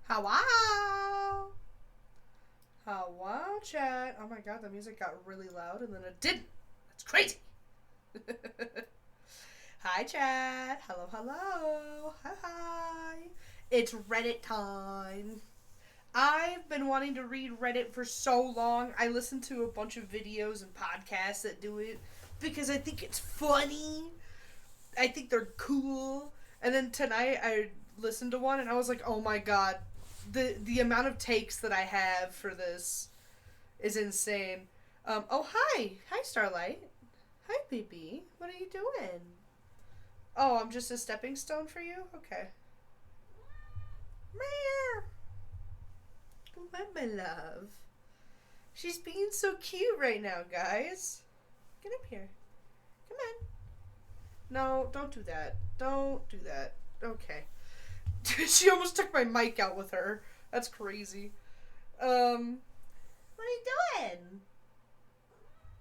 Hello? Hello, chat. Oh my god, the music got really loud and then it didn't. That's crazy. Hi, chat. Hello, hello. Hi. It's Reddit time. I've been wanting to read Reddit for so long. I listen to a bunch of videos and podcasts that do it because I think it's funny. I think they're cool. And then tonight I listened to one and I was like, oh my god, the amount of takes that I have for this is insane. Oh hi Starlight, hi baby, what are you doing? Oh, I'm just a stepping stone for you. Okay. Meow. What, my love? She's being so cute right now, guys. Get up here. Come on. No, don't do that. Don't do that. Okay. She almost took my mic out with her. That's crazy. What are you doing?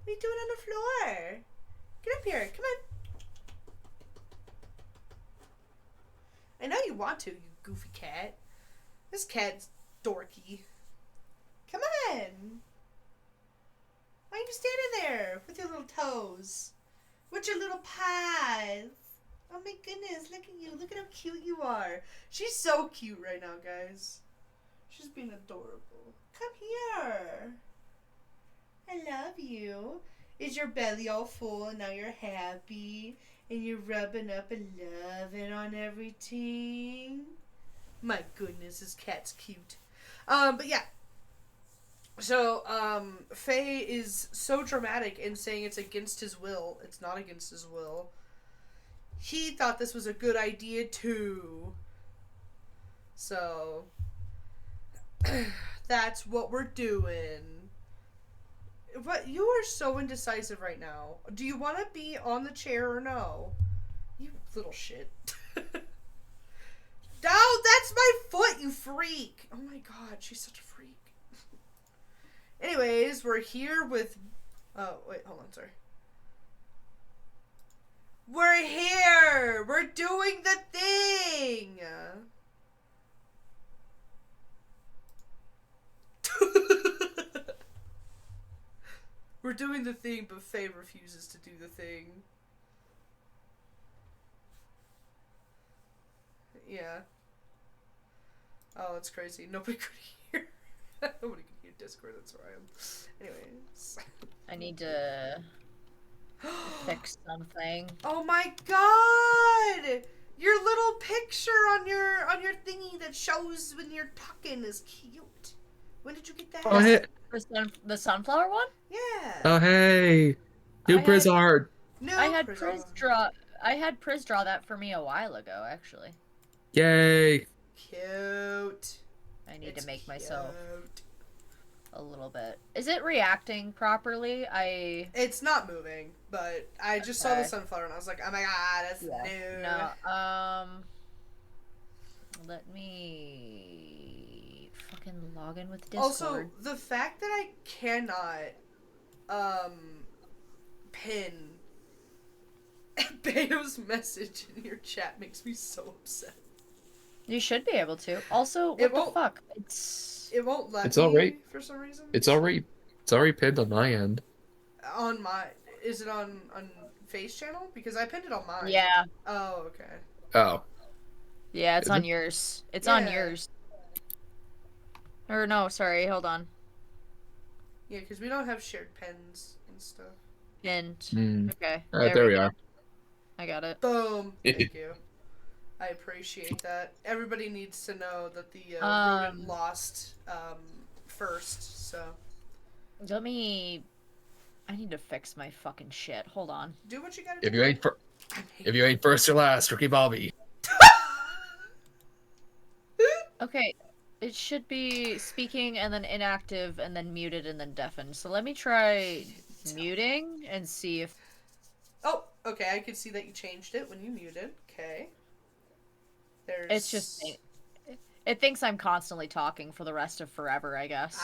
What are you doing on the floor? Get up here. Come on. I know you want to, you goofy cat. This cat's dorky. Come on. Why are you standing there with your little toes? With your little paws? Oh my goodness, look at you. Look at how cute you are. She's so cute right now, guys. She's being adorable. Come here. I love you. Is your belly all full and now you're happy? And you're rubbing up and loving on everything? My goodness, this cat's cute. But yeah. So, Faye is so dramatic in saying it's against his will. It's not against his will. He thought this was a good idea too. So, that's what we're doing. But you are so indecisive right now. Do you want to be on the chair or no? You little shit. No, that's my foot, you freak. Oh my god, she's such a freak. Anyways, we're here with... Oh, wait, hold on, sorry. We're here! We're doing the thing! We're doing the thing, but Faye refuses to do the thing. Yeah. Oh, that's crazy. Nobody could hear. Nobody could hear Discord, that's where I am. Anyways. I need to fix something. Oh my god! Your little picture on your thingy that shows when you're talking is cute. When did you get that? Oh, hey. The sunflower one? Yeah. Oh, hey. New Blizzard. No, I had Priz draw that for me a while ago, actually. Yay. Cute. I need to make myself a little bit. Is it reacting properly? It's not moving, but I just saw the sunflower and I was like, oh my god, that's new. No, let me fucking log in with Discord. Also, the fact that I cannot pin Bayo's message in your chat makes me so upset. You should be able to. Also, what the fuck? It won't let it's me alright. For some reason. It's already pinned on my end. On my... Is it on Face channel? Because I pinned it on mine. Yeah. Oh, okay. Oh. Yeah, it's on yours. It's on yours. Or no, sorry, hold on. Yeah, because we don't have shared pens and stuff. Pinned. Okay. Alright, there we are. I got it. Boom. Thank you. I appreciate that. Everybody needs to know that the rodent lost first, so. Let me... I need to fix my fucking shit. Hold on. Do what you gotta do. If you ain't first or last, Ricky Bobby. Okay. It should be speaking and then inactive and then muted and then deafened. So let me try muting and see if... Oh, okay. I could see that you changed it when you muted. Okay. It's just... It thinks I'm constantly talking for the rest of forever, I guess.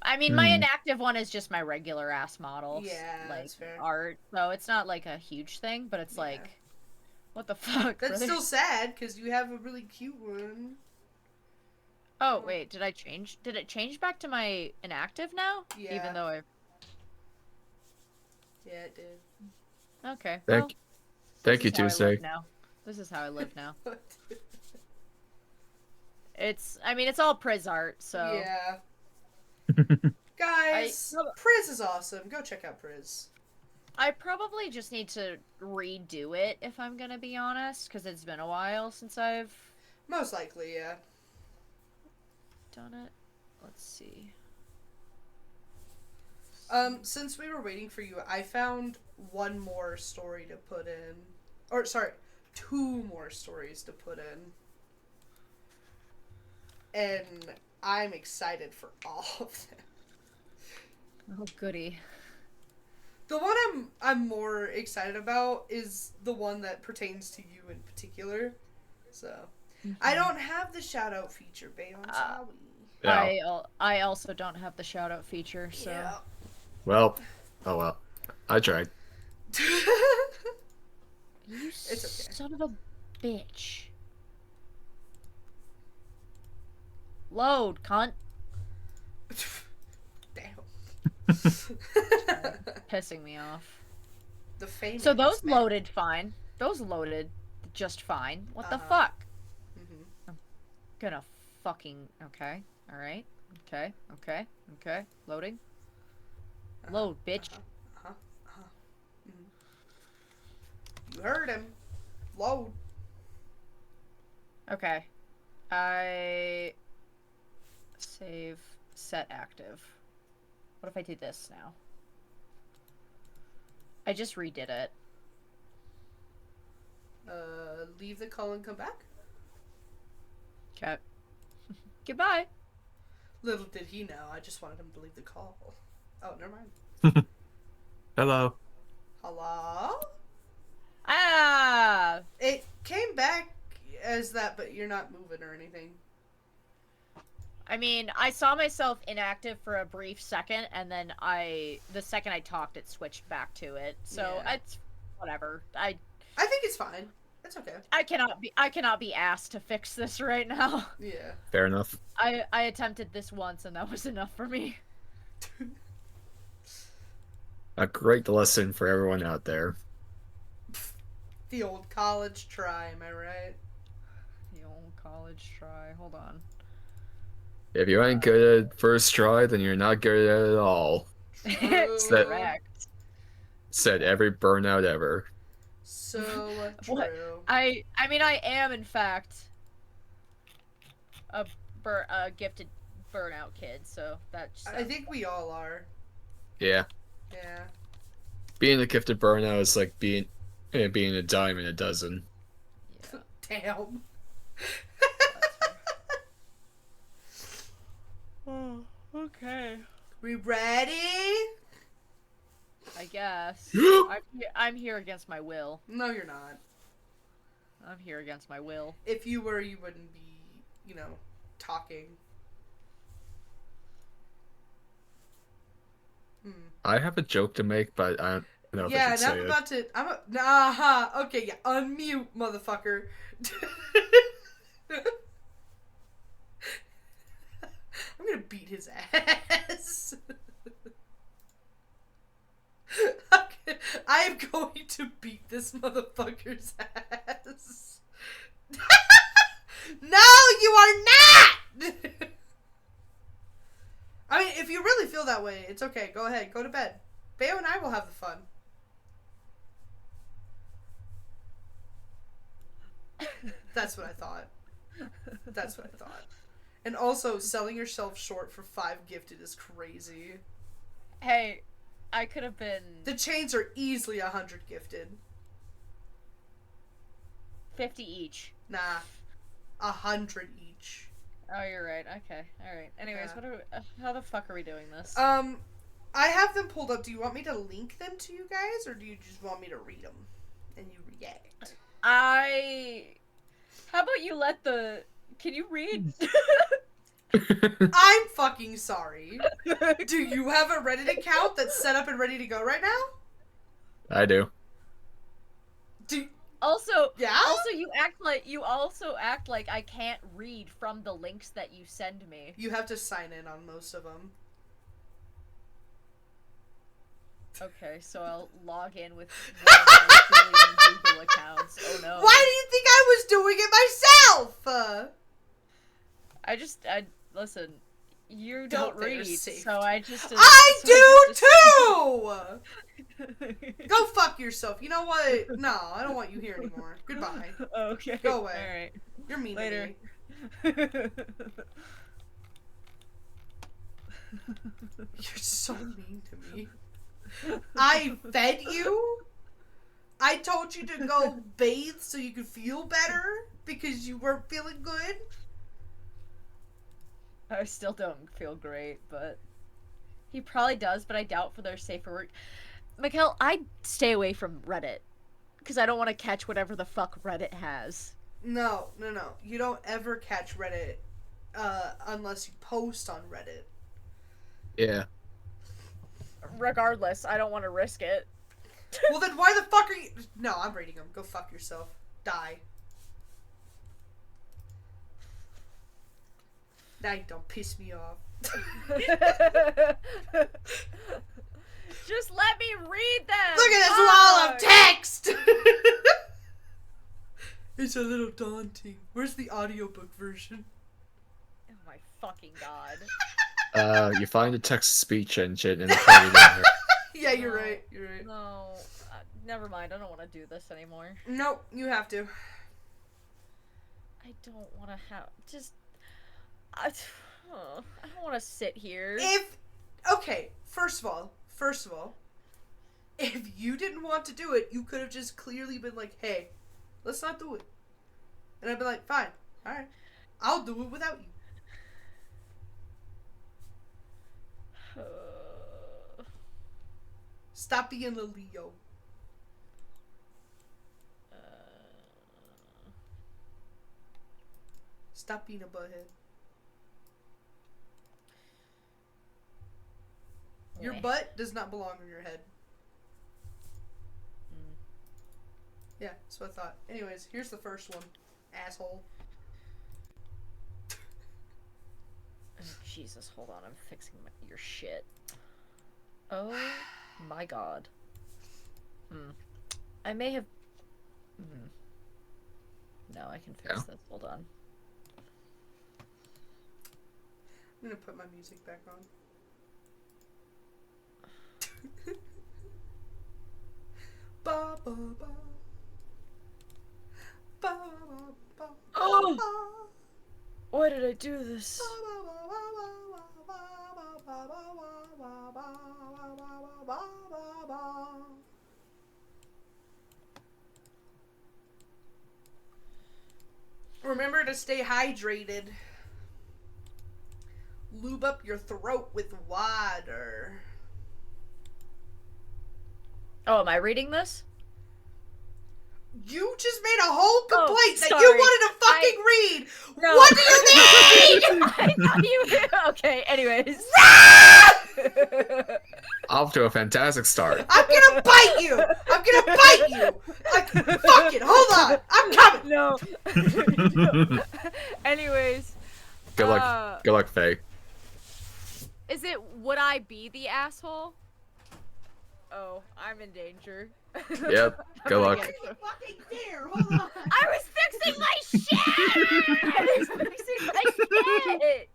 I mean, my inactive one is just my regular ass model. Yeah, like, that's fair. Art. So it's not like a huge thing, but it's like... What the fuck? That's still sad, because you have a really cute one. Oh, wait, did I change? Did it change back to my inactive now? Yeah. Even though I... Yeah, it did. Okay, Thank you, Tuesday. This is how I live now. It's all Priz art, so... Yeah. Guys, Priz is awesome. Go check out Priz. I probably just need to redo it, if I'm gonna be honest, because it's been a while since I've... Most likely, yeah. Done it. Let's see. Since we were waiting for you, I found one more story to put in. Or, sorry, 2 more stories to put in. And I'm excited for all of them. Oh, goody. The one I'm more excited about is the one that pertains to you in particular. So, I don't have the shout-out feature, babe. I'm sorry. Yeah. I also don't have the shout-out feature, so... Yeah. Well, oh well. I tried. It's okay. Son of a bitch. Load, cunt. Damn. Pissing me off. The famous So those man. loaded fine. Those loaded just fine. What the fuck? Mm-hmm. I'm gonna fucking... Okay. Alright. Okay. Loading. Load, bitch. Mm-hmm. You heard him. Load. Okay. I... Save. Set active. What if I do this now? I just redid it. Leave the call and come back? Okay. Goodbye. Little did he know, I just wanted him to leave the call. Oh, never mind. Hello. Hello? Ah! It came back as that, but you're not moving or anything. I mean, I saw myself inactive for a brief second, and then the second I talked, it switched back to it. So it's whatever. I think it's fine. It's okay. I cannot be asked to fix this right now. Yeah. Fair enough. I attempted this once, and that was enough for me. A great lesson for everyone out there. The old college try, am I right? The old college try. Hold on. If you ain't good at first try, then you're not good at it at all. Correct. Said every burnout ever. So true. I mean, I am in fact a gifted burnout kid, so that's. I think we all are. Yeah. Yeah. Being a gifted burnout is like being a dime in a dozen. Yeah. Damn. Oh, okay. We ready? I guess. I'm here against my will. No, you're not. I'm here against my will. If you were, you wouldn't be, talking. I have a joke to make, but I don't know if I should say it. Okay, yeah. Unmute, motherfucker. I'm gonna beat his ass. Okay, I am going to beat this motherfucker's ass. No, you are not! I mean, if you really feel that way, it's okay. Go ahead. Go to bed. Bayo and I will have the fun. That's what I thought. That's what I thought. And also, selling yourself short for 5 gifted is crazy. Hey, I could have been... The chains are easily 100 gifted. 50 each. Nah. 100 each. Oh, you're right. Okay. Alright. Anyways, how the fuck are we doing this? I have them pulled up. Do you want me to link them to you guys, or do you just want me to read them? And you react? How about you let the... Can you read? I'm fucking sorry. Do you have a Reddit account that's set up and ready to go right now? I do. Also, yeah. Also, you also act like I can't read from the links that you send me. You have to sign in on most of them. Okay, so I'll log in with one of my billion Google accounts. Oh no. Why do you think I was doing it myself? Listen, you don't read, so I do too! Go fuck yourself. You know what? No, I don't want you here anymore. Goodbye. Okay. Go away. Alright. You're mean Later. to me. You're so mean to me. I fed you? I told you to go bathe so you could feel better because you weren't feeling good? I still don't feel great, but he probably does, but I doubt for their safer work. Mikkel, I'd stay away from Reddit because I don't want to catch whatever the fuck Reddit has. No. You don't ever catch Reddit unless you post on Reddit. Yeah. Regardless, I don't want to risk it. Well, then why the fuck are you... No, I'm reading them. Go fuck yourself. Die. Now you don't piss me off. Just let me read them! Look at this wall of text! It's a little daunting. Where's the audiobook version? Oh my fucking god. You find the text-to-speech engine in the party manager. Yeah, you're right. You're right. No. Never mind. I don't want to do this anymore. Nope, you have to. I don't want to have... Just... I don't want to sit here. Okay, first of all, if you didn't want to do it, you could have just clearly been like, hey, let's not do it. And I'd be like, fine, alright. I'll do it without you. Stop being a Leo. Stop being a butthead. Your butt does not belong in your head. Yeah, that's what I thought. Anyways, here's the first one. Asshole. Oh, Jesus, hold on. I'm fixing your shit. Oh my god. I may have... No, I can fix this. Hold on. I'm gonna put my music back on. Ba, ba, ba. Ba, ba, ba, Oh! ba. Why did I do this? Remember to stay hydrated. Lube up your throat with water. Oh, am I reading this? You just made a whole complaint that sorry. you wanted to fucking read. No. What do you need? I thought you... Okay, anyways. Off to a fantastic start. I'm gonna bite you. I'm gonna bite you. Fuck it. Hold on. I'm coming. No. Anyways. Good luck. Good luck, Faye. Is it would I be the asshole? Oh, I'm in danger. Yep. Good luck. Fucking dare. Hold on. I was fixing my shit. I was fixing my shit.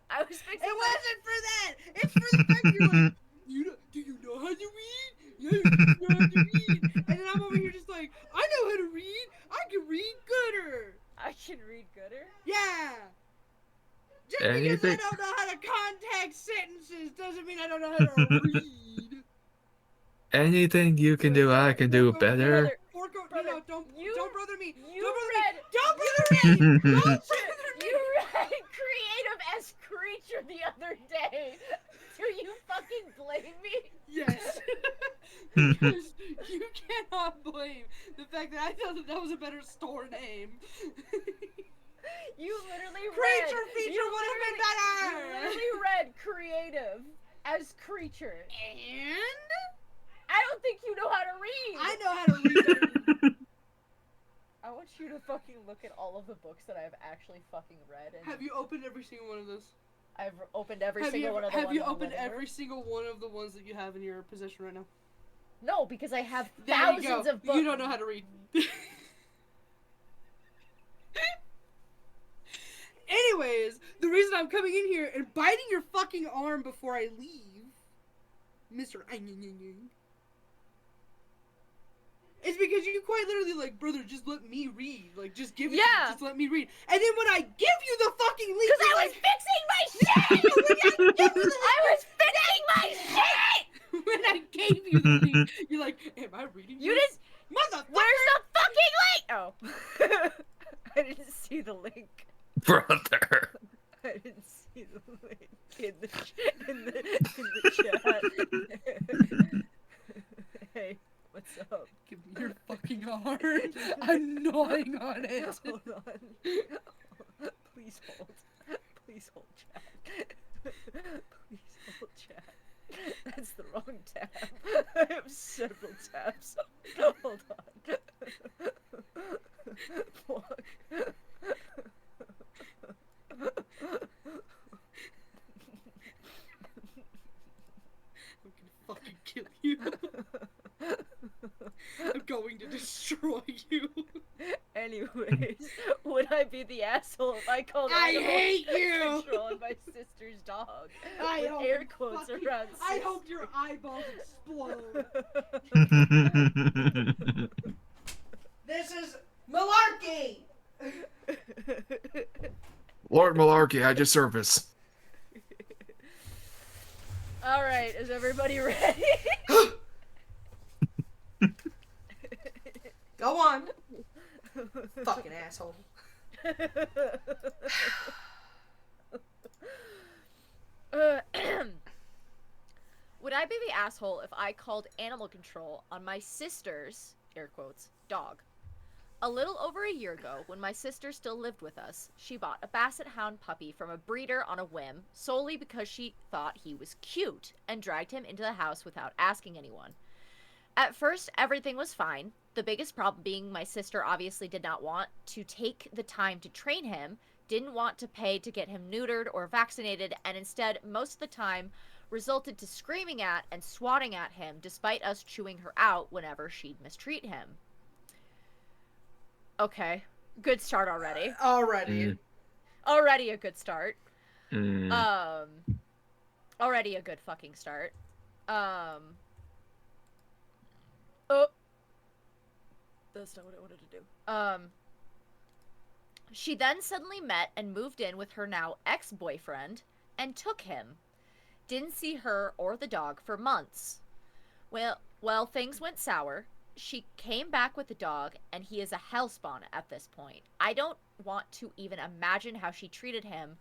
I was fixing. It wasn't for that. It's for the fact you're like, do you know how to read? Yeah, you know how to read. And then I'm over here just like, I know how to read. I can read gooder. I can read gooder? Yeah. Just because I don't know how to context sentences doesn't mean I don't know how to read. Anything you can do, I can do better. No, don't brother me. You Don't brother me. You read creative as creature the other day. Do you fucking blame me? Yes. Because you cannot blame the fact that I thought that was a better store name. You literally Creature feature would have been better. You literally read creative as creature. And I don't think you know how to read. I know how to read. want you to fucking look at all of the books that I've actually fucking read. And have you opened every single one of those? I've opened every single one of the ones. Have you opened every single one of the ones that you have in your possession right now? No, because I have thousands of books. You don't know how to read. Anyways, the reason I'm coming in here and biting your fucking arm before I leave, Mr. It's because you quite literally like, brother, just let me read. Like, just give it to me, just let me read. And then when I give you the fucking link, because I was fixing my shit! I was fixing my shit! When I gave you the link, you're like, am I reading You this? didn't... Motherfucker! Where's the fucking link? Oh. I didn't see the link. Brother. I didn't see the link in the chat. Hey, what's up? Give me your fucking arm. I'm gnawing on it. Hold on. Please hold. Please hold, chat. Please hold, chat. That's the wrong tab. I have several tabs. Hold on. Fuck. I'm gonna fucking kill you. I'm going to destroy you. Anyways, would I be the asshole if I called hate you! controlling my sister's dog? I with hope air quotes fucking, around I sister. hope your eyeballs explode. This is malarkey! Lord Malarkey, at your service. Alright, is everybody ready? Go on. Fucking asshole. Would I be the asshole if I called animal control on my sister's, air quotes, dog? A little over a year ago, when my sister still lived with us, she bought a basset hound puppy from a breeder on a whim, solely because she thought he was cute, and dragged him into the house without asking anyone. At first, everything was fine, the biggest problem being my sister obviously did not want to take the time to train him, didn't want to pay to get him neutered or vaccinated, and instead, most of the time, resulted to screaming at and swatting at him despite us chewing her out whenever she'd mistreat him. Okay, good start already. Already a good start. Already a good fucking start. Oh. That's not what I wanted to do. She then suddenly met and moved in with her now ex-boyfriend and took him. Didn't see her or the dog for months. Well, things went sour. She came back with the dog, and he is a hellspawn at this point. I don't want to even imagine how she treated him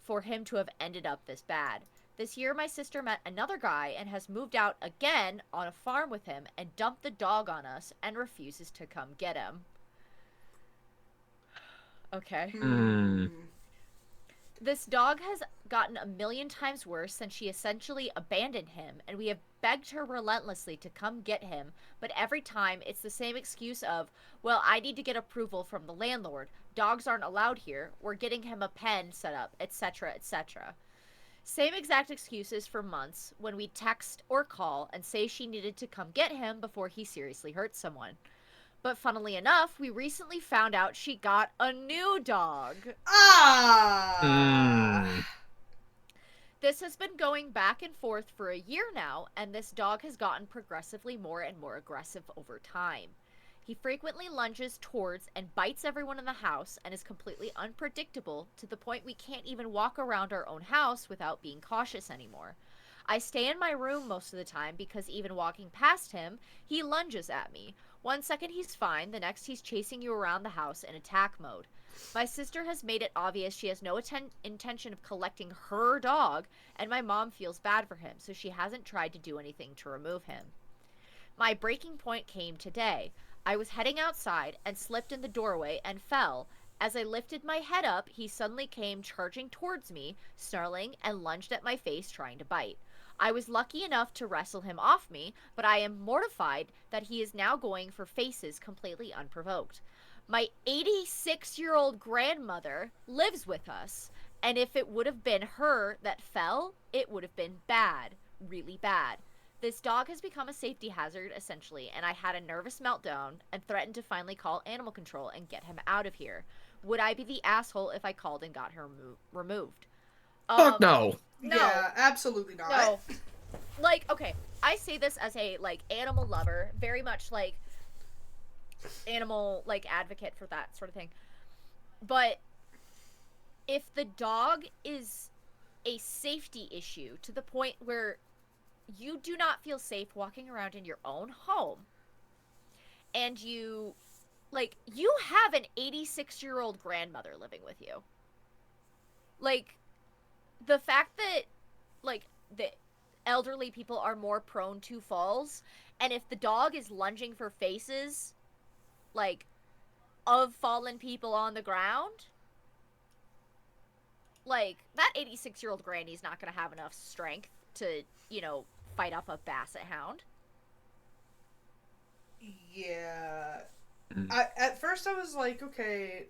for him to have ended up this bad. This year, my sister met another guy and has moved out again on a farm with him and dumped the dog on us and refuses to come get him. Okay. This dog has gotten a million times worse since she essentially abandoned him, and we have begged her relentlessly to come get him, but every time it's the same excuse of, well, I need to get approval from the landlord, dogs aren't allowed here, we're getting him a pen set up, etc., etc. Same exact excuses for months when we text or call and say she needed to come get him before he seriously hurt someone. But funnily enough, we recently found out she got a new dog. This has been going back and forth for a year now, and this dog has gotten progressively more and more aggressive over time. He frequently lunges towards and bites everyone in the house and is completely unpredictable to the point we can't even walk around our own house without being cautious anymore. I stay in my room most of the time because even walking past him, he lunges at me. One second he's fine, the next he's chasing you around the house in attack mode. My sister has made it obvious she has no intention of collecting her dog, and my mom feels bad for him, so she hasn't tried to do anything to remove him. My breaking point came today. I was heading outside and slipped in the doorway and fell. As I lifted my head up, he suddenly came charging towards me, snarling, and lunged at my face trying to bite. I was lucky enough to wrestle him off me, but I am mortified that he is now going for faces completely unprovoked. My 86-year-old grandmother lives with us, and if it would have been her that fell, it would have been bad, really bad. This dog has become a safety hazard, essentially, and I had a nervous meltdown and threatened to finally call animal control and get him out of here. Would I be the asshole if I called and got her removed? Fuck no. No. Yeah, absolutely not. No. Like, okay, I say this as a, like, animal lover, very much, like, animal, like, advocate for that sort of thing. But if the dog is a safety issue to the point where you do not feel safe walking around in your own home, and you have an 86-year-old grandmother living with you. Like, the fact that, like, the elderly people are more prone to falls, and if the dog is lunging for faces, like, of fallen people on the ground, like, that 86-year-old granny's not gonna have enough strength to, fight off a basset hound. Yeah. Mm. At first I was like, okay,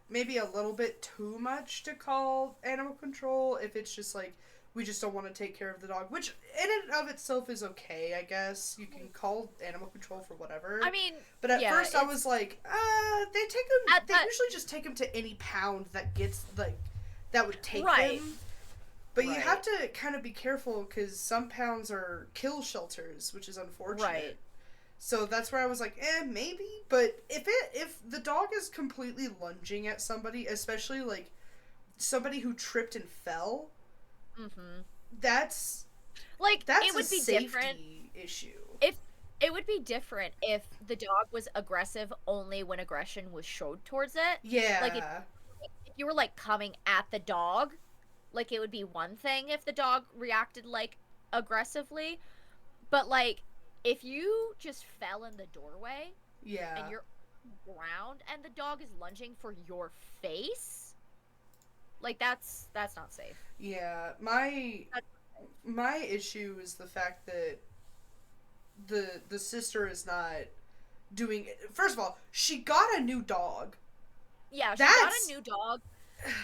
maybe a little bit too much to call animal control if it's just like, we just don't want to take care of the dog, which in and of itself is okay, I guess. You can call animal control for whatever. I mean, but at first I was like, they usually just take him to any pound that gets, like, that would take right. them. But right. You have to kind of be careful because some pounds are kill shelters, which is unfortunate. Right. So that's where I was like, maybe. But if the dog is completely lunging at somebody, especially like somebody who tripped and fell, that's it would a be safety different issue. If it would be different if the dog was aggressive only when aggression was showed towards it. Yeah. Like if you were like coming at the dog, like it would be one thing if the dog reacted like aggressively, but like if you just fell in the doorway, yeah, and you're on the ground and the dog is lunging for your face, like that's not safe. Yeah, my issue is the fact that the sister is not doing it. First of all, she got a new dog. Yeah, she got a new dog.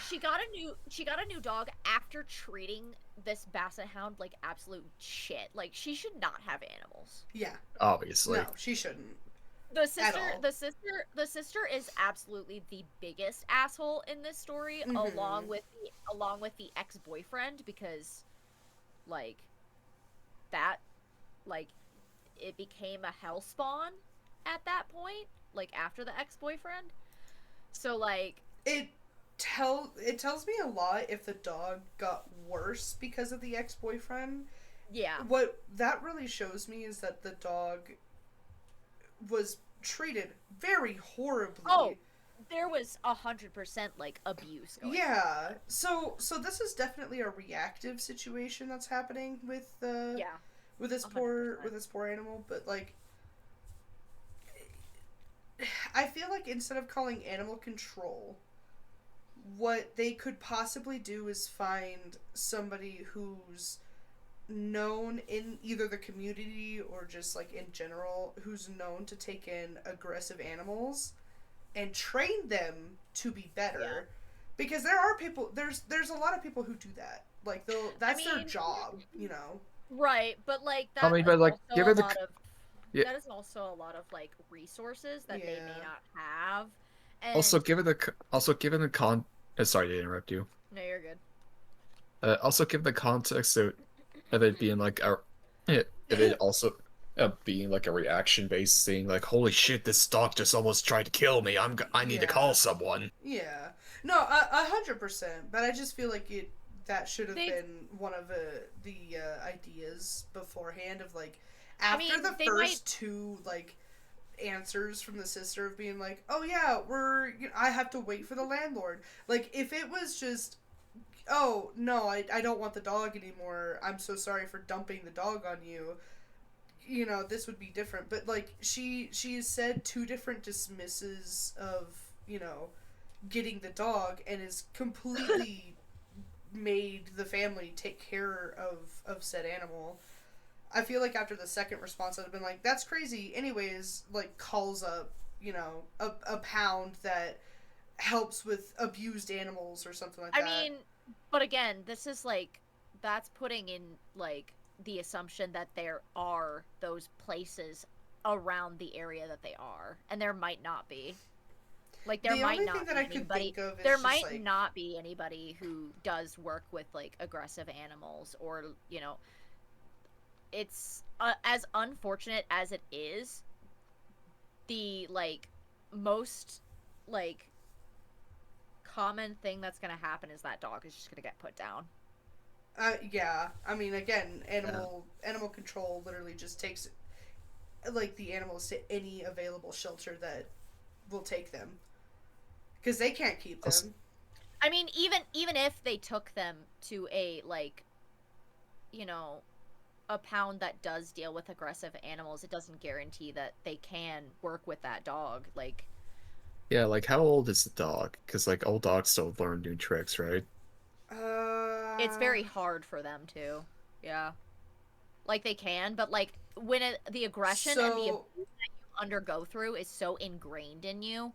She got a new dog after treating this basset hound like absolute shit. Like, she should not have animals. Yeah. Obviously. No, she shouldn't. The sister is absolutely the biggest asshole in this story, along with the ex-boyfriend, because like that, like, it became a hellspawn at that point, like after the ex-boyfriend. So like it tells me a lot if the dog got worse because of the ex-boyfriend. Yeah. What that really shows me is that the dog was treated very horribly. Oh, there was 100% like abuse going on. So this is definitely a reactive situation that's happening with with this 100%. poor animal, but like I feel like instead of calling animal control, what they could possibly do is find somebody who's known in either the community or just like in general, who's known to take in aggressive animals and train them to be better. Yeah. Because there are people, there's a lot of people who do that. Like that's their job, you know. Right, but like that. I mean, but like give it that is also a lot of like resources that they may not have. And also given the sorry to interrupt you. No, you're good. Also given the context of it being like being like a reaction based thing, like holy shit, this dog just almost tried to kill me. I need to call someone. Yeah, no, 100%. But I just feel like that should have been one of the ideas beforehand of like after the first two like answers from the sister of being like, oh yeah, I have to wait for the landlord. Like if it was just, oh no, I don't want the dog anymore, I'm so sorry for dumping the dog on you, you know, this would be different. But like she has said two different dismisses of, you know, getting the dog, and is completely made the family take care of said animal. I feel like after the second response, I'd have been like, that's crazy. Anyways, like, calls up, a pound that helps with abused animals or something like I that. mean, but again, this is like that's putting in like the assumption that there are those places around the area that they are, and there might not be. Like there The might only thing not that be I could anybody. think of There is just might like, not be anybody who does work with like aggressive animals, or it's as unfortunate as it is. The like most like common thing that's gonna happen is that dog is just gonna get put down. yeah. I mean, again, Yeah. animal control literally just takes like the animals to any available shelter that will take them because they can't keep Also, them. I mean, even if they took them to a like, you know, a pound that does deal with aggressive animals, it doesn't guarantee that they can work with that dog. Like, yeah, like how old is the dog? Because like old dogs still learn new tricks, right? it's Uh, very hard for them to. Yeah. Like they can, but like when the aggression and the abuse so that you undergo through is so ingrained in you,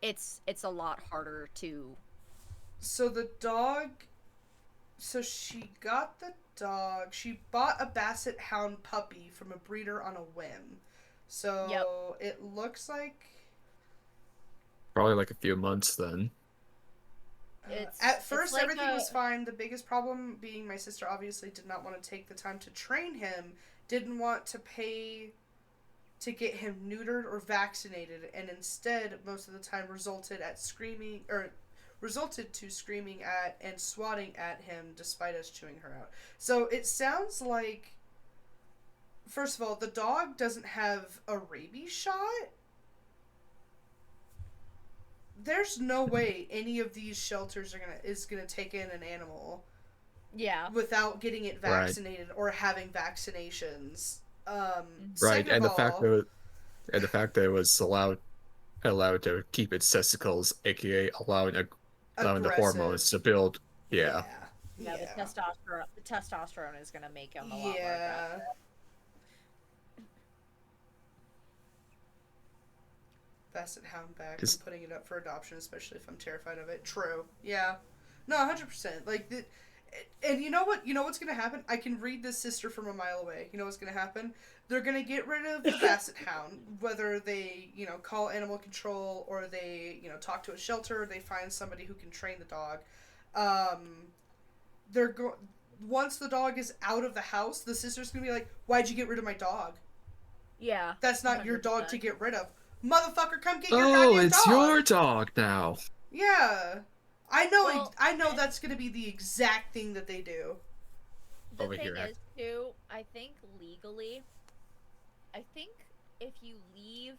it's a lot harder to. so the dog. So she got the dog. She bought a Basset Hound puppy from a breeder on a whim. Yep. So it looks like Probably like a few months then. at It's first, like everything a was fine. The biggest problem being my sister obviously did not want to take the time to train him, didn't want to pay to get him neutered or vaccinated, and instead, most of the time, resulted to screaming at and swatting at him despite us chewing her out. So it sounds like, first of all, the dog doesn't have a rabies shot. There's no way any of these shelters is gonna take in an animal yeah. without getting it Right. vaccinated or having vaccinations. Mhm. Right. Second of all, And the fact that it was allowed to keep its testicles, aka allowing the aggressive. hormones to build. Yeah. Yeah. Yeah, Yeah. the testosterone is gonna make him a lot more aggressive. Yeah. Basset Hound back. I'm Because putting it up for adoption, especially if I'm terrified of it. True. Yeah. No, 100%. Like, and you know what? You know what's gonna happen? I can read this sister from a mile away. You know what's gonna happen? They're gonna get rid of the Basset Hound, whether they, call animal control or they, talk to a shelter. Or they find somebody who can train the dog. Um, they're go. Once the dog is out of the house, the sister's gonna be like, "Why'd you get rid of my dog? Yeah, That's not your dog to 100%. get rid of. Motherfucker, come get your oh, goddamn it's dog." your dog now. Yeah. Well, I know and that's going to be the exact thing that they do. the Over thing here. is too, I think legally, I think if you leave,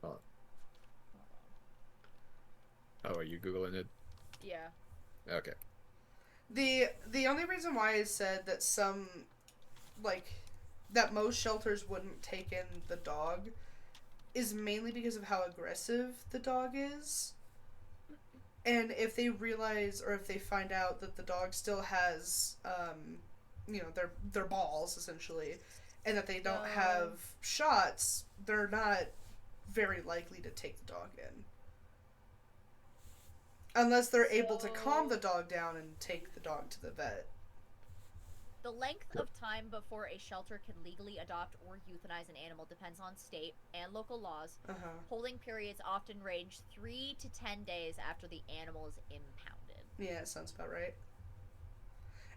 Oh, oh, are you googling it? yeah, Okay. The only reason why I said that like that most shelters wouldn't take in the dog is mainly because of how aggressive the dog is. And if they realize or if they find out that the dog still has their balls essentially and that they don't no, have shots, they're not very likely to take the dog in. Unless they're able to calm the so dog down and take the dog to the vet. the length of time before a shelter can legally adopt or euthanize an animal depends on state and local laws. Uh huh. Holding periods often range 3 to 10 days after the animal is impounded. Yeah, sounds about right.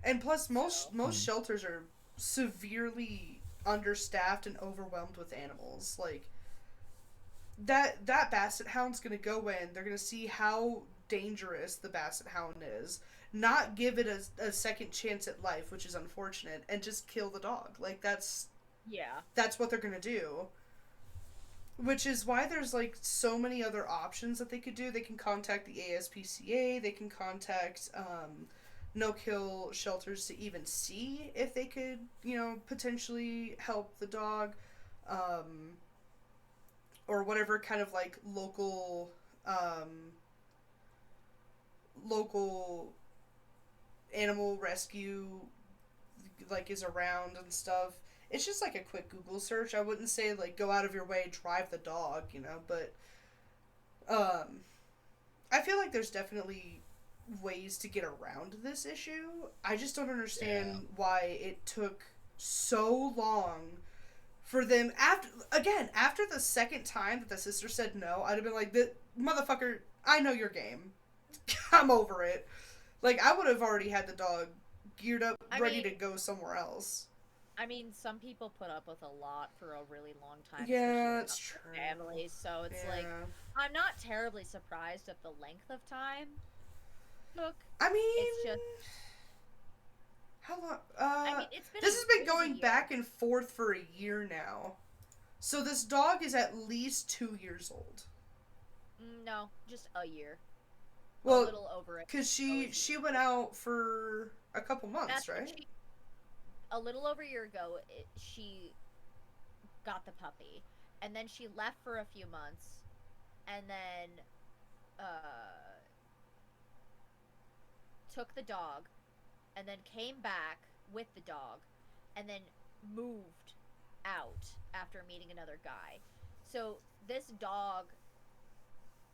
And plus, So, most shelters are severely understaffed and overwhelmed with animals. Like that basset hound's gonna go in. They're gonna see how dangerous the basset hound is. Not give it a second chance at life, which is unfortunate, and just kill the dog. Like yeah. that's what they're gonna do. Which is why there's like so many other options that they could do. They can contact the ASPCA. They can contact no kill shelters to even see if they could, potentially help the dog, um, or whatever kind of like local animal rescue like is around and stuff, it's just like a quick Google search. I wouldn't say like go out of your way, drive the dog, you know, but I feel like there's definitely ways to get around this issue. I just don't understand why it took so long for them after the second time that the sister said no. I'd have been like, motherfucker, I know your game. I'm over it. Like, I would have already had the dog geared up, ready to go somewhere else. I mean, some people put up with a lot for a really long time. Yeah, it's true. Families, so it's like, I'm not terribly surprised at the length of time it took. I mean, it's just how long? I mean, this has been going back and forth for a year now. So this dog is at least 2 years old. No, just a year. Well, a little over it. Because she went out for a couple months, right? A little over a year ago, she got the puppy, and then she left for a few months, and then took the dog, and then came back with the dog, and then moved out after meeting another guy. So this dog,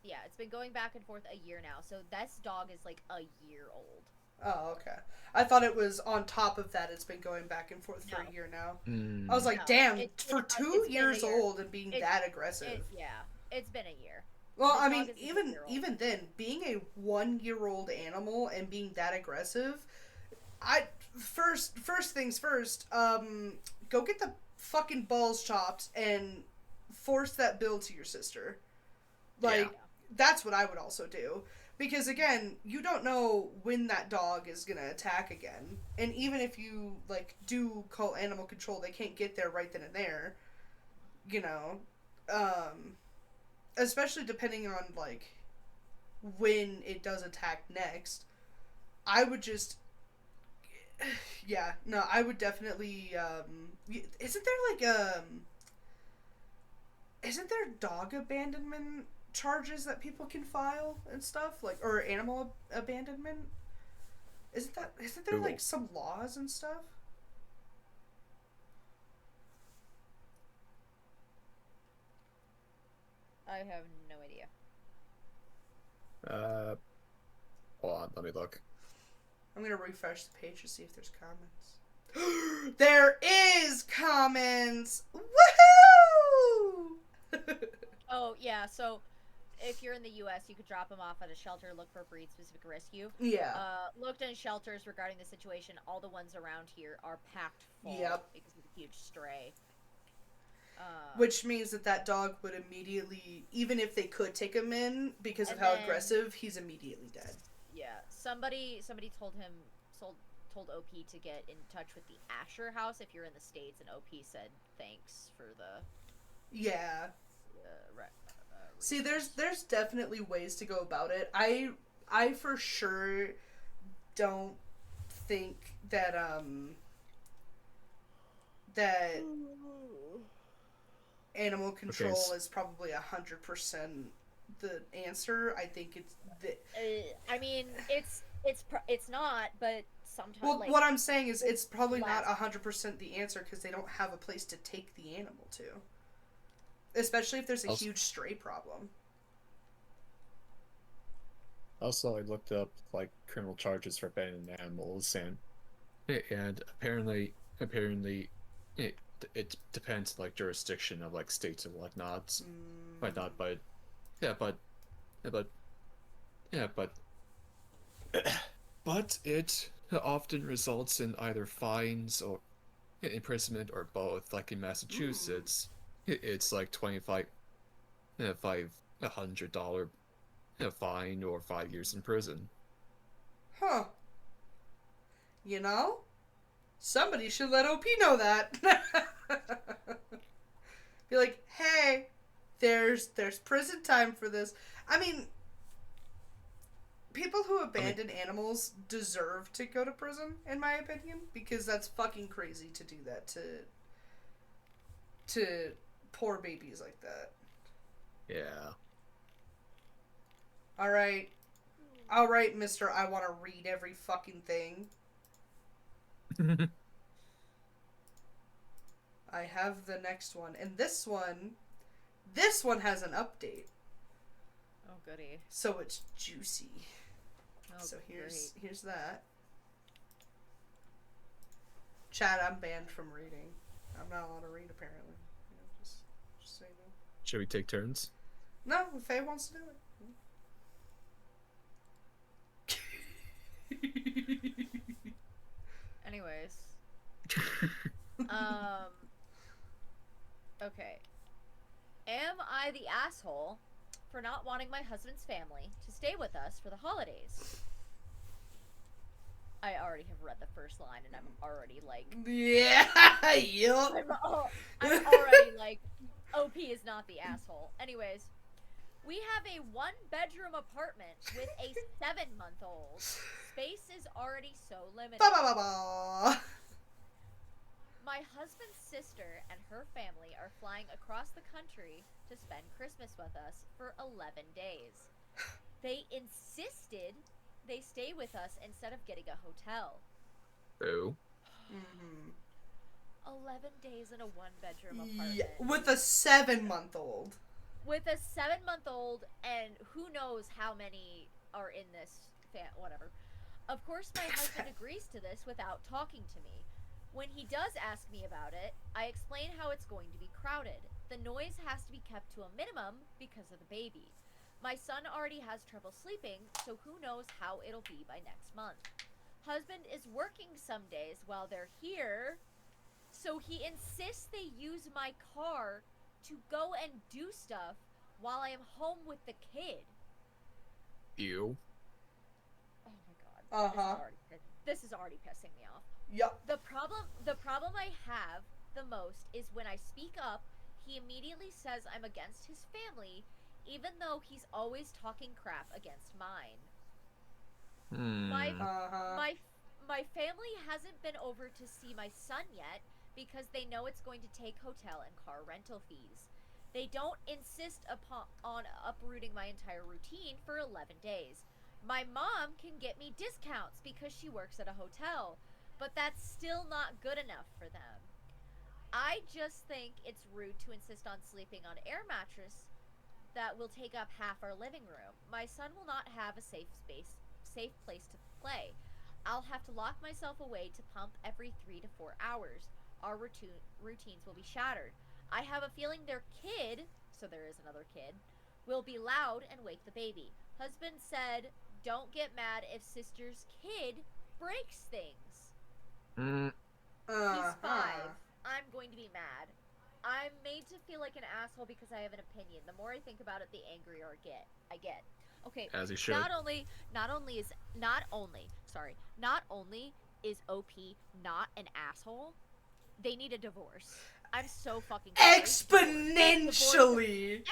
yeah, it's been going back and forth a year now. So this dog is like a year old. Oh, okay. I thought it was on top of that. It's been going back and forth for a year now. I was like, damn, for 2 years old and being that aggressive. It's been a year. Well, I mean, even then, being a 1-year-old animal and being that aggressive, first things first, go get the fucking balls chopped and force that bill to your sister. Like, that's what I would also do. Because, again, you don't know when that dog is going to attack again. And even if you, like, do call animal control, they can't get there right then and there. You know? Especially depending on, like, when it does attack next. I would just... Yeah, no, I would definitely, isn't there dog abandonment charges that people can file and stuff, like, or animal abandonment? Isn't there like some laws and stuff? I have no idea. Hold on, let me look. I'm gonna refresh the page to see if there's comments. There is comments! Woohoo! Oh, yeah, so if you're in the U.S., you could drop them off at a shelter, look for breed-specific rescue. Yeah. Looked in shelters regarding the situation. All the ones around here are packed full because of the huge stray. Which means that dog would immediately, even if they could take him in, because of how aggressive, he's immediately dead. Yeah. Somebody told OP to get in touch with the Asher House if you're in the States, and OP said thanks for the... Yeah. See, there's definitely ways to go about it. I for sure don't think that that animal control is probably 100% the answer. I think it's I mean, it's not, but sometimes. Well, what I'm saying is it's probably not 100% the answer because they don't have a place to take the animal to. Especially if there's a huge stray problem. Also, I looked up like criminal charges for abandoning animals, and apparently it depends like jurisdiction of like states and whatnot. Whatnot, but it often results in either fines or imprisonment or both. Like in Massachusetts. It's like $500 fine or 5 years in prison. Huh. You know? Somebody should let OP know that. Be like, hey, there's prison time for this. I mean, people who abandon animals deserve to go to prison, in my opinion, because that's fucking crazy to do that to poor babies like that. Yeah. Alright. Alright, mister, I want to read every fucking thing. I have the next one. And this one has an update. Oh, goody. So it's juicy. Oh, So here's great. that. Chad, I'm banned from reading. I'm not allowed to read, apparently. Just so you know. Should we take turns? No, if Faye wants to do it. Anyways. Okay. Am I the asshole for not wanting my husband's family to stay with us for the holidays? I already have read the first line and I'm already like... Yeah, yup. I'm already like, OP is not the asshole. Anyways, we have a 1-bedroom apartment with a 7-month-old. Space is already so limited. Ba-ba-ba-ba. My husband's sister and her family are flying across the country to spend Christmas with us for 11 days. They insisted they stay with us instead of getting a hotel. Oh. 11 days in a 1-bedroom apartment. Yeah, with a 7-month-old. With a 7-month-old, and who knows how many are in this whatever. Of course, my husband agrees to this without talking to me. When he does ask me about it, I explain how it's going to be crowded. The noise has to be kept to a minimum because of the baby. My son already has trouble sleeping, so who knows how it'll be by next month. Husband is working some days while they're here, so he insists they use my car to go and do stuff while I am home with the kid. Ew. Oh my god. This is already pissing me off. Yup. The problem I have the most is when I speak up, he immediately says I'm against his family, even though he's always talking crap against mine. My family hasn't been over to see my son yet because they know it's going to take hotel and car rental fees. They don't insist on uprooting my entire routine for 11 days. My mom can get me discounts because she works at a hotel, but that's still not good enough for them. I just think it's rude to insist on sleeping on air mattress that will take up half our living room. My son will not have a safe place to play. I'll have to lock myself away to pump every 3 to 4 hours. Our routines will be shattered. I have a feeling their kid, so there is another kid, will be loud and wake the baby. Husband said, don't get mad if sister's kid breaks things. He's 5. I'm going to be mad. I'm made to feel like an asshole because I have an opinion. The more I think about it, the angrier I get. Okay. As he should. Not only is OP not an asshole, they need a divorce. I'm so fucking sorry. Exponentially.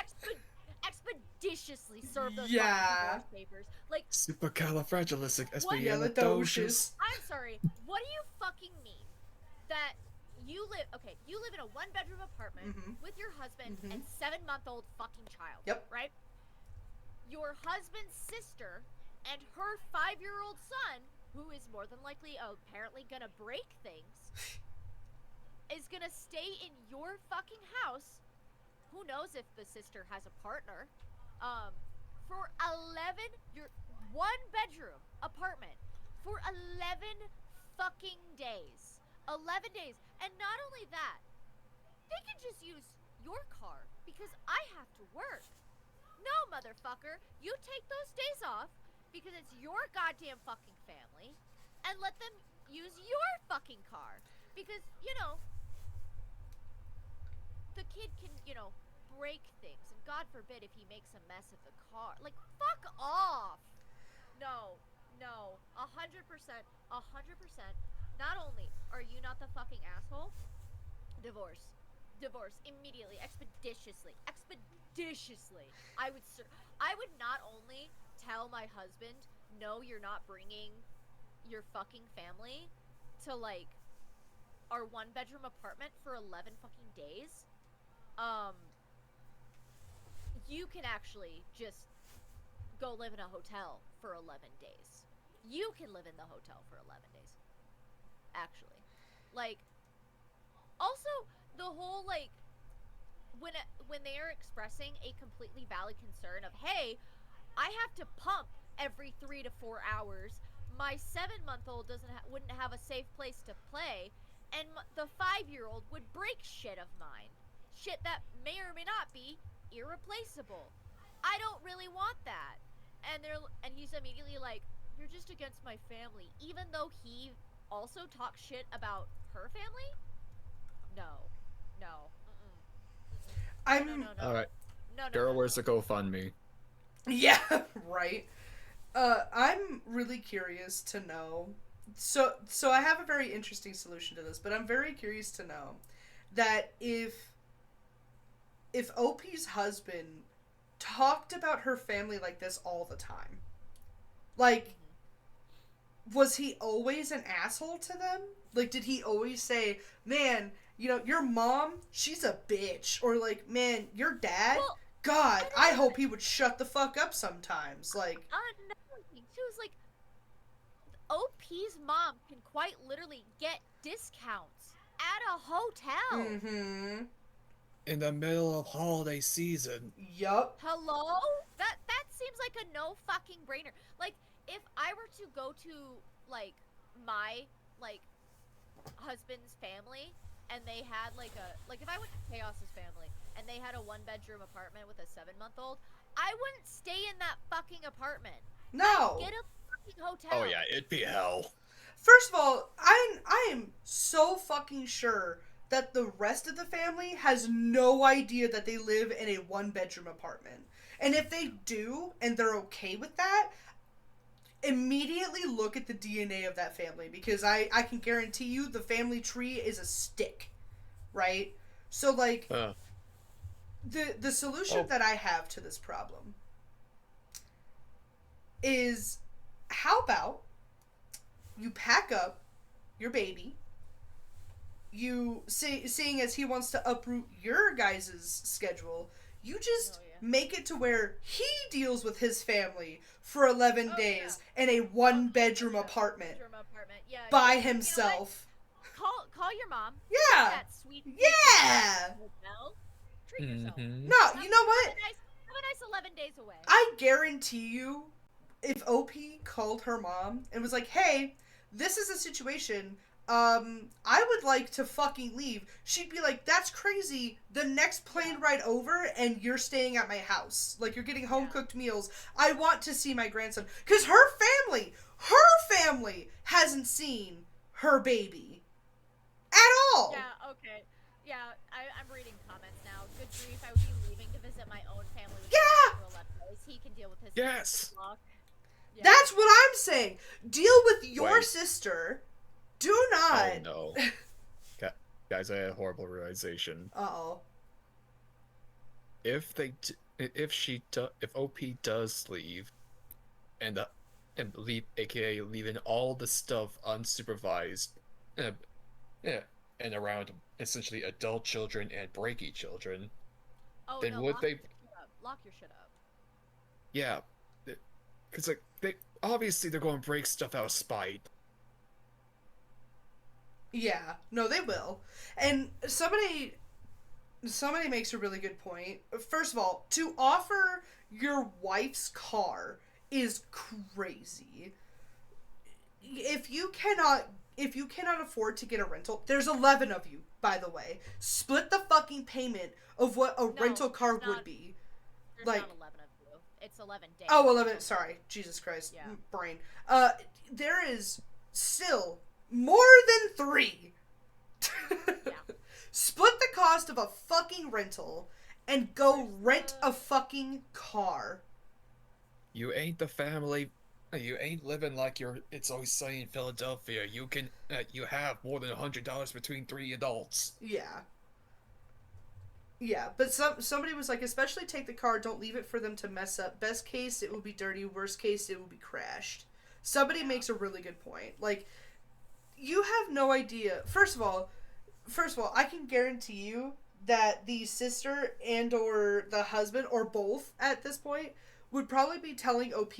Expeditiously serve those fucking divorce papers. Like supercalifragilisticexpialidocious. I'm sorry. What do you fucking mean that you live in a 1-bedroom apartment with your husband and 7-month-old fucking child. Yep. Right? Your husband's sister and her 5-year-old son, who is more than likely apparently gonna break things, is gonna stay in your fucking house. Who knows if the sister has a partner? For your 1-bedroom apartment for 11 fucking days. 11 days. And not only that, they can just use your car because I have to work. No, motherfucker. You take those days off because it's your goddamn fucking family and let them use your fucking car. Because, the kid can, break things. And God forbid if he makes a mess of the car. Like, fuck off. No. 100%. Not only are you not the fucking asshole, divorce immediately, expeditiously. I would not only tell my husband, no, you're not bringing your fucking family to like our 1-bedroom apartment for 11 fucking days. You can actually just go live in a hotel for 11 days. You can live in the hotel for 11 days. Actually. Like, also, the whole, like, when they are expressing a completely valid concern of, hey, I have to pump every 3 to 4 hours. My 7-month-old wouldn't have a safe place to play, and the 5-year-old would break shit of mine. Shit that may or may not be irreplaceable. I don't really want that. And he's immediately like, you're just against my family, even though he also talks shit about her family? No. No. I'm No. All right, No. girl, where's the GoFundMe? Yeah, right. I'm really curious to know. So I have a very interesting solution to this, but I'm very curious to know that if OP's husband talked about her family like this all the time, like, was he always an asshole to them? Like, did he always say, man, you know, your mom, she's a bitch, or like, man, your dad, Well, God, I hope he would shut the fuck up sometimes. Like, no. She was like, OP's mom can quite literally get discounts at a hotel. mm-hmm. In the middle of holiday season. Yup. Hello? That seems like a no fucking brainer. Like, if I were to go to, like, my, like, husband's family, and they had, like, if I went to Chaos's family, and they had a 1-bedroom apartment with a 7-month-old, I wouldn't stay in that fucking apartment. No. Get a fucking hotel. Oh yeah, it'd be hell. First of all, I am so fucking sure that the rest of the family has no idea that they live in a 1-bedroom apartment. And if they do, and they're okay with that, immediately look at the DNA of that family, because I can guarantee you the family tree is a stick, right? So, like, the solution that I have to this problem is, how about you pack up your baby, you, seeing as he wants to uproot your guys' schedule, you just make it to where he deals with his family for 11 days in a 1-bedroom apartment by himself. You know, call your mom. Yeah. That sweet. Yeah. Hotel. Treat yourself. No, you know what? Have a nice 11 days away. I guarantee you, if OP called her mom and was like, hey, this is a situation, I would like to fucking leave, she'd be like, that's crazy. The next plane ride over and you're staying at my house. Like, you're getting home-cooked meals. I want to see my grandson. Because her family hasn't seen her baby at all. Yeah, okay. Yeah, I'm reading comments now. Good grief, I would be leaving to visit my own family with for 11 days. He can deal with his block. Yeah. That's what I'm saying. Deal with your sister. Do not. Oh no. Guys, I had a horrible realization. Uh-oh. If OP does leave, and leave, aka leaving all the stuff unsupervised, and around essentially adult children and breaky children, then no, would they? Lock your shit up. Yeah, because like they're going to break stuff out of spite. Yeah, no, they will. And somebody makes a really good point. First of all, to offer your wife's car is crazy. If you cannot afford to get a rental, there's 11 of you, by the way. Split the fucking payment of what a rental car would be. There's like, not 11 of you. It's 11 days. Oh, 11. Sorry. Jesus Christ. Yeah. Brain. There is still more than 3. Yeah. Split the cost of a fucking rental and go rent a fucking car. You ain't the family. You ain't living like It's Always Sunny in Philadelphia. You can. You have more than $100 between 3 adults. Yeah. Yeah, but somebody was like, especially take the car, don't leave it for them to mess up. Best case, it will be dirty. Worst case, it will be crashed. Somebody makes a really good point. Like, you have no idea. First of all, I can guarantee you that the sister and or the husband, or both at this point, would probably be telling OP,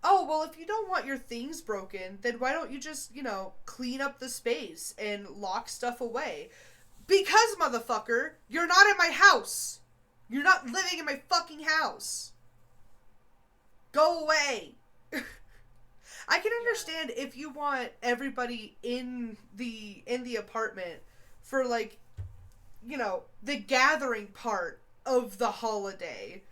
oh, well, if you don't want your things broken, then why don't you just, clean up the space and lock stuff away? Because, motherfucker, you're not in my house. You're not living in my fucking house. Go away. I can understand if you want everybody in the apartment for, like, the gathering part of the holiday.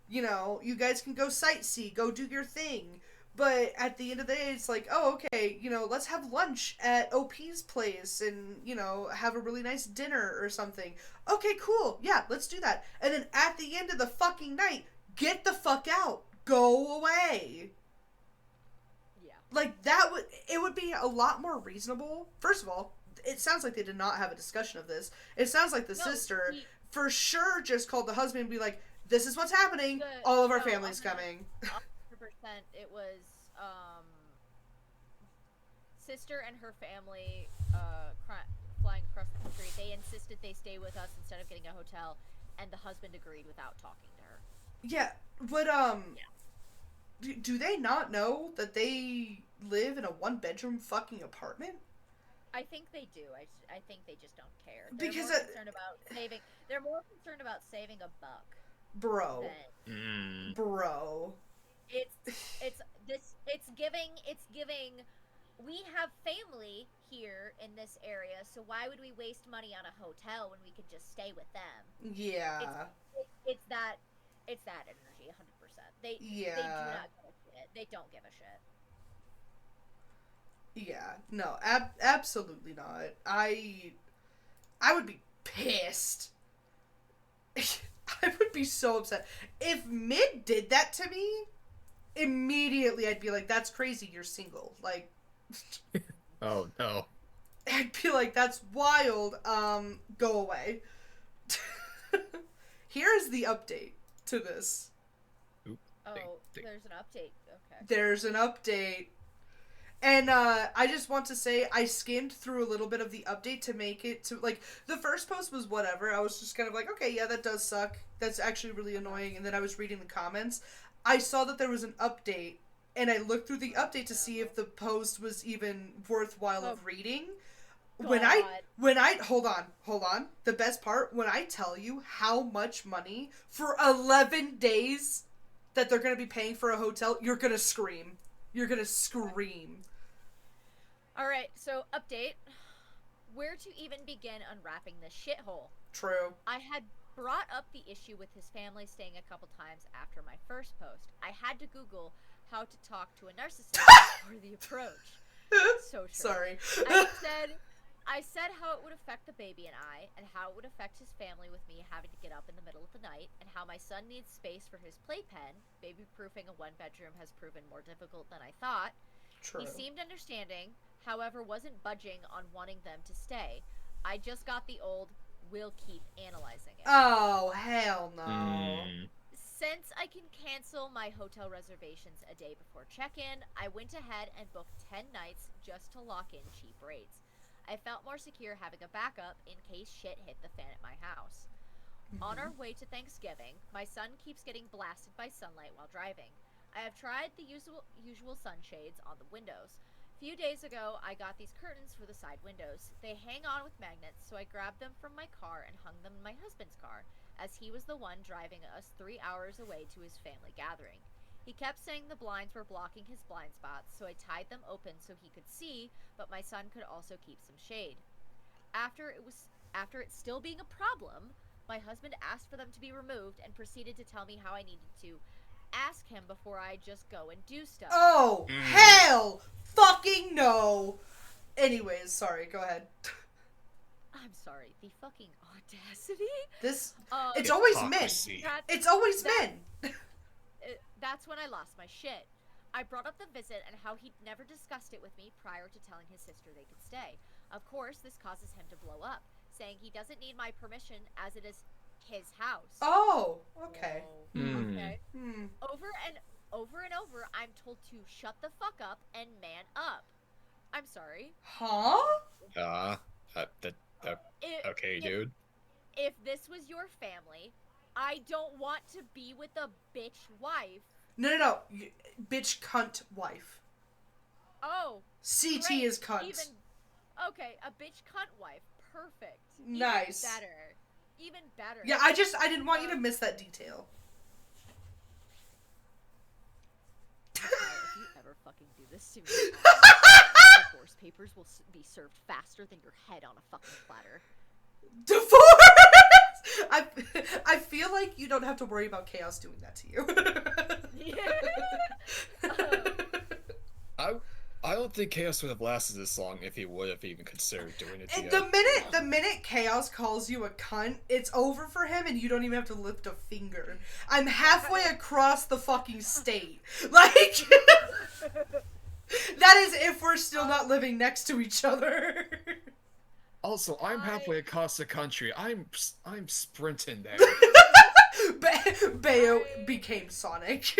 You guys can go sightsee, go do your thing. But at the end of the day, it's like, oh, okay, let's have lunch at OP's place and, have a really nice dinner or something. Okay, cool. Yeah, let's do that. And then at the end of the fucking night, get the fuck out. Go away. Yeah. Like, it would be a lot more reasonable. First of all, it sounds like they did not have a discussion of this. It sounds like the sister for sure just called the husband and be like, this is what's happening. All of our family's coming. 100%. It was sister and her family flying across the country. They insisted they stay with us instead of getting a hotel, and the husband agreed without talking to her. Yeah, but do they not know that they live in a 1-bedroom fucking apartment? I think they do. I think they just don't care. Because they're more concerned about saving a buck. Bro. Bro. It's giving we have family here in this area, so why would we waste money on a hotel when we could just stay with them? Yeah. It's that energy, 100%. They do not give a shit. They don't give a shit. Yeah. No, absolutely not. I would be pissed. I would be so upset. If Mid did that to me, immediately I'd be like, that's crazy, you're single. Like, oh no. I'd be like, that's wild, go away. Here's the update to this. There's an update. Okay. There's an update. And I just want to say I skimmed through a little bit of the update to make it to, like, the first post was whatever. I was just kind of like, okay, yeah, that does suck. That's actually really annoying. And then I was reading the comments. I saw that there was an update, and I looked through the update to see if the post was even worthwhile of reading. God. When I hold on. The best part, when I tell you how much money for 11 days that they're going to be paying for a hotel, you're going to scream. You're going to scream. Alright, so update. Where to even begin unwrapping this shithole? True. I had brought up the issue with his family staying a couple times after my first post. I had to Google how to talk to a narcissist for the approach. So true. Sorry. I said how it would affect the baby and I, and how it would affect his family with me having to get up in the middle of the night, and how my son needs space for his playpen. Baby-proofing a 1-bedroom has proven more difficult than I thought. True. He seemed understanding, however wasn't budging on wanting them to stay. I just got the old, we'll keep analyzing it. Oh, hell no. Since I can cancel my hotel reservations a day before check-in, I went ahead and booked 10 nights just to lock in cheap rates. I felt more secure having a backup in case shit hit the fan at my house. On our way to Thanksgiving, my son keeps getting blasted by sunlight while driving. I have tried the usual sunshades on the windows. A few days ago, I got these curtains for the side windows. They hang on with magnets, so I grabbed them from my car and hung them in my husband's car, as he was the one driving us 3 hours away to his family gathering. He kept saying the blinds were blocking his blind spots, so I tied them open so he could see, but my son could also keep some shade. After it still being a problem, my husband asked for them to be removed and proceeded to tell me how I needed to ask him before I just go and do stuff. Oh, hell fucking no. Anyways, sorry, go ahead. I'm sorry, the fucking audacity. It's always men. It's always men. That's when I lost my shit. I brought up the visit and how he'd never discussed it with me prior to telling his sister they could stay. Of course, this causes him to blow up, saying he doesn't need my permission as it is his house. Oh, okay. Okay. Over and over, I'm told to shut the fuck up and man up. I'm sorry. Huh? Okay, dude. If this was your family, I don't want to be with a bitch wife. No. Bitch cunt wife. Oh. CT Great. is cunt. Okay, a bitch cunt wife. Perfect. Nice. Even better. Yeah, I didn't want you to miss that detail. Tyler, if you ever fucking do this to me, divorce papers will be served faster than your head on a fucking platter. Divorce! I feel like you don't have to worry about chaos doing that to you. I don't think Chaos would have lasted this long if he would have even considered doing it to you. The minute Chaos calls you a cunt, it's over for him and you don't even have to lift a finger. I'm halfway across the fucking state. Like, that is if we're still not living next to each other. Also, I'm halfway across the country. I'm sprinting there. Bayo became Sonic.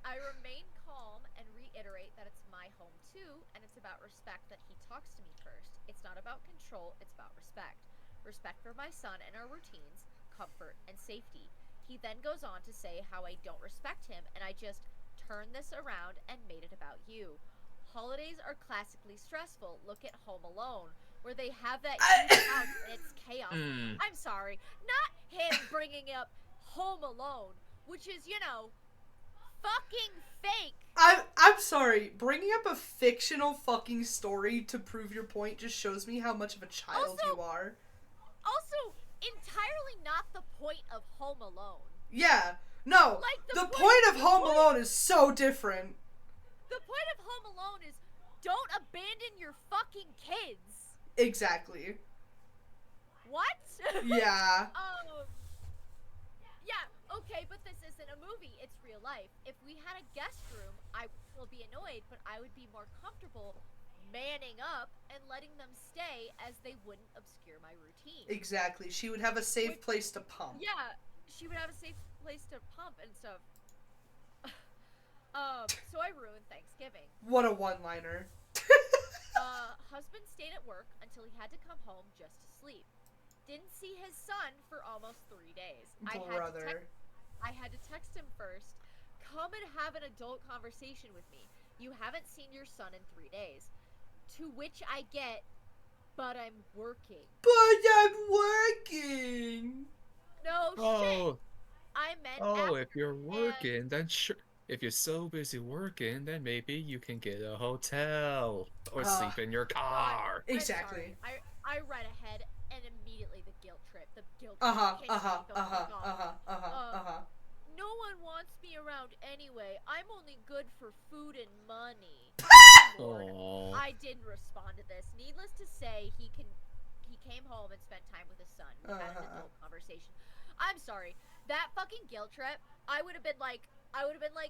I remain calm and reiterate that it's my home too, and it's about respect that he talks to me first. It's not about control, it's about respect. Respect for my son and our routines, comfort, and safety. He then goes on to say how I don't respect him, and I just turned this around and made it about you. Holidays are classically stressful. Look at Home Alone, where they have that huge house and it's chaos. I'm sorry, not him bringing up Home Alone, which is, fucking fake. I'm sorry. Bringing up a fictional fucking story to prove your point just shows me how much of a child you are. Also, entirely not the point of Home Alone. Yeah. No. Like, the point of Home Alone is so different. The point of Home Alone is don't abandon your fucking kids. Exactly. What? Yeah. Yeah, okay, but this isn't a movie. It's real life. If we had a guest room, I will be annoyed, but I would be more comfortable manning up and letting them stay as they wouldn't obscure my routine. Exactly. She would have a safe place to pump. Yeah, she would have a safe place to pump and stuff. So I ruined Thanksgiving. What a one-liner. Husband stayed at work until he had to come home just to sleep. Didn't see his son for almost 3 days. Brother. I had to text him first. Come and have an adult conversation with me. You haven't seen your son in 3 days. To which I get, but I'm working. But I'm working. No shit. I meant if you're working, then sure. If you're so busy working, then maybe you can get a hotel or sleep in your car. Exactly. I read ahead and immediately the guilt trip. No one wants me around anyway. I'm only good for food and money. Lord, I didn't respond to this. Needless to say, he came home and spent time with his son. We had an adult conversation. I'm sorry. That fucking guilt trip, I would have been like,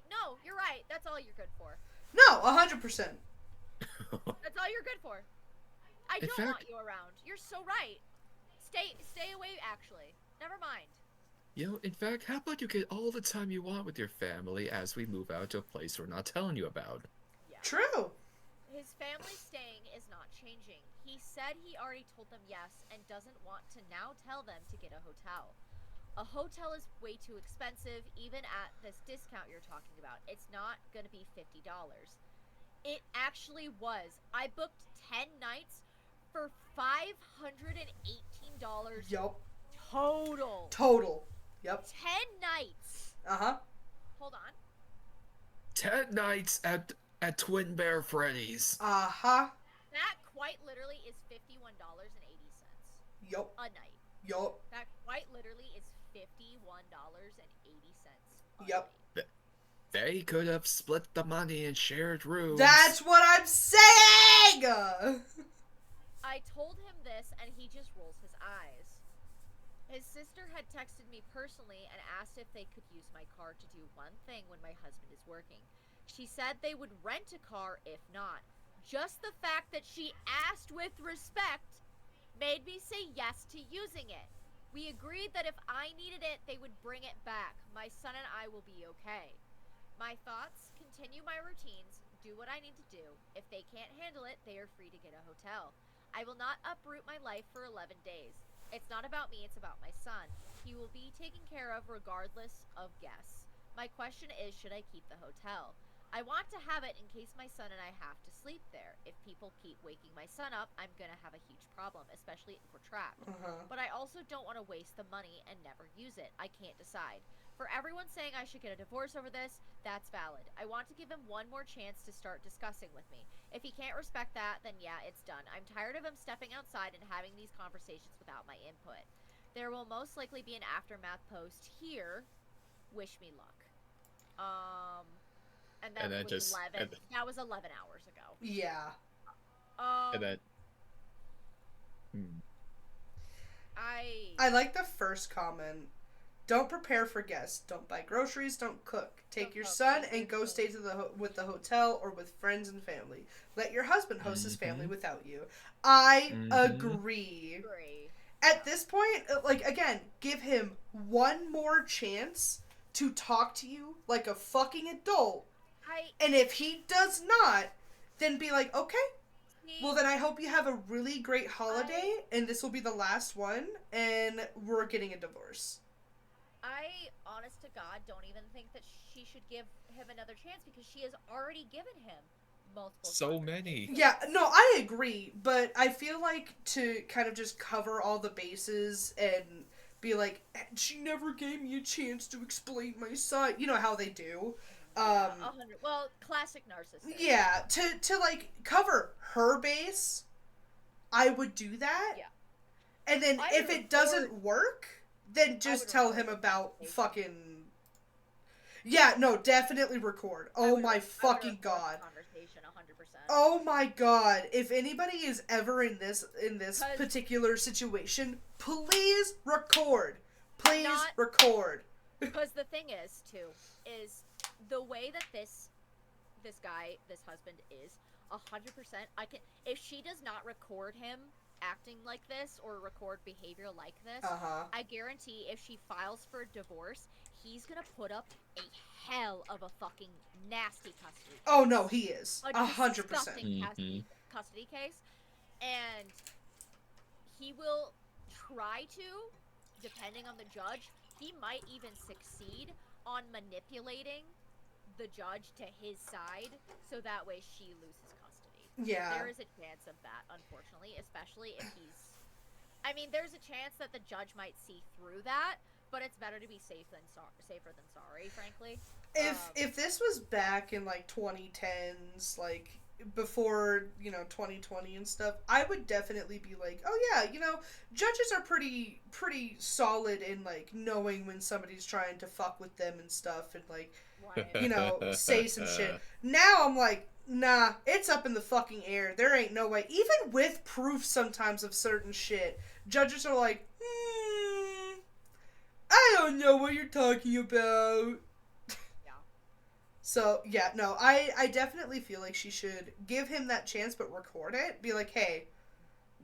no, you're right. That's all you're good for. No, 100%. That's all you're good for. I don't want you around. You're so right. Stay away, actually. Never mind. In fact, how about you get all the time you want with your family as we move out to a place we're not telling you about? Yeah. True. His family staying is not changing. He said he already told them yes and doesn't want to now tell them to get a hotel. A hotel is way too expensive, even at this discount you're talking about. It's not going to be $50. It actually was. I booked 10 nights for $518. Yup. Total. Yep. 10 nights. Hold on. 10 nights at Twin Bear Freddy's. That quite literally is $51.80. Yup. A night. Yup. That quite literally is $51.80. Yep. They could have split the money and shared rooms. That's what I'm saying! I told him this and he just rolls his eyes. His sister had texted me personally and asked if they could use my car to do one thing when my husband is working. She said they would rent a car if not. Just the fact that she asked with respect made me say yes to using it. We agreed that if I needed it, they would bring it back. My son and I will be okay. My thoughts: continue my routines, do what I need to do. If they can't handle it, they are free to get a hotel. I will not uproot my life for 11 days. It's not about me, it's about my son. He will be taken care of regardless of guests. My question is, should I keep the hotel? I want to have it in case my son and I have to sleep there. If people keep waking my son up, I'm gonna have a huge problem, especially if we're trapped. Uh-huh. But I also don't want to waste the money and never use it. I can't decide. For everyone saying I should get a divorce over this, that's valid. I want to give him one more chance to start discussing with me. If he can't respect that, then yeah, it's done. I'm tired of him stepping outside and having these conversations without my input. There will most likely be an aftermath post here. Wish me luck. And that And then was just 11. That was 11 hours ago. Yeah. and then I like the first comment. Don't prepare for guests. Don't buy groceries. Don't cook. Take Don't your cook, son take and your go son. stay with the hotel or with friends and family. Let your husband host his family Mhm. without you. I Mhm. agree. Agree. At this point, like, again, give him one more chance to talk to you like a fucking adult. And if he does not, then be like, okay, well then I hope you have a really great holiday, and this will be the last one, and we're getting a divorce. I, honest to God, don't even think that she should give him another chance because she has already given him multiple So chances. many. Yeah, no, I agree, but I feel like to kind of just cover all the bases and be like, she never gave me a chance to explain my side. You know how they do. Yeah, 100. Well, classic narcissist. Yeah, to like cover her base, I would do that. Yeah. And then I if would it doesn't work, then just would tell record him the about conversation. fucking. Yeah, no, definitely record. Oh my fucking god. Conversation 100%. Oh my god. If anybody is ever in this 'Cause- particular situation, please record. Please record. Because the thing is, too, is the way that this husband is 100%. If she does not record him acting like this or record behavior like this, I guarantee if she files for a divorce, he's gonna put up a hell of a fucking nasty custody case. Oh no, he is 100%. Disgusting custody case, and he will try to, depending on the judge, he might even succeed on manipulating the judge to his side so that way she loses custody. Yeah. There is a chance of that, unfortunately, especially if he's... I mean, there's a chance that the judge might see through that, but it's better to be safer than sorry, frankly. If this was back in like 2010s, like before 2020 and stuff, I would definitely be like, oh yeah, judges are pretty solid in like knowing when somebody's trying to fuck with them and stuff, and like say some shit. Now I'm like, nah, it's up in the fucking air. There ain't no way. Even with proof sometimes of certain shit, judges are like, I don't know what you're talking about. So, yeah, no, I definitely feel like she should give him that chance, but record it. Be like, hey,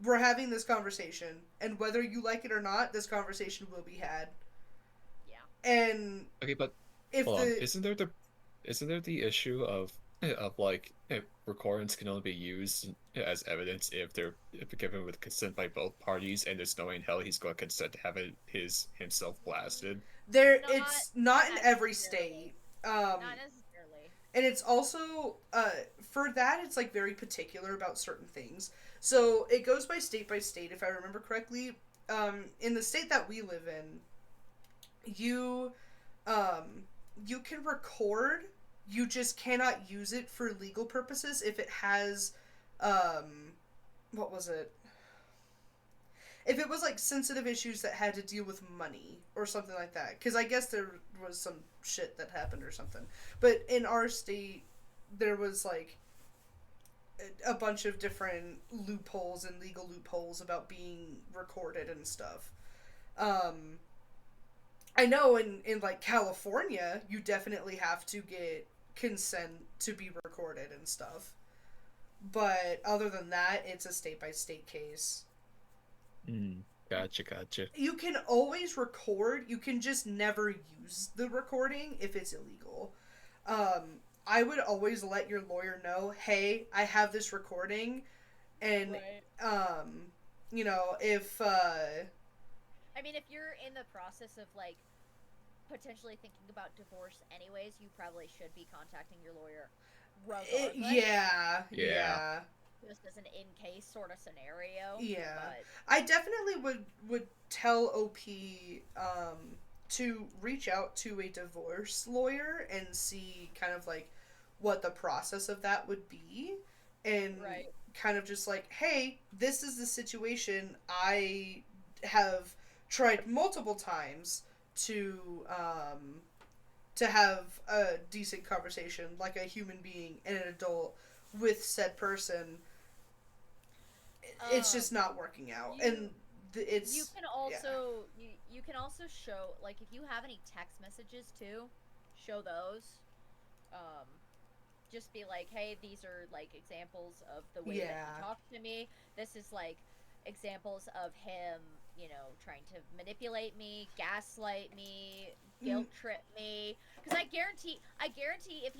we're having this conversation, and whether you like it or not, this conversation will be had. Yeah. And okay, but if hold on. Isn't there the issue of like recordings can only be used as evidence if they're given with consent by both parties, and there's no way in hell he's going to consent to have himself blasted? It's not in every state. Not necessarily. And it's also, for that, it's, like, very particular about certain things. So, it goes by state, if I remember correctly. In the state that we live in, you can record, you just cannot use it for legal purposes if it has, what was it? If it was, like, sensitive issues that had to deal with money or something like that. Because I guess there was some shit that happened or something. But in our state, there was, like, a bunch of different loopholes and legal loopholes about being recorded and stuff. I know in like, California, you definitely have to get consent to be recorded and stuff. But other than that, it's a state-by-state case. Gotcha. You can always record, you can just never use the recording if it's illegal. I would always let your lawyer know, hey, I have this recording, and, if, I mean, if you're in the process of, like, potentially thinking about divorce anyways, you probably should be contacting your lawyer regardless. Yeah. Just as an in-case sort of scenario. Yeah. But I definitely would tell OP to reach out to a divorce lawyer and see kind of like what the process of that would be, and kind of just like, hey, this is the situation. I have tried multiple times to have a decent conversation like a human being and an adult with said person. It's just not working out. It's you can also you can also show, like, if you have any text messages too, show those. Just be like, hey, these are like examples of the way that he talked to me. This is like examples of him, trying to manipulate me, gaslight me, guilt trip me. Because I guarantee if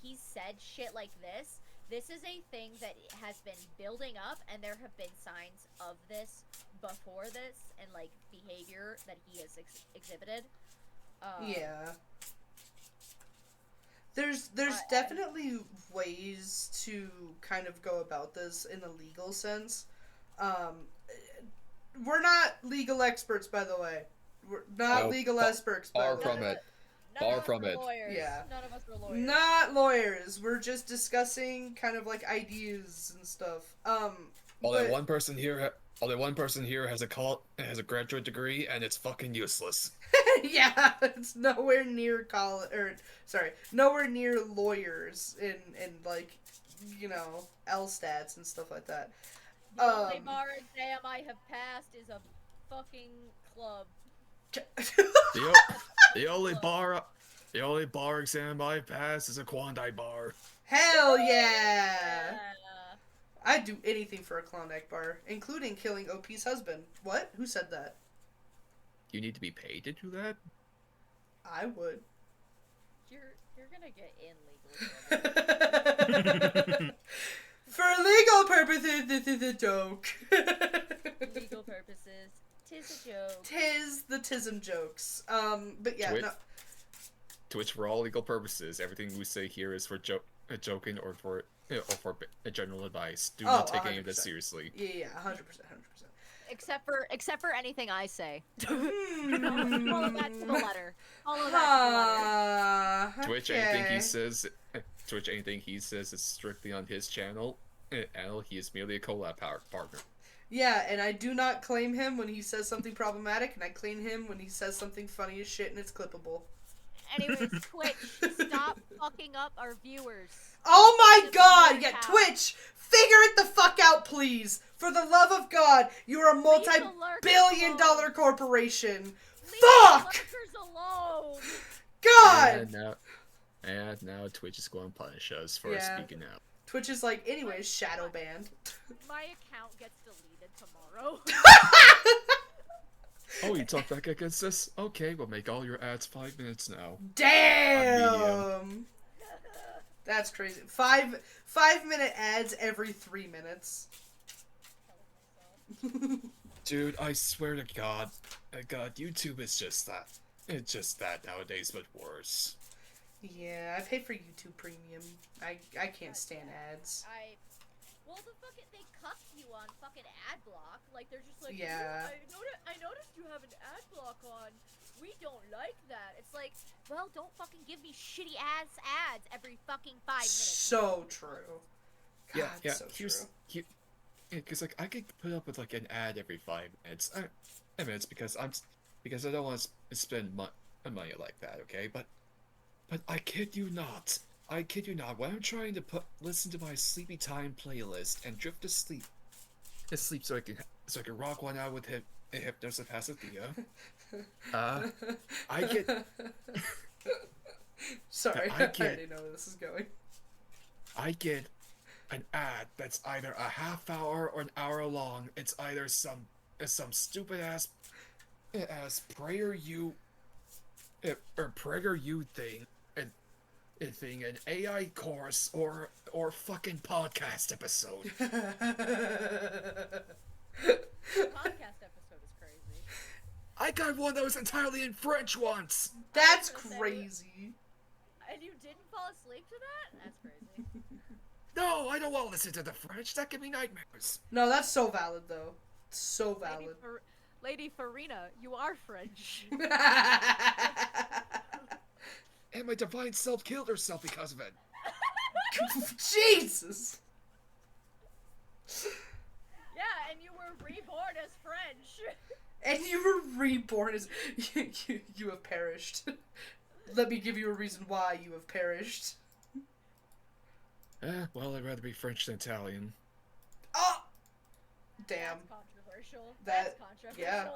he's said shit like this is a thing that has been building up, and there have been signs of this before this, and like behavior that he has exhibited. There's definitely ways to kind of go about this in a legal sense. We're not legal experts, by the way. We're not legal experts, by the way. Far from it. Far from it. Yeah. None of us are lawyers. Not lawyers. We're just discussing kind of like ideas and stuff. Only one person here has a graduate degree, and it's fucking useless. Yeah, it's nowhere near nowhere near lawyers in like, LSTATs and stuff like that. The only bar exam I have passed is a fucking club. The only bar exam I passed is a Klondike bar. Hell yeah! I'd do anything for a Klondike bar, including killing OP's husband. What? Who said that? You need to be paid to do that? I would. You're gonna get in legal trouble. For legal purposes, this is a joke. Legal purposes, 'tis a joke. 'Tis the tism jokes. But yeah, To which, for all legal purposes, everything we say here is for joking or for general advice. Do not take 100%. Any of this seriously. Yeah, 100%. Except for anything I say. All of that to the letter. All of that to the letter. To which anything he says is strictly on his channel. He is merely a collab partner. Yeah, and I do not claim him when he says something problematic, and I claim him when he says something funny as shit and it's clippable. Anyways, Twitch, stop fucking up our viewers. Oh my god! Yeah, Twitch, figure it the fuck out, please. For the love of God, you're a multi-billion-dollar corporation. Fuck! Alone. God! And now Twitch is going to punish us for speaking out. Twitch is like, anyways, shadow banned. My account gets deleted tomorrow. Oh, you talk back against us? Okay, we'll make all your ads 5 minutes now. Damn! That's crazy. 5-minute ads every 3 minutes. Dude, I swear to God, YouTube is just that. It's just that nowadays, but worse. Yeah, I paid for YouTube Premium. I can't stand ads. Well, they cuff you on fucking ad block. Like, they're just like, yeah. I noticed you have an ad block on. We don't like that. It's like, well, don't fucking give me shitty ads every fucking 5 minutes. So true. God, yeah. So true. Because like I could put up with like an ad every 5 minutes. Because I don't want to spend money like that. Okay, but I kid you not. When I'm trying to listen to my sleepy time playlist and drift to sleep, so I can rock one out with Hypnosis Pasadena. I get. Sorry, I already know where this is going. I get an ad that's either a half hour or an hour long. It's either some stupid ass PragerU thing, an AI course, or fucking podcast episode. Podcast episode is crazy. I got one that was entirely in French once. That's I was gonna say, crazy. And you didn't fall asleep to that? That's crazy. No, I don't want to listen to the French. That give me nightmares. No, that's so valid though. So Lady, valid. Lady Farina, you are French. And my divine self killed herself because of it. Jesus. Yeah, and you were reborn as French. And you were reborn as you have perished. Let me give you a reason why you have perished. Well, I'd rather be French than Italian. Oh! Damn. That's controversial. That- That's controversial. yeah.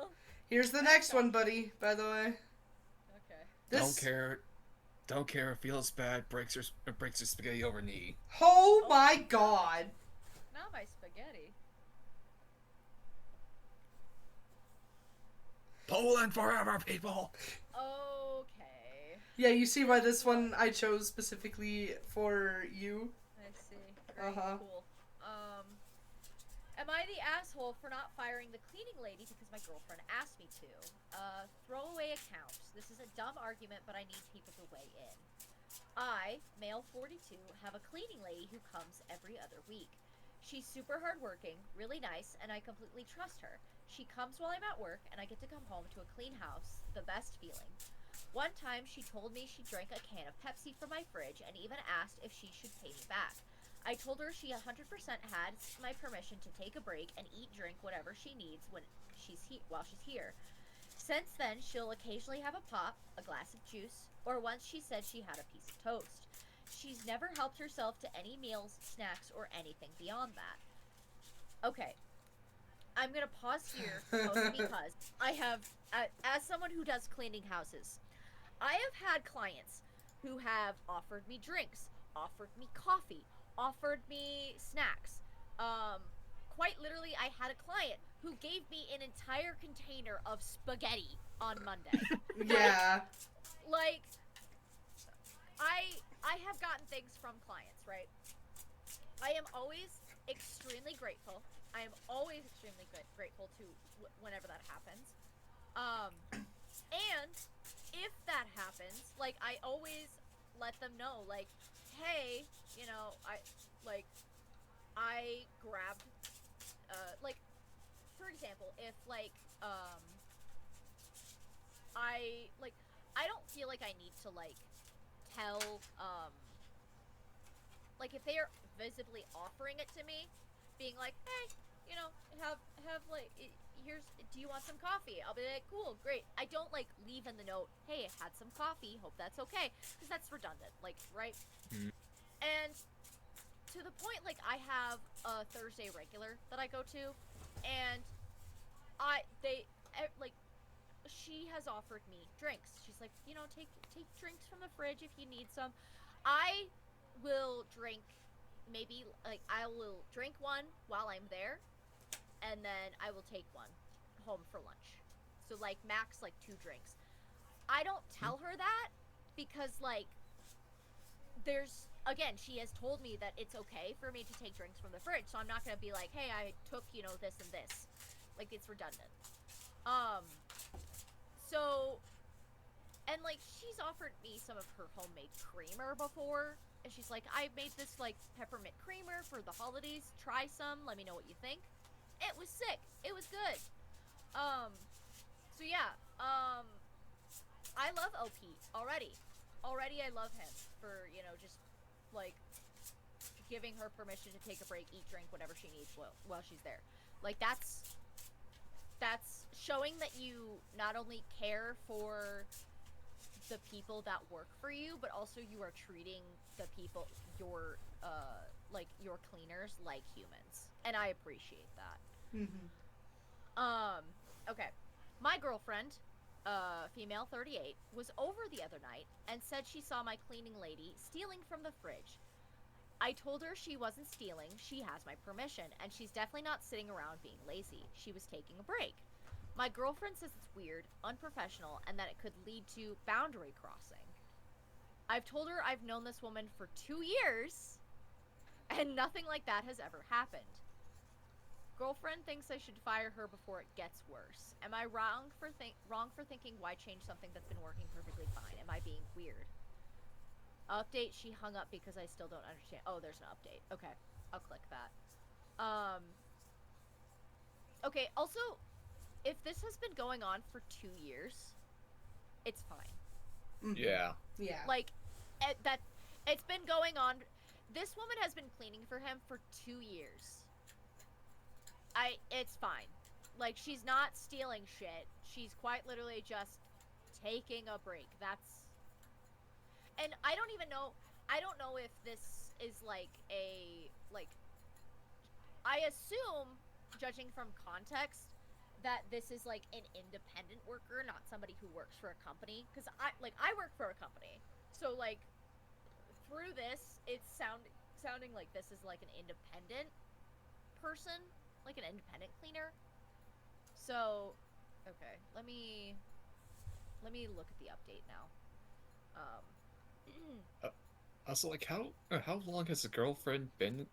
Here's the next one, buddy, by the way. Okay. Don't care. Don't care. Feels bad. Breaks her spaghetti over knee. Oh my god. Not my spaghetti. Poland forever, people. Okay. Yeah, you see why this one I chose specifically for you? I see. Very Uh-huh. cool. Am I the asshole for not firing the cleaning lady because my girlfriend asked me to? Throwaway account. This is a dumb argument, but I need people to weigh in. I, male 42, have a cleaning lady who comes every other week. She's super hardworking, really nice, and I completely trust her. She comes while I'm at work, and I get to come home to a clean house. The best feeling. One time, she told me she drank a can of Pepsi from my fridge and even asked if she should pay me back. I told her she 100% had my permission to take a break and eat, drink whatever she needs while she's here. Since then, she'll occasionally have a pop, a glass of juice, or once she said she had a piece of toast. She's never helped herself to any meals, snacks, or anything beyond that. Okay. I'm gonna pause here, mostly because I have, as someone who does cleaning houses, I have had clients who have offered me drinks, offered me coffee, offered me snacks. Quite literally, I had a client who gave me an entire container of spaghetti on Monday. Yeah. Like, I have gotten things from clients, right? I am always extremely grateful. I am always extremely grateful to whenever that happens. And if that happens, like, I always let them know, like, hey, you know, I grabbed, like, for example, if, like, I don't feel like I need to, like, tell, like, if they are visibly offering it to me, being like, hey, you know, have, like, do you want some coffee? I'll be like, cool, great. I don't, like, leave in the note, hey, I had some coffee, hope that's okay, because that's redundant, like, right? Mm. And to the point, like, I have a Thursday regular that I go to, and she has offered me drinks. She's like, you know, take drinks from the fridge if you need some. I will drink, maybe, like, I will drink one while I'm there, and then I will take one home for lunch. So, like, max, like, 2 drinks. I don't tell her that because, like, there's, again, she has told me that it's okay for me to take drinks from the fridge, so I'm not gonna be like, hey, I took, you know, this and this. Like, it's redundant. So, and, like, she's offered me some of her homemade creamer before, and she's like, I made this, like, peppermint creamer for the holidays, try some, let me know what you think. It was sick. It was good. So yeah, I love OP already. Already I love him for, you know, just, like, giving her permission to take a break, eat, drink, whatever she needs while she's there. Like, that's showing that you not only care for the people that work for you, but also you are treating the people, your cleaners, like humans. And I appreciate that. Mm-hmm. Okay. My girlfriend, female 38, was over the other night and said she saw my cleaning lady stealing from the fridge. I told her she wasn't stealing, she has my permission, and she's definitely not sitting around being lazy. She was taking a break. My girlfriend says it's weird, unprofessional, and that it could lead to boundary crossing. I've told her I've known this woman for 2 years, and nothing like that has ever happened. Girlfriend thinks I should fire her before it gets worse. Am I wrong for thinking why change something that's been working perfectly fine? Am I being weird? Update, she hung up because I still don't understand. Oh, there's an update. Okay, I'll click that. Okay, also, if this has been going on for 2 years, it's fine. Mm-hmm. Yeah. Yeah. Like, that, it's been going on. This woman has been cleaning for him for 2 years. It's fine. Like, she's not stealing shit. She's quite literally just taking a break. And I don't know if this is like I assume, judging from context, that this is like an independent worker, not somebody who works for a company. Because I work for a company, so like through this, it's sounding like this is like an independent person, like an independent cleaner. So, okay, let me look at the update now. Also, like, how long has the girlfriend been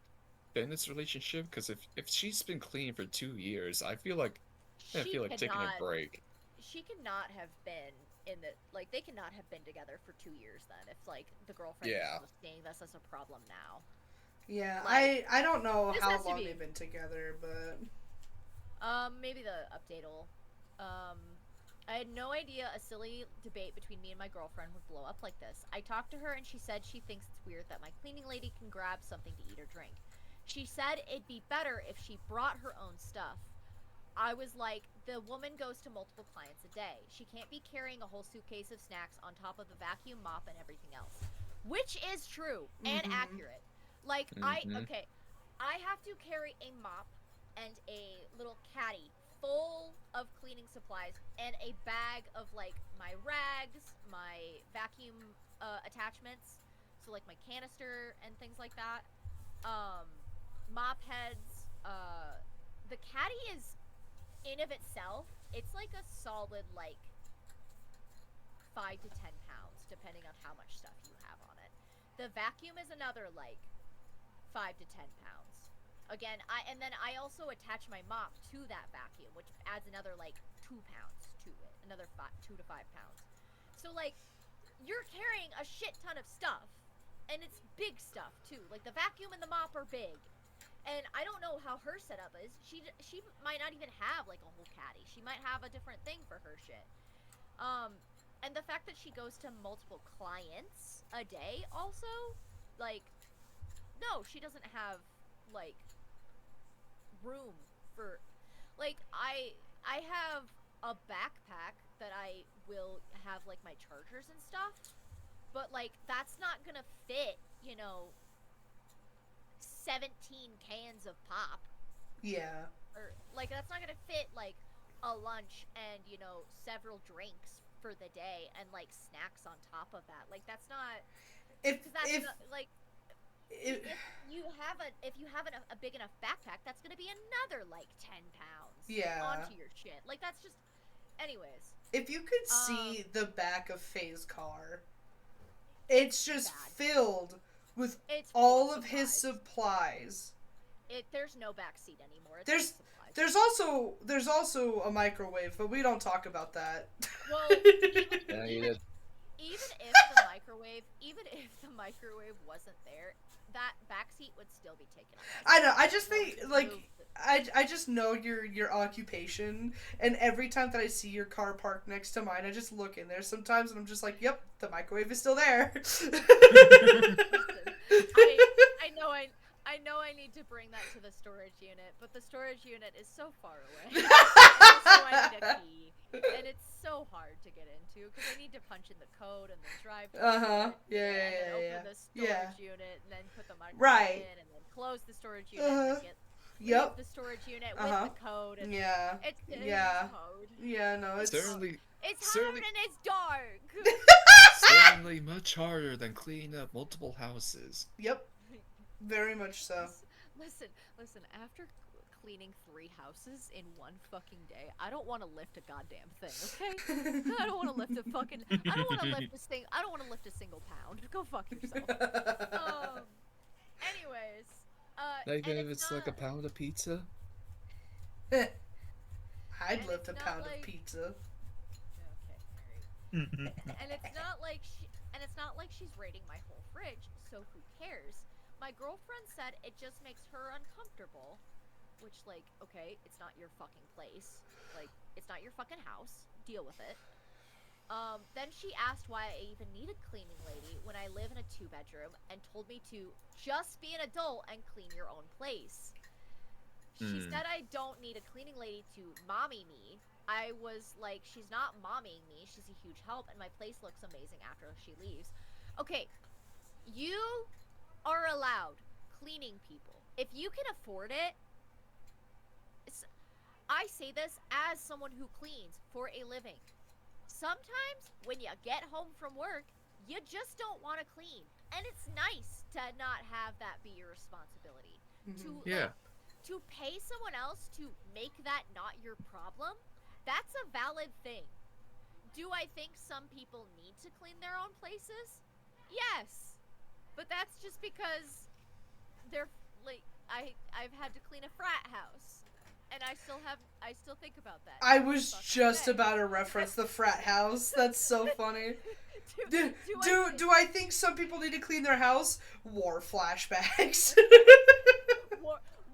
in this relationship? Because if she's been clean for 2 years, I feel like taking a break. She cannot have been in the like they cannot have been together for 2 years then if like the girlfriend is seeing this as a problem now. Yeah, like, I don't know how long be... they've been together, but maybe the update will I had no idea a silly debate between me and my girlfriend would blow up like this. I talked to her and she said she thinks it's weird that my cleaning lady can grab something to eat or drink. She said it'd be better if she brought her own stuff. I was like, the woman goes to multiple clients a day. She can't be carrying a whole suitcase of snacks on top of the vacuum, mop, and everything else. Which is true and accurate. Like, I have to carry a mop and a little caddy full of cleaning supplies and a bag of like my rags, my vacuum attachments, so like my canister and things like that, mop heads. The caddy is in of itself, it's like a solid like 5 to 10 pounds depending on how much stuff you have on it. The vacuum is another like 5 to 10 pounds. Again, I also attach my mop to that vacuum, which adds another like 2 pounds to it, another 2 to 5 pounds. So like, you're carrying a shit ton of stuff, and it's big stuff too. Like the vacuum and the mop are big, and I don't know how her setup is. She might not even have like a whole caddy. She might have a different thing for her shit. And the fact that she goes to multiple clients a day also, like, no, she doesn't have like room for like I have a backpack that I will have like my chargers and stuff, but like that's not gonna fit 17 cans of pop. Yeah, or like that's not gonna fit like a lunch and several drinks for the day and like snacks on top of that. Like that's not if if you have a big enough backpack, that's gonna be another like 10 pounds onto your shit. Like that's just, anyways. If you could see the back of Faye's car, it's just filled with all of his supplies. There's no back seat anymore. There's also a microwave, but we don't talk about that. Well, even if the microwave wasn't there, that backseat would still be taken up. I know. I just think I just know your occupation, and every time that I see your car parked next to mine, I just look in there sometimes, and I'm just like, "Yep, the microwave is still there." I know I need to bring that to the storage unit, but the storage unit is so far away. So I need a key, and it's so hard to get into because I need to punch in the code and then drive to open the storage unit and then put the microwave in and then close the storage unit and then leave the storage unit with the code. And it's hard. Yeah, no, it's certainly hard and it's dark. Certainly much harder than cleaning up multiple houses. Yep. Very much so. Listen, after cleaning 3 houses in one fucking day, I don't want to lift a goddamn thing, okay? I don't want to lift a single pound. Go fuck yourself. Anyways, not even if it's like a pound of pizza? I'd And lift it's a not pound of like- pizza. Okay, alright. And it's not like she's raiding my whole fridge, so who cares? My girlfriend said it just makes her uncomfortable, which, like, okay, it's not your fucking place. Like, it's not your fucking house. Deal with it. Then she asked why I even need a cleaning lady when I live in a 2-bedroom and told me to just be an adult and clean your own place. She said I don't need a cleaning lady to mommy me. I was like, she's not mommying me. She's a huge help, and my place looks amazing after she leaves. Okay, you are allowed cleaning people. If you can afford it, I say this as someone who cleans for a living. Sometimes when you get home from work, you just don't want to clean. And it's nice to not have that be your responsibility. To pay someone else to make that not your problem, that's a valid thing. Do I think some people need to clean their own places? Yes. But that's just because they're like I've had to clean a frat house. And I still think about that. I was just about to reference the frat house. That's so funny. Do I think some people need to clean their house? War flashbacks.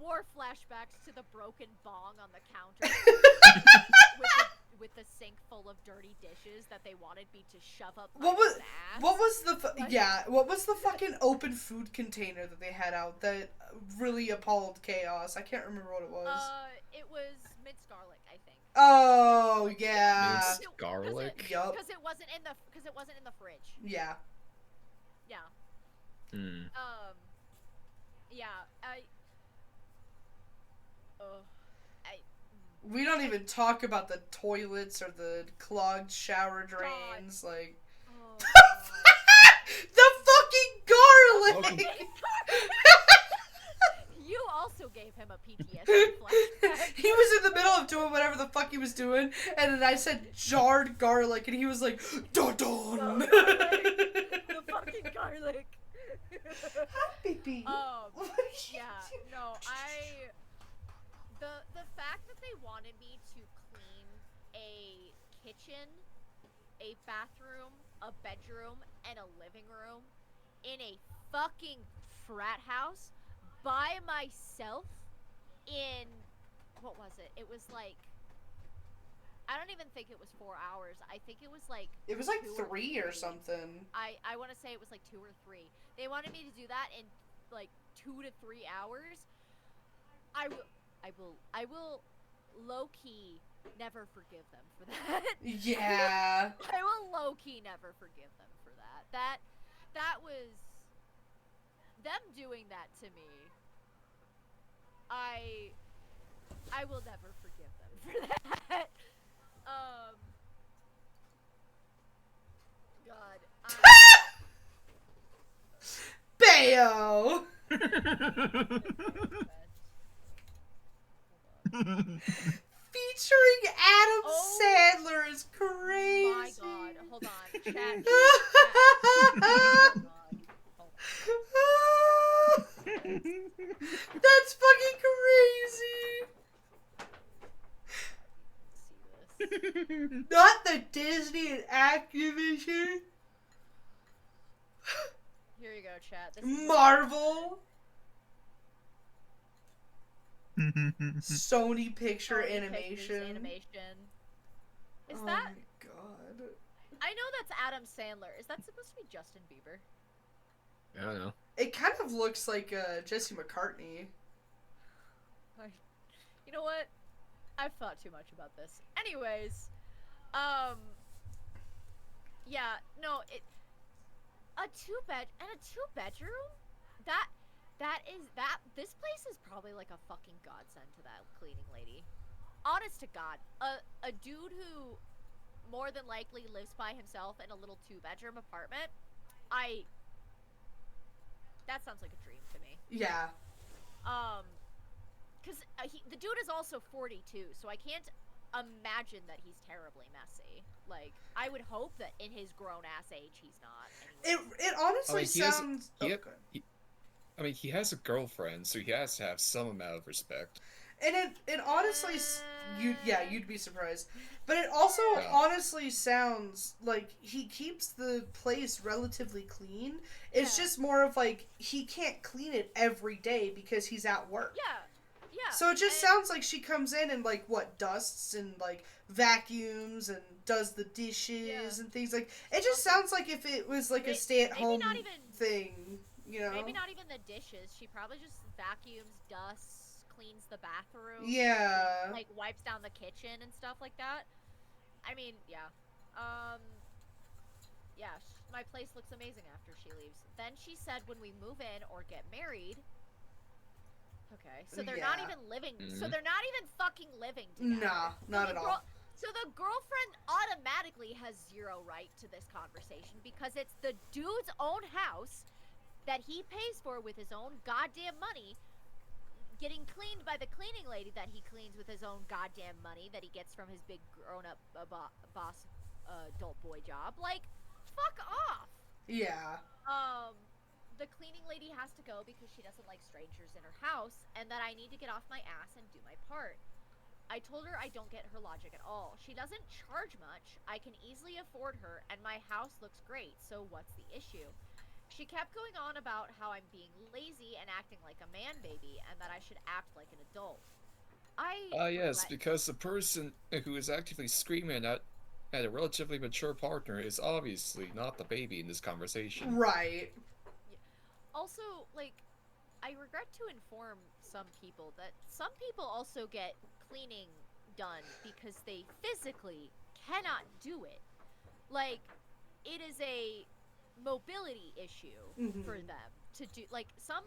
War flashbacks to the broken bong on the counter with the sink full of dirty dishes that they wanted me to shove up my ass. What was the fucking open food container that they had out that really appalled chaos? I can't remember what it was. It was minced garlic, I think. Oh yeah. Minced garlic. Yup. Because it wasn't in the fridge. Yeah. Yeah. Hmm. Yeah. We don't even talk about the toilets or the clogged shower drains, like. Oh, The fucking garlic. You also gave him a PTSD flashback. He was in the middle of doing whatever the fuck he was doing, and then I said jarred garlic, and he was like, dun dun. The fucking garlic. Hi, baby. Yeah, no, the fact that they wanted me to clean a kitchen, a bathroom, a bedroom, and a living room in a fucking frat house by myself in, what was it? It was like, I don't even think it was 4 hours. I think it was like... It was like 2 3 or something. I want to say it was like 2 or 3. They wanted me to do that in like 2 to 3 hours. I will low-key never forgive them for that. Yeah. I will low-key never forgive them for that. That was... Them doing that to me, I will never forgive them for that. God. Bayo! Featuring Adam Sandler is crazy. My God, hold on. Chat. That's fucking crazy. Not the Disney and Activision. Here you go, chat. This is Marvel. Sony Picture Animation. Is oh that? my God. I know that's Adam Sandler. Is that supposed to be Justin Bieber? I don't know. It kind of looks like Jesse McCartney. You know what? I've thought too much about this. Anyways, yeah, no, a two-bedroom? This place is probably like a fucking godsend to that cleaning lady. Honest to God, a dude who more than likely lives by himself in a little 2-bedroom apartment, that sounds like a dream to me. Yeah. Because the dude is also 42, so I can't imagine that he's terribly messy. Like, I would hope that in his grown-ass age, he's not. It honestly sounds... I mean, he has a girlfriend, so he has to have some amount of respect. And it honestly, you'd be surprised. But it also honestly sounds like he keeps the place relatively clean. It's just more of like, he can't clean it every day because he's at work. Yeah. So it just sounds like she comes in and, like, dusts and, like, vacuums and does the dishes and things like... It just sounds like if it was, like, a stay-at-home thing, you know? Maybe not even the dishes. She probably just vacuums, dusts, cleans the bathroom. Yeah. Like, wipes down the kitchen and stuff like that. I mean, yeah. Yeah, my place looks amazing after she leaves. Then she said when we move in or get married... Okay, so they're not even living... So they're not even fucking living together. Nah, not at all. So the girlfriend automatically has zero right to this conversation because it's the dude's own house that he pays for with his own goddamn money, getting cleaned by the cleaning lady that he cleans with his own goddamn money that he gets from his big grown-up boss adult boy job. Like, fuck off. Yeah. The cleaning lady has to go because she doesn't like strangers in her house, and that I need to get off my ass and do my part. I told her I don't get her logic at all. She doesn't charge much. I can easily afford her, and my house looks great, so what's the issue? She kept going on about how I'm being lazy and acting like a man baby, and that I should act like an adult. Yes, because the person who is actively screaming at a relatively mature partner is obviously not the baby in this conversation. Right. Also, like, I regret to inform some people that some people also get cleaning done because they physically cannot do it. Like, it is a mobility issue for them to do. Like, some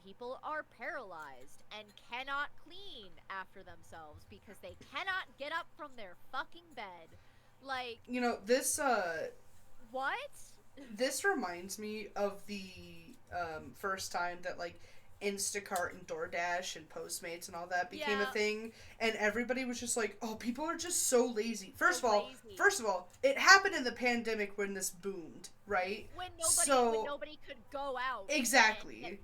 people are paralyzed and cannot clean after themselves because they cannot get up from their fucking bed. Like, you know, this what? This reminds me of the first time that, like, Instacart and DoorDash and Postmates and all that became a thing, and everybody was just like, "Oh, people are just so lazy." First of all, it happened in the pandemic when this boomed, right? When nobody could go out. Exactly.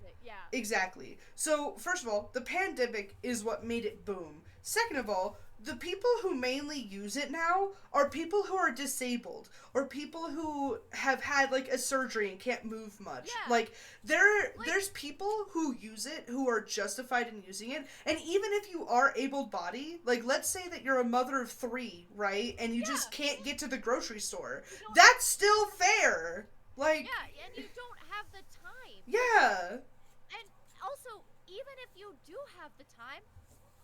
Exactly. So, first of all, the pandemic is what made it boom. Second of all, the people who mainly use it now are people who are disabled or people who have had, like, a surgery and can't move much. Yeah. Like, there's people who use it who are justified in using it. And even if you are able-bodied, like, let's say that you're a mother of 3, right? And you just can't get to the grocery store. That's still fair. Like... Yeah, and you don't have the time. Yeah. And also, even if you do have the time,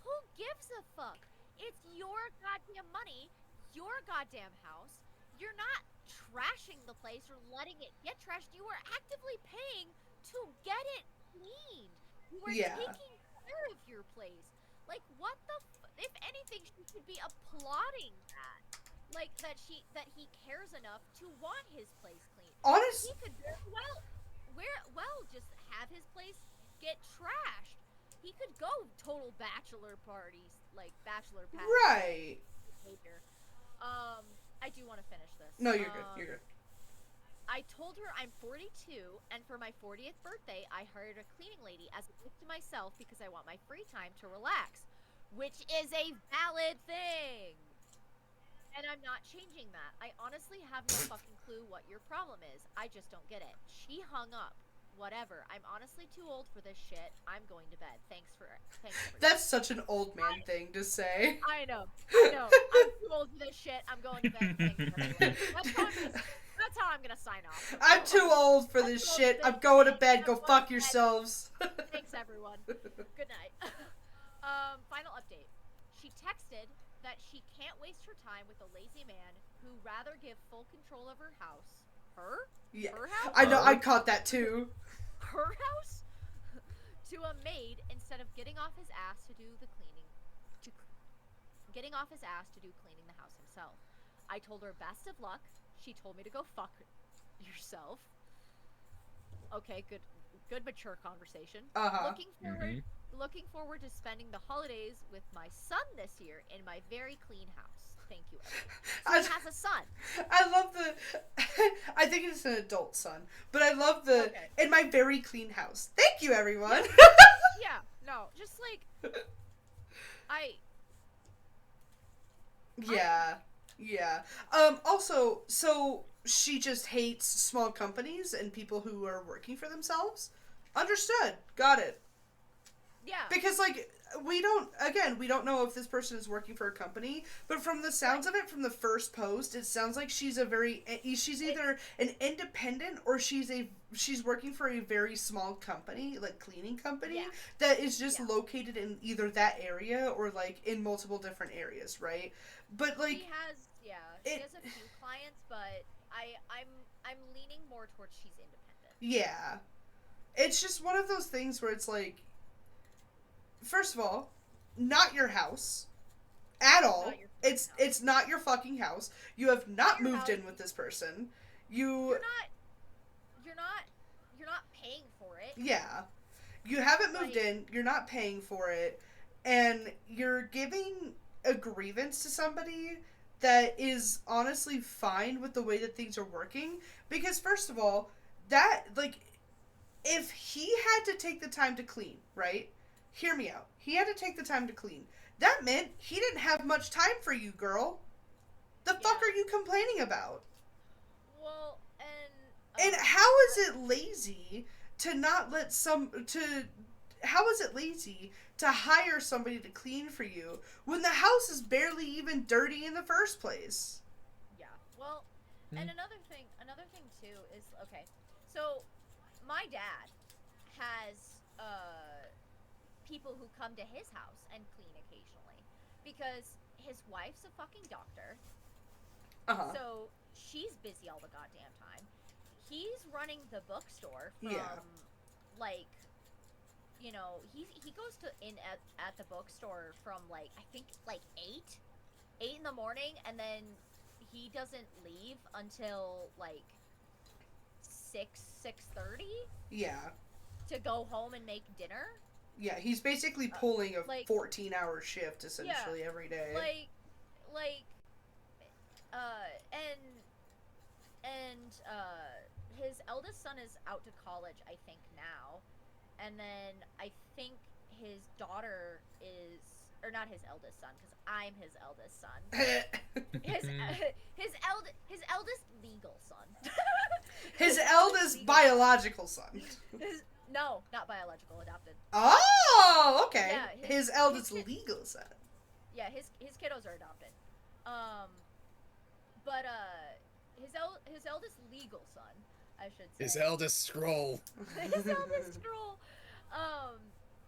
who gives a fuck? It's your goddamn money, your goddamn house. You're not trashing the place or letting it get trashed. You are actively paying to get it cleaned. You are taking care of your place. Like, what the if anything, she should be applauding that. Like, that he cares enough to want his place clean. Honestly, He could very well just have his place get trashed. He could go total bachelor parties, like bachelor parties. Right. I do want to finish this. No, you're good. You're good. I told her I'm 42, and for my 40th birthday, I hired a cleaning lady as a gift to myself because I want my free time to relax, which is a valid thing. And I'm not changing that. I honestly have no fucking clue what your problem is. I just don't get it. She hung up. Whatever. I'm honestly too old for this shit. I'm going to bed. Thanks for That's such an old man thing to say. I know. I'm too old for this shit. I'm going to bed. Thanks for everyone. That's how I'm gonna sign off. I'm too old for this shit. I'm going to bed. Go fuck yourselves. Thanks, everyone. Good night. Final update. She texted that she can't waste her time with a lazy man who rather give full control of her house. Her? Yeah. Her house? I know. I caught that too. Her house? To a maid instead of getting off his ass to do the cleaning. Getting off his ass to do cleaning the house himself. I told her best of luck. She told me to go fuck yourself. Okay, good mature conversation. Looking forward to spending the holidays with my son this year in my very clean house. Thank you, everyone. So he has a son. I love I think it's an adult son, but I love in my very clean house. Thank you, everyone. Yeah, no, just like, Yeah. Yeah. Also, so she just hates small companies and people who are working for themselves? Understood. Got it. Yeah. Because, like, we don't know if this person is working for a company, but from the sounds of it, from the first post, it sounds like she's either an independent or she's working for a very small company, like cleaning company, that is just located in either that area or, like, in multiple different areas, right? But, like, she has a few clients, but I'm leaning more towards she's independent. yeah. It's just one of those things where it's like, first of all, not your house at all. It's not your fucking house. You have not moved in with this person. You're not paying for it. Yeah. You haven't moved in, you're not paying for it, and you're giving a grievance to somebody that is honestly fine with the way that things are working, because first of all, that, like, if he had to take the time to clean, right? Hear me out. He had to take the time to clean. That meant he didn't have much time for you, girl. The fuck are you complaining about? Well, and how is it lazy to not let how is it lazy to hire somebody to clean for you when the house is barely even dirty in the first place? Yeah. Well, and another thing too is, okay. So my dad has people who come to his house and clean occasionally because his wife's a fucking doctor. So she's busy all the goddamn time. He's running the bookstore from like, you know, he goes to at the bookstore from, like, I think like 8 in the morning, and then he doesn't leave until like 6:30. Yeah. To go home and make dinner. Yeah, he's basically pulling a 14-hour shift essentially every day. His eldest son is out to college, I think, now, and then I think his daughter is, or not his eldest son, because I'm his eldest son. his eldest legal son. His eldest biological son. No, not biological, adopted. Oh, okay. Yeah, his eldest legal son. Yeah, his kiddos are adopted. But his eldest legal son, I should say. His eldest scroll. His eldest scroll,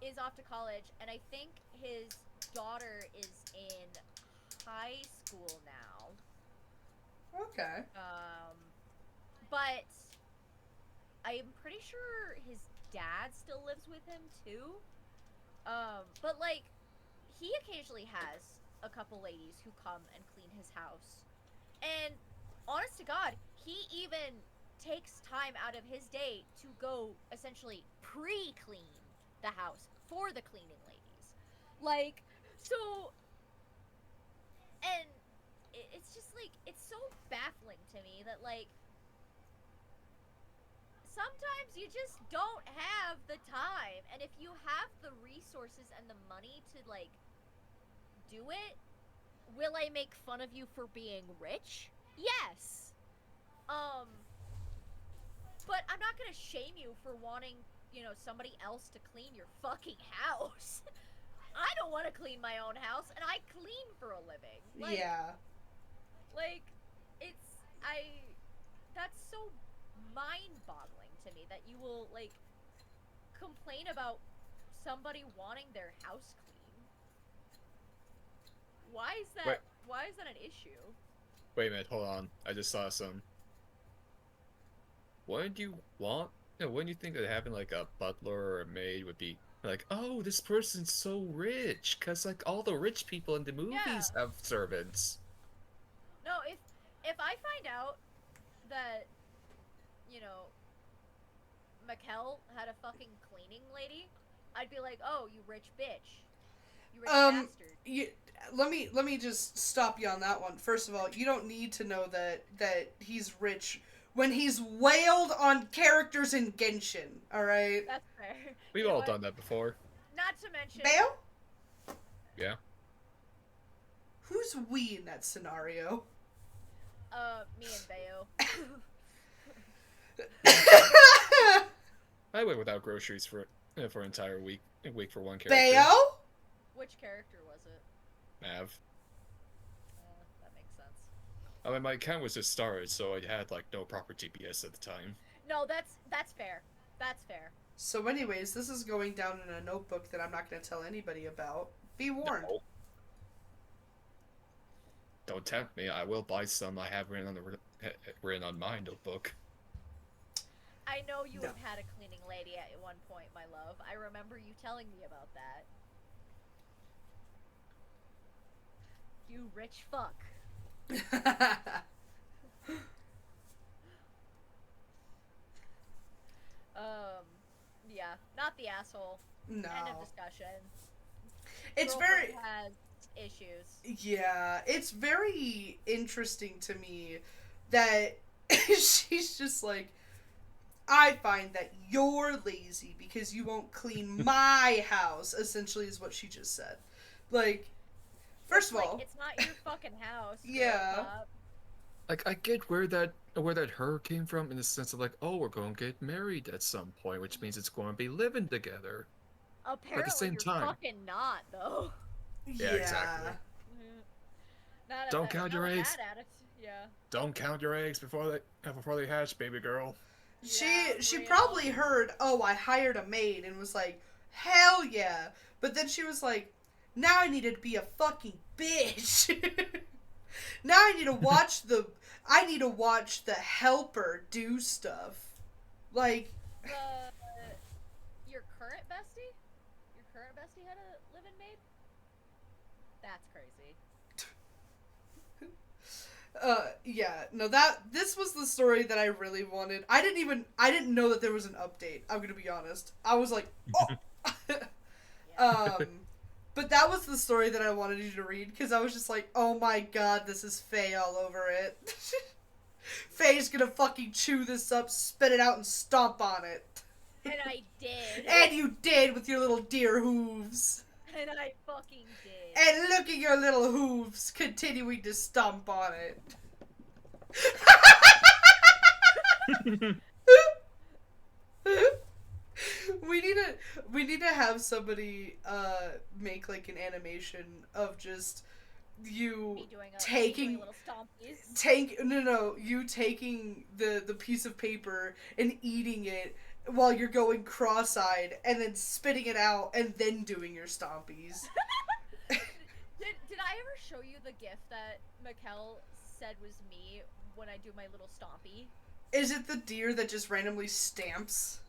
is off to college, and I think his daughter is in high school now. Okay. But I'm pretty sure his dad still lives with him too. But like, he occasionally has a couple ladies who come and clean his house. And honest to God, he even takes time out of his day to go essentially pre-clean the house for the cleaning ladies. Like, so, and it's just like, it's so baffling to me that, like, sometimes you just don't have the time, and if you have the resources and the money to, like, do it, will I make fun of you for being rich? Yes. But I'm not gonna shame you for wanting, you know, somebody else to clean your fucking house. I don't want to clean my own house, and I clean for a living. Like, yeah. Like, that's so mind-boggling to me that you will, like, complain about somebody wanting their house clean. Why is that an issue? Wait a minute, hold on. I just saw some. Wouldn't you think that having like a butler or a maid would be like, oh, this person's so rich, cause like all the rich people in the movies have servants. No, if I find out that, you know, Mikkel had a fucking cleaning lady, I'd be like, oh, you rich bitch. You rich bastard. Let me just stop you on that one. First of all, you don't need to know that he's rich when he's wailed on characters in Genshin, alright? That's fair. We've all done that before. Not to mention... Bayo? Yeah? Who's we in that scenario? Me and Bayo. I went without groceries for an entire week. A week for one character. Bayo? Which character was it? Mav. That makes sense. I mean, my account was just started, so I had like no proper GPS at the time. No, that's fair. That's fair. So anyways, this is going down in a notebook that I'm not going to tell anybody about. Be warned. No. Don't tempt me. I will buy some. I have written on my notebook. I know you No. have had a cleaning lady at one point, my love. I remember you telling me about that. You rich fuck. Yeah, not the asshole. No. End of discussion. It's Girlfriend very... has issues. Yeah, it's very interesting to me that she's just like, I find that you're lazy because you won't clean my house, essentially is what she just said. Like, first of all... It's not your fucking house. Yeah. Grandpa. Like, I get where that her came from in the sense of like, oh, we're going to get married at some point, which means it's going to be living together. Apparently same you're time- fucking not, though. Yeah, exactly. Not Don't count your eggs. Yeah. Don't count your eggs before they hatch, baby girl. She real. probably heard, oh, I hired a maid, and was like, hell yeah. But then she was like, now I need to be a fucking bitch. Now I need to watch the helper do stuff. Like, Your current bestie? Your current bestie had a live-in maid? That's crazy. yeah, no, this was the story that I really wanted. I didn't know that there was an update. I'm gonna be honest. I was like, oh. But that was the story that I wanted you to read, because I was just like, oh my god, this is Faye all over it. Faye's gonna fucking chew this up, spit it out, and stomp on it. And I did. And you did with your little deer hooves. And I fucking did. And look at your little hooves continuing to stomp on it. We need to have somebody make like an animation of just you Me doing taking little stompies. you taking the piece of paper and eating it while you're going cross-eyed and then spitting it out and then doing your stompies. Did I ever show you the gift that Mikkel said was me when I do my little stompy? Is it the deer that just randomly stamps?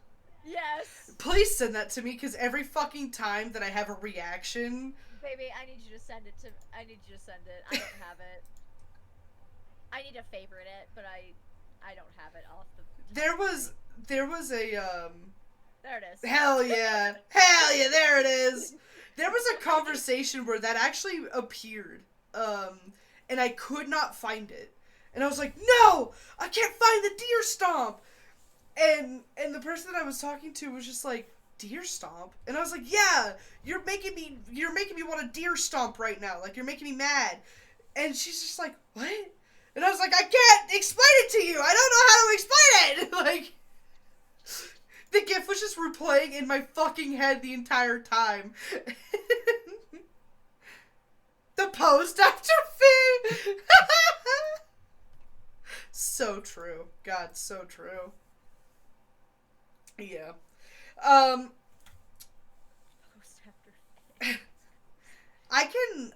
Yes. Please send that to me, because every fucking time that I have a reaction... Baby, I need you to send it. I don't have it. I need to favorite it, but I don't have it off the... There was a, There it is. Hell yeah. Hell yeah, there it is. There was a conversation where that actually appeared, and I could not find it. And I was like, no! I can't find the deer stomp! And the person that I was talking to was just like, deer stomp? And I was like, yeah, you're making me want a deer stomp right now. Like, you're making me mad. And she's just like, what? And I was like, I can't explain it to you. I don't know how to explain it. Like, the GIF was just replaying in my fucking head the entire time. The post after Fee. So true. God, so true. Yeah. Post after. I can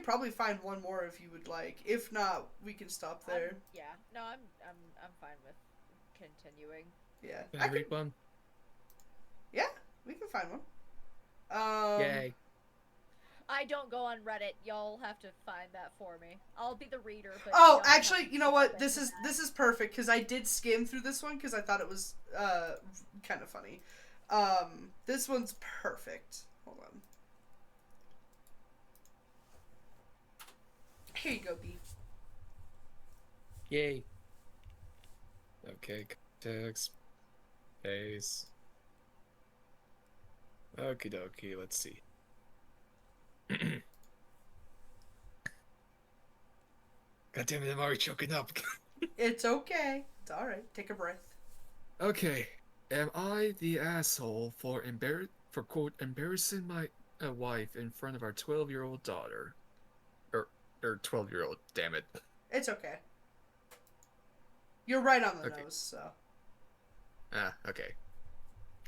probably find one more if you would like. If not, we can stop there. Yeah. No, I'm fine with continuing. Yeah. Can I read one? Yeah, we can find one. Yay. I don't go on Reddit. Y'all have to find that for me. I'll be the reader, but Oh, y'all have actually, to you know jump what? into This is perfect, because I did skim through this one because I thought it was kind of funny. This one's perfect. Hold on. Here you go, B. Yay. Okay, context. Phase. Okie dokie, let's see. God damn it, I'm already choking up. It's okay. It's alright. Take a breath. Okay, am I the asshole for quote embarrassing my wife in front of our 12-year-old daughter? Or 12-year-old, damn it. It's okay. You're right on the Okay. nose, so. Ah, okay.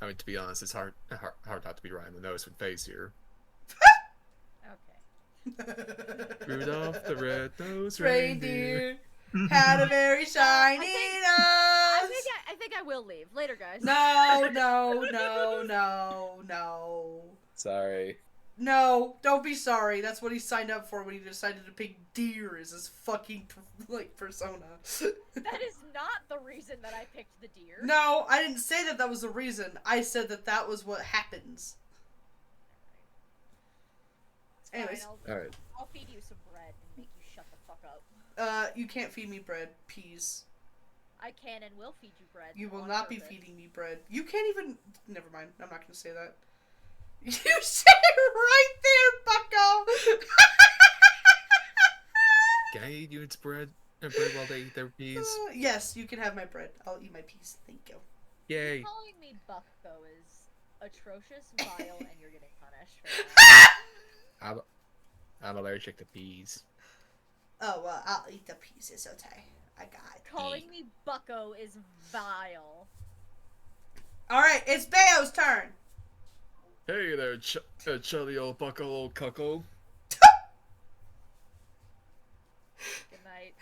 I mean, to be honest, it's hard not to be right on the nose with Faye's here. Okay. Rudolph the red-nosed Reindeer had a very shiny nose. I think I will leave later, guys. No. Sorry. No, don't be sorry. That's what he signed up for when he decided to pick deer as his fucking persona. That is not the reason that I picked the deer. No, I didn't say that was the reason. I said that was what happens. Fine, Anyways. Alright. I'll feed you some bread and make you shut the fuck up. You can't feed me bread, peas. I can and will feed you bread. You will on not be purpose. feeding me bread. You can't even. Never mind. I'm not gonna say that. You said it right there, Bucko. Can I eat units bread while they eat their peas? Yes, you can have my bread. I'll eat my peas. Thank you. Yay. Calling me Bucko is atrocious, vile, and you're getting punished for that. I'm allergic to peas. Oh, well, I'll eat the peas. It's okay. I got it. Calling me Bucko is vile. Alright, it's Bayo's turn. Hey there, chubby old bucko, old cucko. Good night.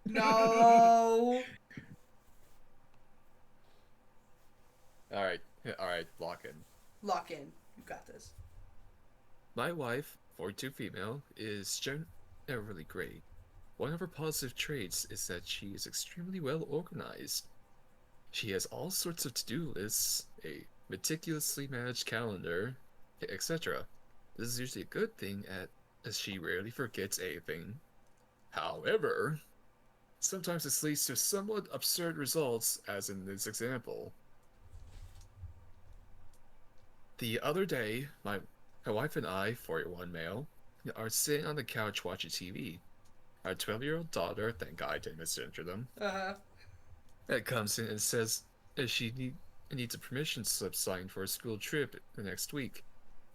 No. Alright, lock in. Lock in. You got this. My wife, 42 female, is generally great. One of her positive traits is that she is extremely well organized. She has all sorts of to-do lists, a meticulously managed calendar, etc. This is usually a good thing as she rarely forgets anything. However, sometimes this leads to somewhat absurd results, as in this example. The other day, my wife and I, 41 male, are sitting on the couch watching TV. Our 12-year-old daughter, thank God I didn't misgender them, comes in and says she needs a permission slip signed for a school trip the next week,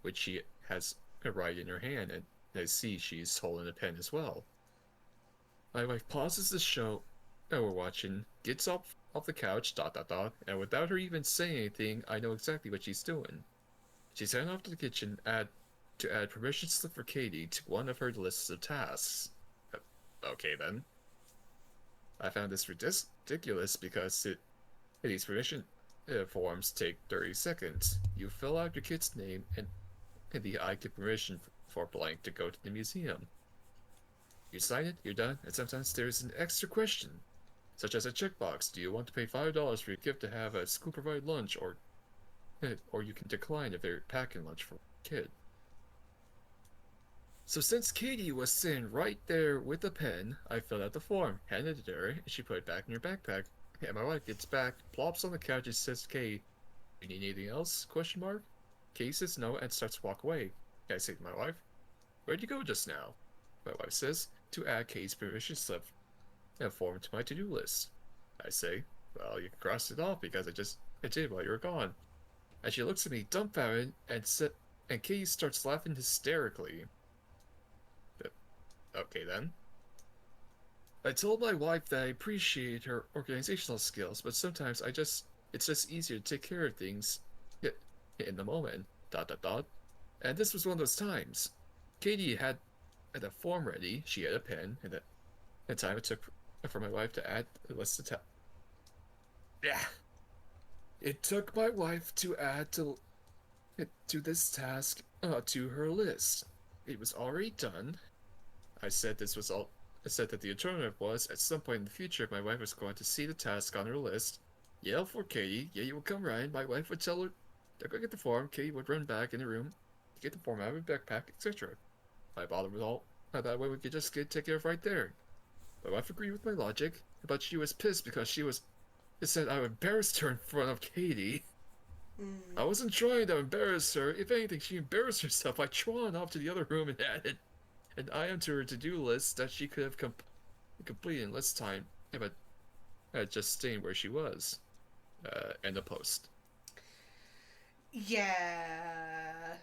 which she has right in her hand, and I see she's holding a pen as well. My wife pauses the show that we're watching, gets off the couch, and without her even saying anything, I know exactly what she's doing. She's heading off to the kitchen to add permission slip for Katie to one of her lists of tasks. Okay then. I found this ridiculous because these permission forms take 30 seconds. You fill out your kid's name and the I give permission for blank to go to the museum. You sign it, you're done, and sometimes there's an extra question, such as a checkbox. Do you want to pay $5 for your gift to have a school-provided lunch, or you can decline if they're packing lunch for a kid. So since Katie was sitting right there with a pen, I filled out the form, handed it to her, and she put it back in her backpack. And my wife gets back, plops on the couch, and says, "Katie, you need anything else?" ? Katie says no and starts to walk away. I say to my wife, "Where'd you go just now?" My wife says, "To add Katie's permission slip and form to my to-do list." I say, "Well, you can cross it off because I did while you were gone." And she looks at me dumbfounded and Katie starts laughing hysterically. Okay then. I told my wife that I appreciate her organizational skills, but sometimes it's just easier to take care of things in the moment. And this was one of those times. Katie had a form ready, she had a pen, and the time it took for my wife to add the list of It took my wife to add to this task to her list. It was already done. I said that the alternative was, at some point in the future, my wife was going to see the task on her list, yell for Katie, Katie would come running, my wife would tell her to go get the form, Katie would run back in the room to get the form out of her backpack, etc. I bothered with all, that way we could just take care of right there. My wife agreed with my logic, but she was pissed because it said I embarrassed her in front of Katie. I wasn't trying to embarrass her. If anything, she embarrassed herself by trotting off to the other room and added an item to her to-do list that she could have completing list time, but just staying where she was. End of post. Yeah.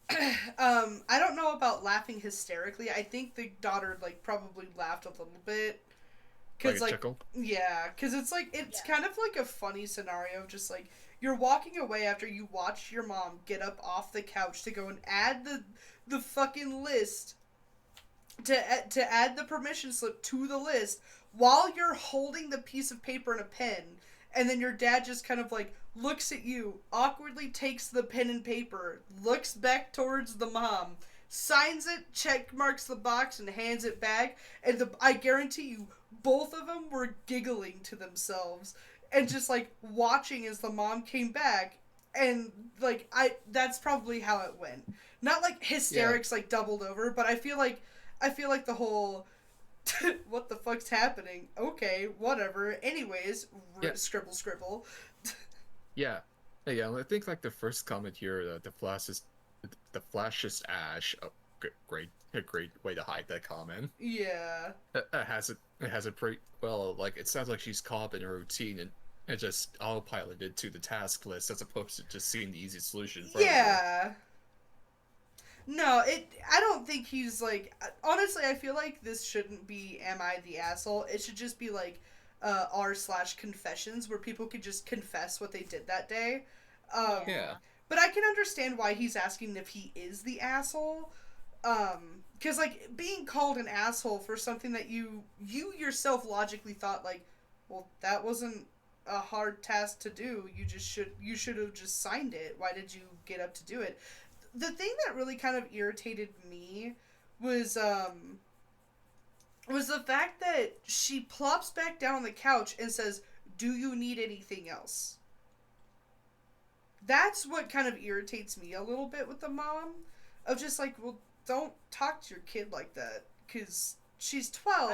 I don't know about laughing hysterically. I think the daughter like probably laughed a little bit. Like Cause a like chuckle. yeah, cause it's like it's Yeah. kind of like a funny scenario. Just like you're walking away after you watch your mom get up off the couch to go and add the fucking list to add the permission slip to the list while you're holding the piece of paper and a pen, and then your dad just kind of like looks at you, awkwardly takes the pen and paper, looks back towards the mom, signs it, check marks the box, and hands it back. And I guarantee you, both of them were giggling to themselves and just like watching as the mom came back. And like that's probably how it went. Not like Yeah. hysterics like doubled over, but I feel like the whole what the fuck's happening? Okay, whatever. Anyways, Yeah. scribble scribble. Yeah. Yeah. I think like the first comment here, the flashes ash. Oh, great, a great way to hide that comment. Yeah. It has it pretty well. Like it sounds like she's caught up in her routine and just autopiloted to the task list as opposed to just seeing the easy solution in front of her. Yeah. No, I don't think he's like. Honestly, I feel like this shouldn't be "Am I the asshole?" It should just be like r/confessions where people could just confess what they did that day. Yeah. But I can understand why he's asking if he is the asshole. Because like being called an asshole for something that you yourself logically thought like, well, that wasn't a hard task to do. You should have just signed it. Why did you get up to do it? The thing that really kind of irritated me was was the fact that she plops back down on the couch and says, "Do you need anything else?" That's what kind of irritates me a little bit with the mom, of just like, well, don't talk to your kid like that because she's 12.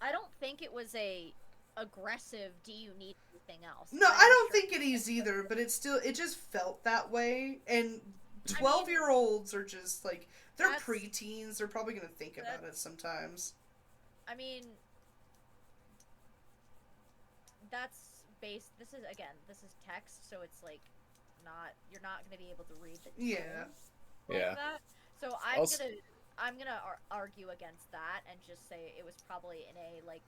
I don't think it was a aggressive. Do you need anything else? No, I I'm don't sure think it is either, but it just felt that way. And I mean, 12-year-olds are just like, they're that's preteens. They're probably going to think about it that's. sometimes. I mean, that's based. This is text, so it's like not. You're not going to be able to read the Yeah. tone like Yeah. that. So Also, I'm gonna argue against that and just say it was probably in a like,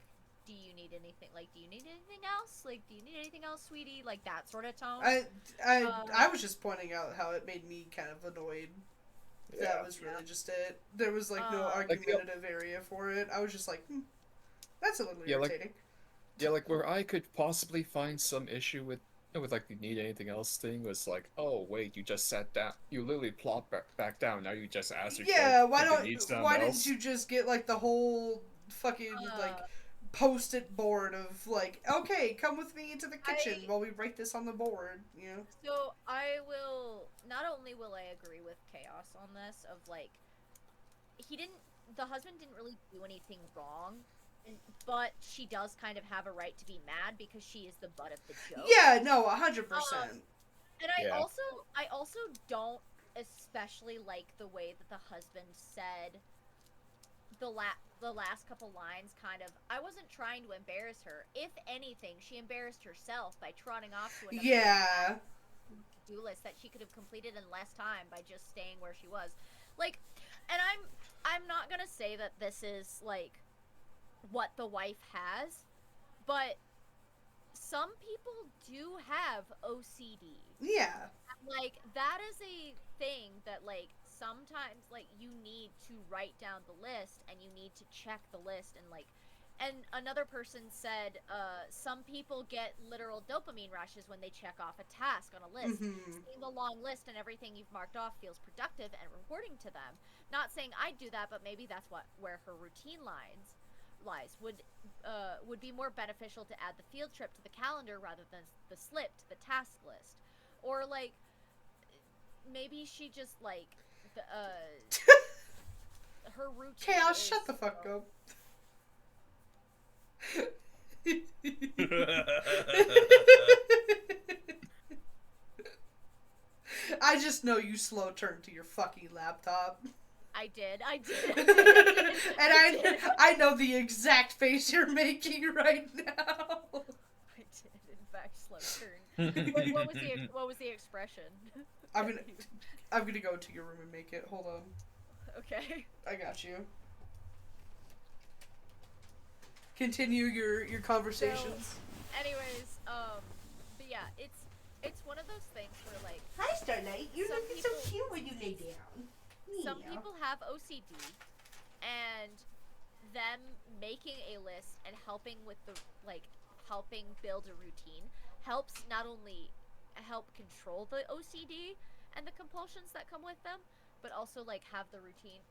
do you need anything? Like, do you need anything else? Like, do you need anything else, sweetie? Like that sort of tone. I, I, Um, I was just pointing out how it made me kind of annoyed. yeah. That was really just it. There was like no Um, Like, argumentative area for it. I was just like, that's a little yeah, like irritating. Yeah, like where I could possibly find some issue with like the need anything else thing was like, oh wait, you just sat down, you literally plopped back down. Now you just asked your kid Yeah, if they need something why didn't else. you just get like the whole fucking like uh, post-it board of like, okay, come with me into the kitchen I while we write this on the board, you know? so I will not only will I agree with chaos on this of like he didn't the husband didn't really do anything wrong, but she does kind of have a right to be mad because she is the butt of the joke. Yeah, no, Um, 100%. and Yeah. I also don't especially like the way that the husband said the last couple lines kind of I wasn't trying to embarrass her. If anything, she embarrassed herself by trotting off to another Yeah. to-do list that she could have completed in less time by just staying where she was. Like, and I'm not gonna say that this is like what the wife has, but some people do have OCD. Yeah. Like that is a thing that like sometimes like you need to write down the list and you need to check the list and another person said some people get literal dopamine rushes when they check off a task on a list. Mhm. Seeing the long list and everything you've marked off feels productive and rewarding to them. Not saying I'd do that, but maybe that's where her routine lies would be more beneficial to add the field trip to the calendar rather than the slip to the task list, or like maybe she just like the, her routine Chaos, is, shut the fuck up. I just know you slow turn to your fucking laptop. I I did. And I know the exact face you're making right now. I did, in fact, slow turn. What was the expression? I'm gonna go to your room and make it. Hold on. Okay. I got you. Continue your conversations. So, anyways, but yeah, it's one of those things where like Hi, Starlight. You're some looking so people- cute when you lay down. some Yeah. people have OCD, and them making a list and helping with the helping build a routine helps not only help control the OCD and the compulsions that come with them, but also like have the routine.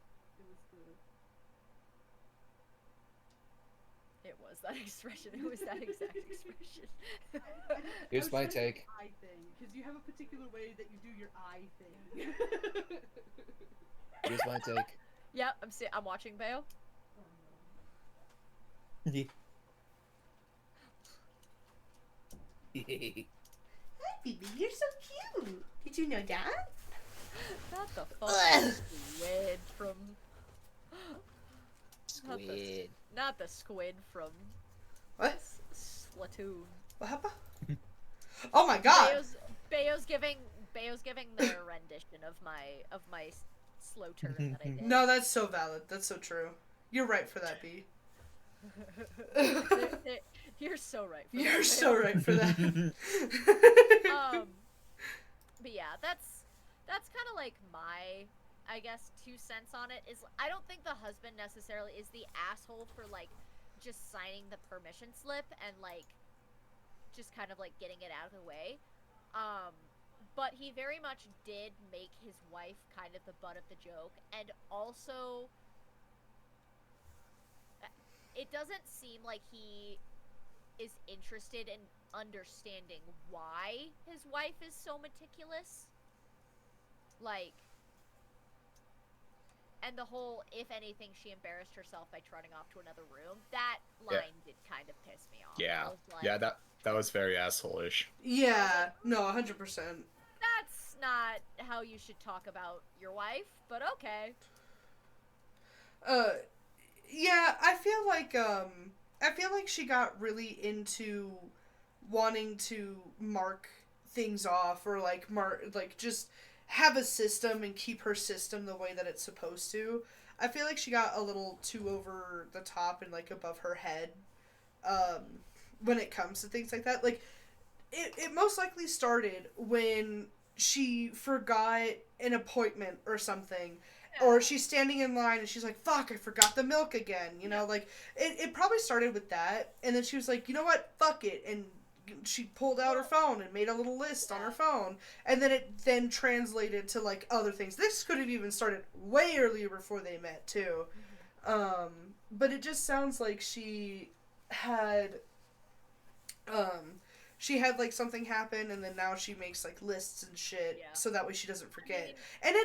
It was that expression. It was that exact expression. Here's my take. Eye thing, because you have a particular way that you do your eye thing. Here's my take. Yep, I'm watching Bayo. Hi, baby. You're so cute. Did you know that? Not the fucking squid from. Squid. Not the squid from What? Splatoon. What happened? Oh my god. Bayo's giving their rendition of my slow turn that I did. No, that's so valid. That's so true. You're right for that, B. You're so right. For You're that, so Bayo. right for that. But yeah, that's kind of like my, I guess, 2 cents on it. Is I don't think the husband necessarily is the asshole for like just signing the permission slip and like just kind of like getting it out of the way. But he very much did make his wife kind of the butt of the joke, and also it doesn't seem like he is interested in understanding why his wife is so meticulous. Like, and the whole, if anything, she embarrassed herself by trotting off to another room. That line did kind of piss me off. Yeah. I was like, Yeah, that was very asshole-ish. Yeah. No, 100%. That's not how you should talk about your wife, but okay. Yeah, I feel like she got really into wanting to mark things off, or like just have a system and keep her system the way that it's supposed to. I feel like she got a little too over the top and like above her head when it comes to things like that. Like it most likely started when she forgot an appointment or something. Or she's standing in line and she's like, fuck, I forgot the milk again. You know, like, it probably started with that. And then she was like, you know what? Fuck it. And she pulled out her phone and made a little list on her phone. And then it then translated to, like, other things. This could have even started way earlier before they met, too. But it just sounds like she had like something happen, and then now she makes like lists and shit so that way she doesn't forget. And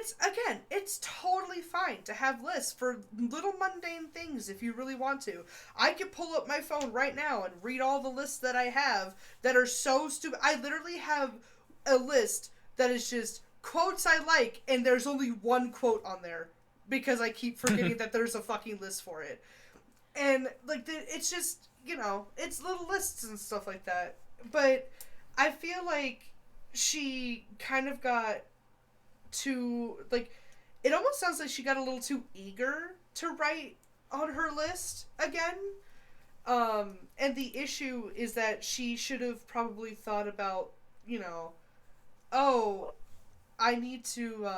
it's totally fine to have lists for little mundane things if you really want to. I could pull up my phone right now and read all the lists that I have that are so stupid. I literally have a list that is just quotes I like, and there's only one quote on there because I keep forgetting that there's a fucking list for it. And like it's just, you know, it's little lists and stuff like that. But I feel like she kind of got too, like, it almost sounds like she got a little too eager to write on her list again. And the issue is that she should have probably thought about, you know, oh, I need to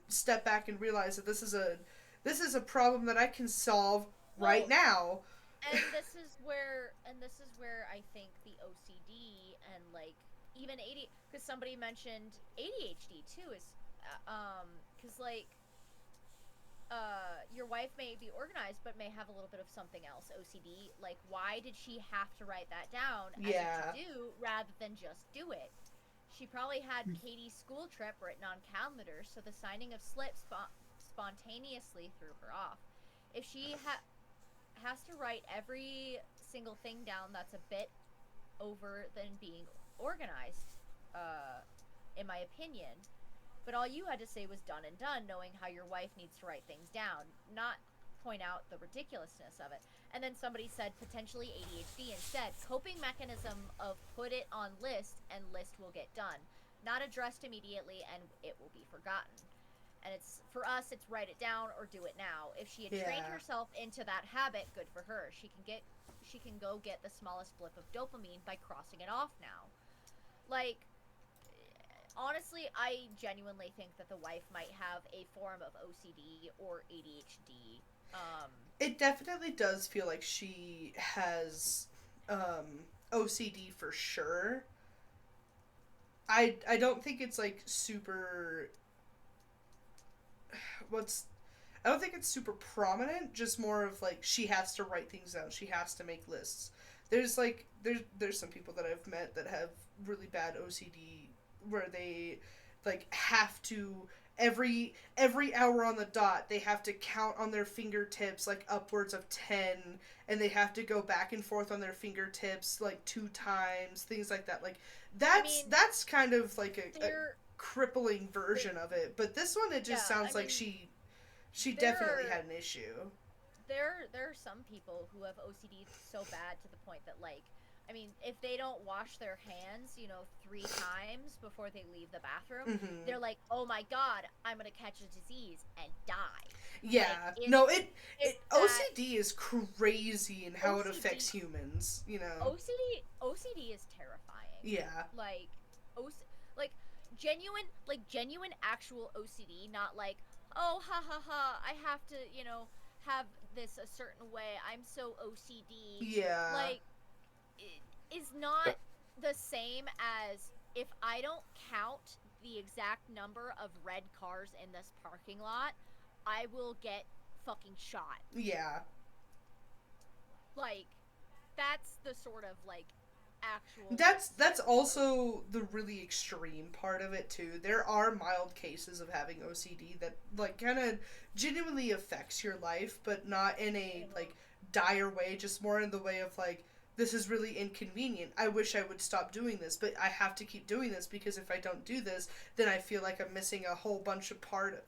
step back and realize that this is a problem that I can solve right now. And this is where I think the OCD and like even because somebody mentioned ADHD too is because like your wife may be organized but may have a little bit of something else, OCD. Like, why did she have to write that down as a to-do rather than just do it? She probably had Katie's school trip written on calendar, so the signing of slips spontaneously threw her off. If she has to write every single thing down, that's a bit over than being organized, in my opinion. But all you had to say was done and done, knowing how your wife needs to write things down, not point out the ridiculousness of it. And then somebody said potentially ADHD instead. Coping mechanism of put it on list and list will get done. Not addressed immediately and it will be forgotten. And it's for us, it's write it down or do it now. If she had trained Yeah. herself into that habit, good for her. She can go get the smallest blip of dopamine by crossing it off now. Like, honestly, I genuinely think that the wife might have a form of OCD or ADHD. It definitely does feel like she has OCD for sure. I don't think it's like super what's I don't think it's super prominent, just more of like she has to write things down. She has to make lists. There's some people that I've met that have really bad OCD where they like have to every hour on the dot they have to count on their fingertips like upwards of 10, and they have to go back and forth on their fingertips like 2 times, things like that. Like that's kind of like a crippling version of it, but this one it just sounds like she definitely had an issue. There are some people who have OCD so bad to the point that, like, I mean, if they don't wash their hands, 3 times before they leave the bathroom, Mm-hmm. they're like, "Oh my god, I'm gonna catch a disease and die." Yeah, like, no, it OCD is crazy in how it affects humans. OCD is terrifying. Yeah. Like, like genuine actual OCD, not like, oh, ha ha ha, I have to, have this a certain way, I'm so OCD. Yeah. Like, it is not the same as if I don't count the exact number of red cars in this parking lot, I will get fucking shot. Yeah. Like, that's the sort of, like, actual... That's also the really extreme part of it too. There are mild cases of having OCD that like kind of genuinely affects your life, but not in a like dire way, just more in the way of like, this is really inconvenient. I wish I would stop doing this, but I have to keep doing this because if I don't do this, then I feel like I'm missing a whole bunch of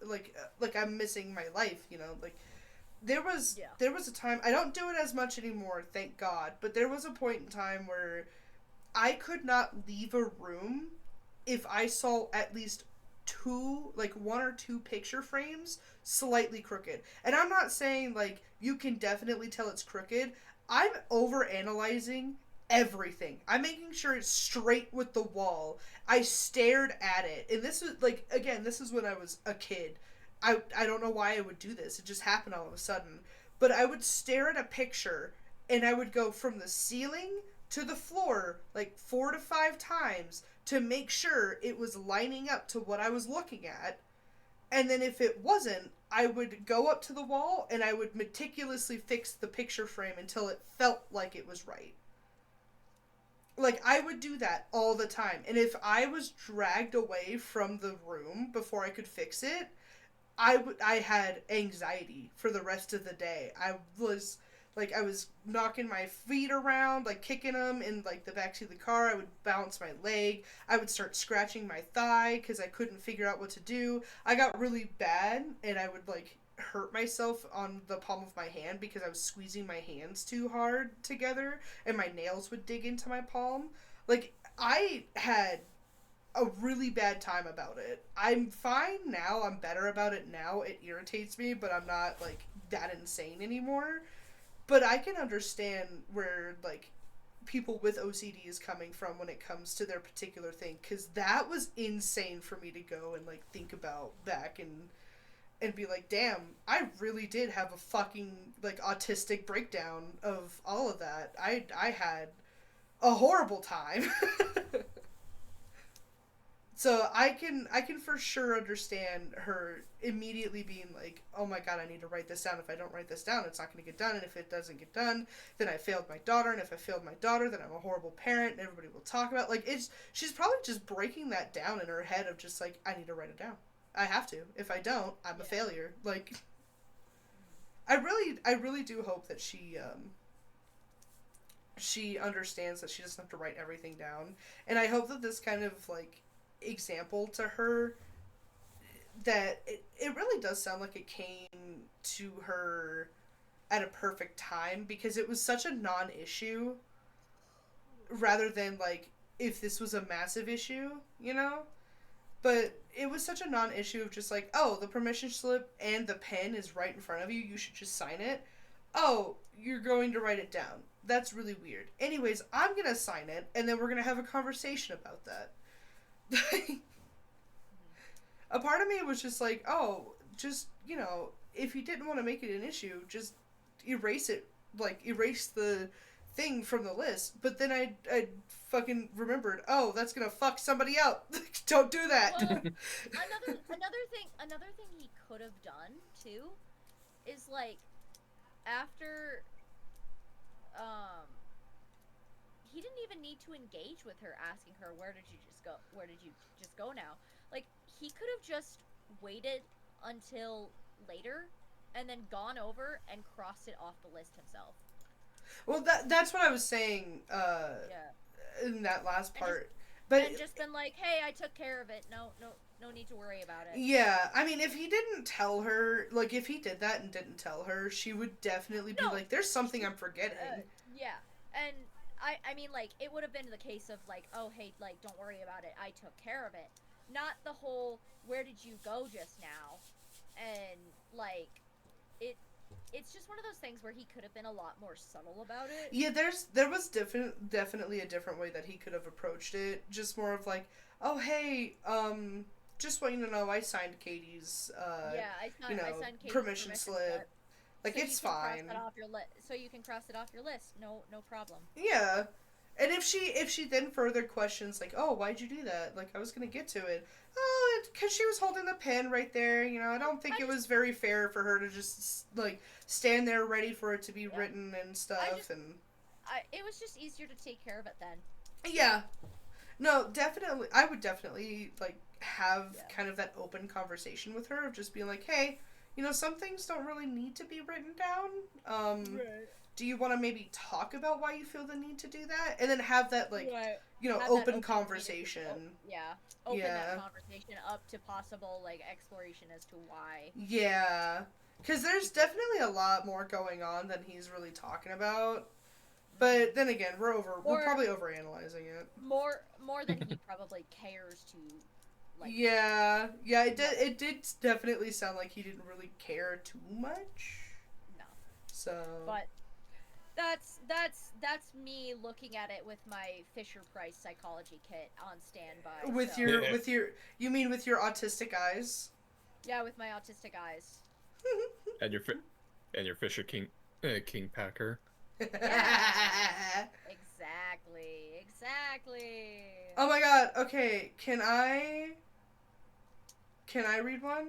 like I'm missing my life, like there was a time, I don't do it as much anymore, thank God, but there was a point in time where I could not leave a room if I saw at least 1 or 2 picture frames slightly crooked. And I'm not saying, like, you can definitely tell it's crooked. I'm over-analyzing everything. I'm making sure it's straight with the wall. I stared at it. And this was, like, again, this is when I was a kid. I don't know why I would do this. It just happened all of a sudden. But I would stare at a picture, and I would go from the ceiling to the floor like 4 to 5 times to make sure it was lining up to what I was looking at. And then if it wasn't, I would go up to the wall and I would meticulously fix the picture frame until it felt like it was right. Like, I would do that all the time. And if I was dragged away from the room before I could fix it, I had anxiety for the rest of the day. I was knocking my feet around, like kicking them in like the backseat of the car. I would bounce my leg. I would start scratching my thigh because I couldn't figure out what to do. I got really bad, and I would like hurt myself on the palm of my hand because I was squeezing my hands too hard together, and my nails would dig into my palm. Like, I had a really bad time about it. I'm fine now. I'm better about it now. It irritates me, but I'm not like that insane anymore. But I can understand where, like, people with OCD is coming from when it comes to their particular thing. Because that was insane for me to go and, like, think about back and be like, damn, I really did have a fucking, like, autistic breakdown of all of that. I had a horrible time. So I can for sure understand her immediately being like, oh my god, I need to write this down. If I don't write this down, it's not going to get done. And if it doesn't get done, then I failed my daughter. And if I failed my daughter, then I'm a horrible parent. And everybody will talk about, like, she's probably just breaking that down in her head of just like, I need to write it down. I have to. If I don't, I'm a failure. Like, I really do hope that she understands that she doesn't have to write everything down. And I hope that this kind of, like, example to her that it really does sound like it came to her at a perfect time because it was such a non-issue rather than like if this was a massive issue, you know? But it was such a non-issue of just like, oh, the permission slip and the pen is right in front of you. You should just sign it. Oh, you're going to write it down. That's really weird. Anyways, I'm going to sign it, and then we're going to have a conversation about that. A part of me was just like, oh, just, you know, if you didn't want to make it an issue, just erase it. Like, erase the thing from the list. But then I fucking remembered, oh, that's gonna fuck somebody up. Don't do that. Well, another thing he could have done too is like after he didn't even need to engage with her asking her where did you just go now. Like he could have just waited until later and then gone over and crossed it off the list himself. Well, that's what I was saying in that last part. And just been like, hey, I took care of it. No need to worry about it. Yeah, I mean, if he didn't tell her, like, if he did that and didn't tell her, she would definitely be like, there's something I'm forgetting. Yeah, and I mean, like, it would have been the case of, like, oh, hey, like, don't worry about it. I took care of it. Not the whole, where did you go just now? And, like, it's just one of those things where he could have been a lot more subtle about it. Yeah, there was definitely a different way that he could have approached it. Just more of like, oh hey, just want you to know I signed Katie's I signed Katie's permission slip. Like so it's fine. So you can cross it off your list. No problem. Yeah. And if she then further questions like, oh, why'd you do that? Like I was gonna get to it. Oh, because she was holding the pen right there. You know, I don't think it was very fair for her to just like stand there ready for it to be written and stuff. It was just easier to take care of it then. Yeah. No, definitely. I would definitely like have kind of that open conversation with her of just being like, hey, you know, some things don't really need to be written down. Right. Do you want to maybe talk about why you feel the need to do that? And then have that, like, you know, have open conversation. Open that conversation up to possible, like, exploration as to why. Yeah. Because there's definitely a lot more going on than he's really talking about. But then again, we're probably overanalyzing it. More than he probably cares to, like... Yeah. Yeah, it did definitely sound like he didn't really care too much. No. So... But... That's me looking at it with my Fisher-Price psychology kit on standby. With you mean with your autistic eyes? Yeah, with my autistic eyes. and your Fisher King Packer. Yeah. Exactly. Oh my god. Okay, can I read one?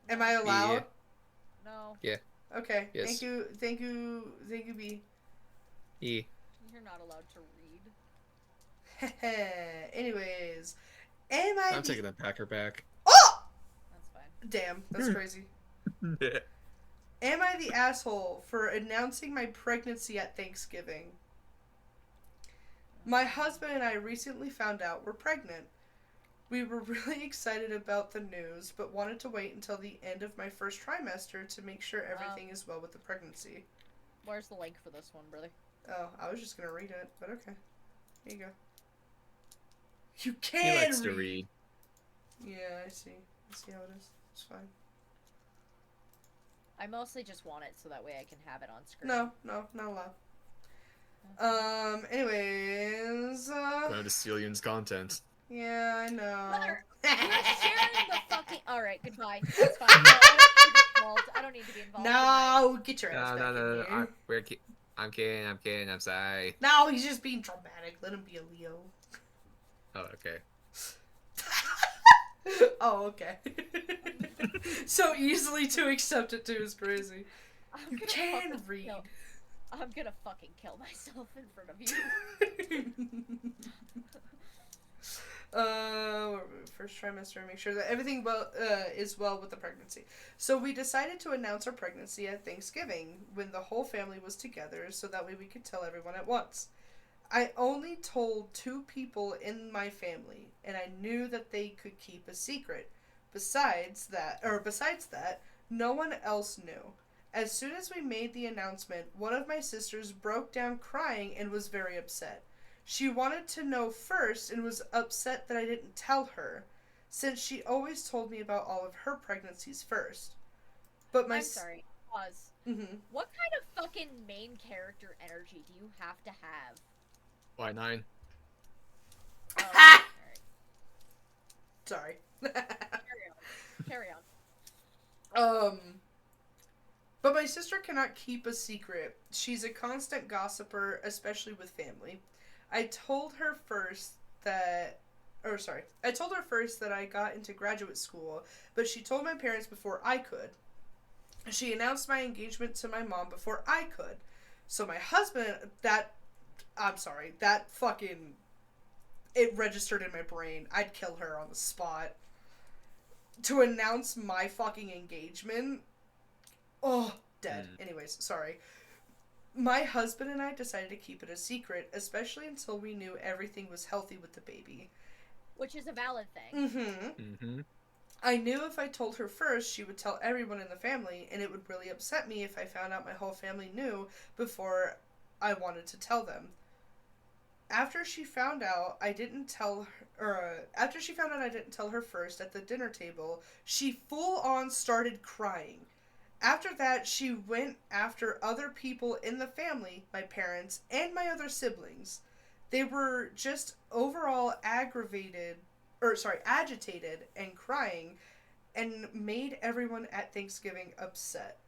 Am I allowed? Yeah. No. Yeah. Okay. Yes. Thank you, B. E. You're not allowed to read. Anyways, I'm taking the Packer back. Oh! That's fine. Damn, that's crazy. Yeah. Am I the asshole for announcing my pregnancy at Thanksgiving? My husband and I recently found out we're pregnant. We were really excited about the news, but wanted to wait until the end of my first trimester to make sure everything is well with the pregnancy. Where's the link for this one, brother? Oh, I was just gonna read it, but okay. Here you go. You can He likes to read. Yeah, I see how it is. It's fine. I mostly just want it so that way I can have it on screen. No, not allowed. Anyways, Going to steal Yun's content. Yeah, I know. Mother, you're sharing the fucking... Alright, goodbye. That's fine. No, I don't need to be involved. No, get your ass back in here. I'm kidding. I'm sorry. No, he's just being dramatic. Let him be a Leo. Oh, okay. Oh, okay. So easily to accept it too is crazy. You can read. I'm gonna fucking kill myself in front of you. First trimester, make sure that everything is well with the pregnancy. So we decided to announce our pregnancy at Thanksgiving when the whole family was together, so that way we could tell everyone at once. I only told 2 people in my family, and I knew that they could keep a secret. Besides that, no one else knew. As soon as we made the announcement, one of my sisters broke down crying and was very upset. She wanted to know first and was upset that I didn't tell her, since she always told me about all of her pregnancies first. But I'm sorry. Pause. Mm-hmm. What kind of fucking main character energy do you have to have? Why 9? Oh, Ha! alright. Sorry. Carry on. But my sister cannot keep a secret. She's a constant gossiper, especially with family. I told her first that I got into graduate school, but she told my parents before I could. She announced my engagement to my mom before I could. So my husband, that fucking, it registered in my brain. I'd kill her on the spot. To announce my fucking engagement, oh, dead. Anyways, sorry. My husband and I decided to keep it a secret, especially until we knew everything was healthy with the baby. Which is a valid thing. Mm-hmm. I knew if I told her first, she would tell everyone in the family, and it would really upset me if I found out my whole family knew before I wanted to tell them. After she found out I didn't tell her first at the dinner table, she full on started crying. After that, she went after other people in the family, my parents, and my other siblings. They were just overall agitated and crying, and made everyone at Thanksgiving upset.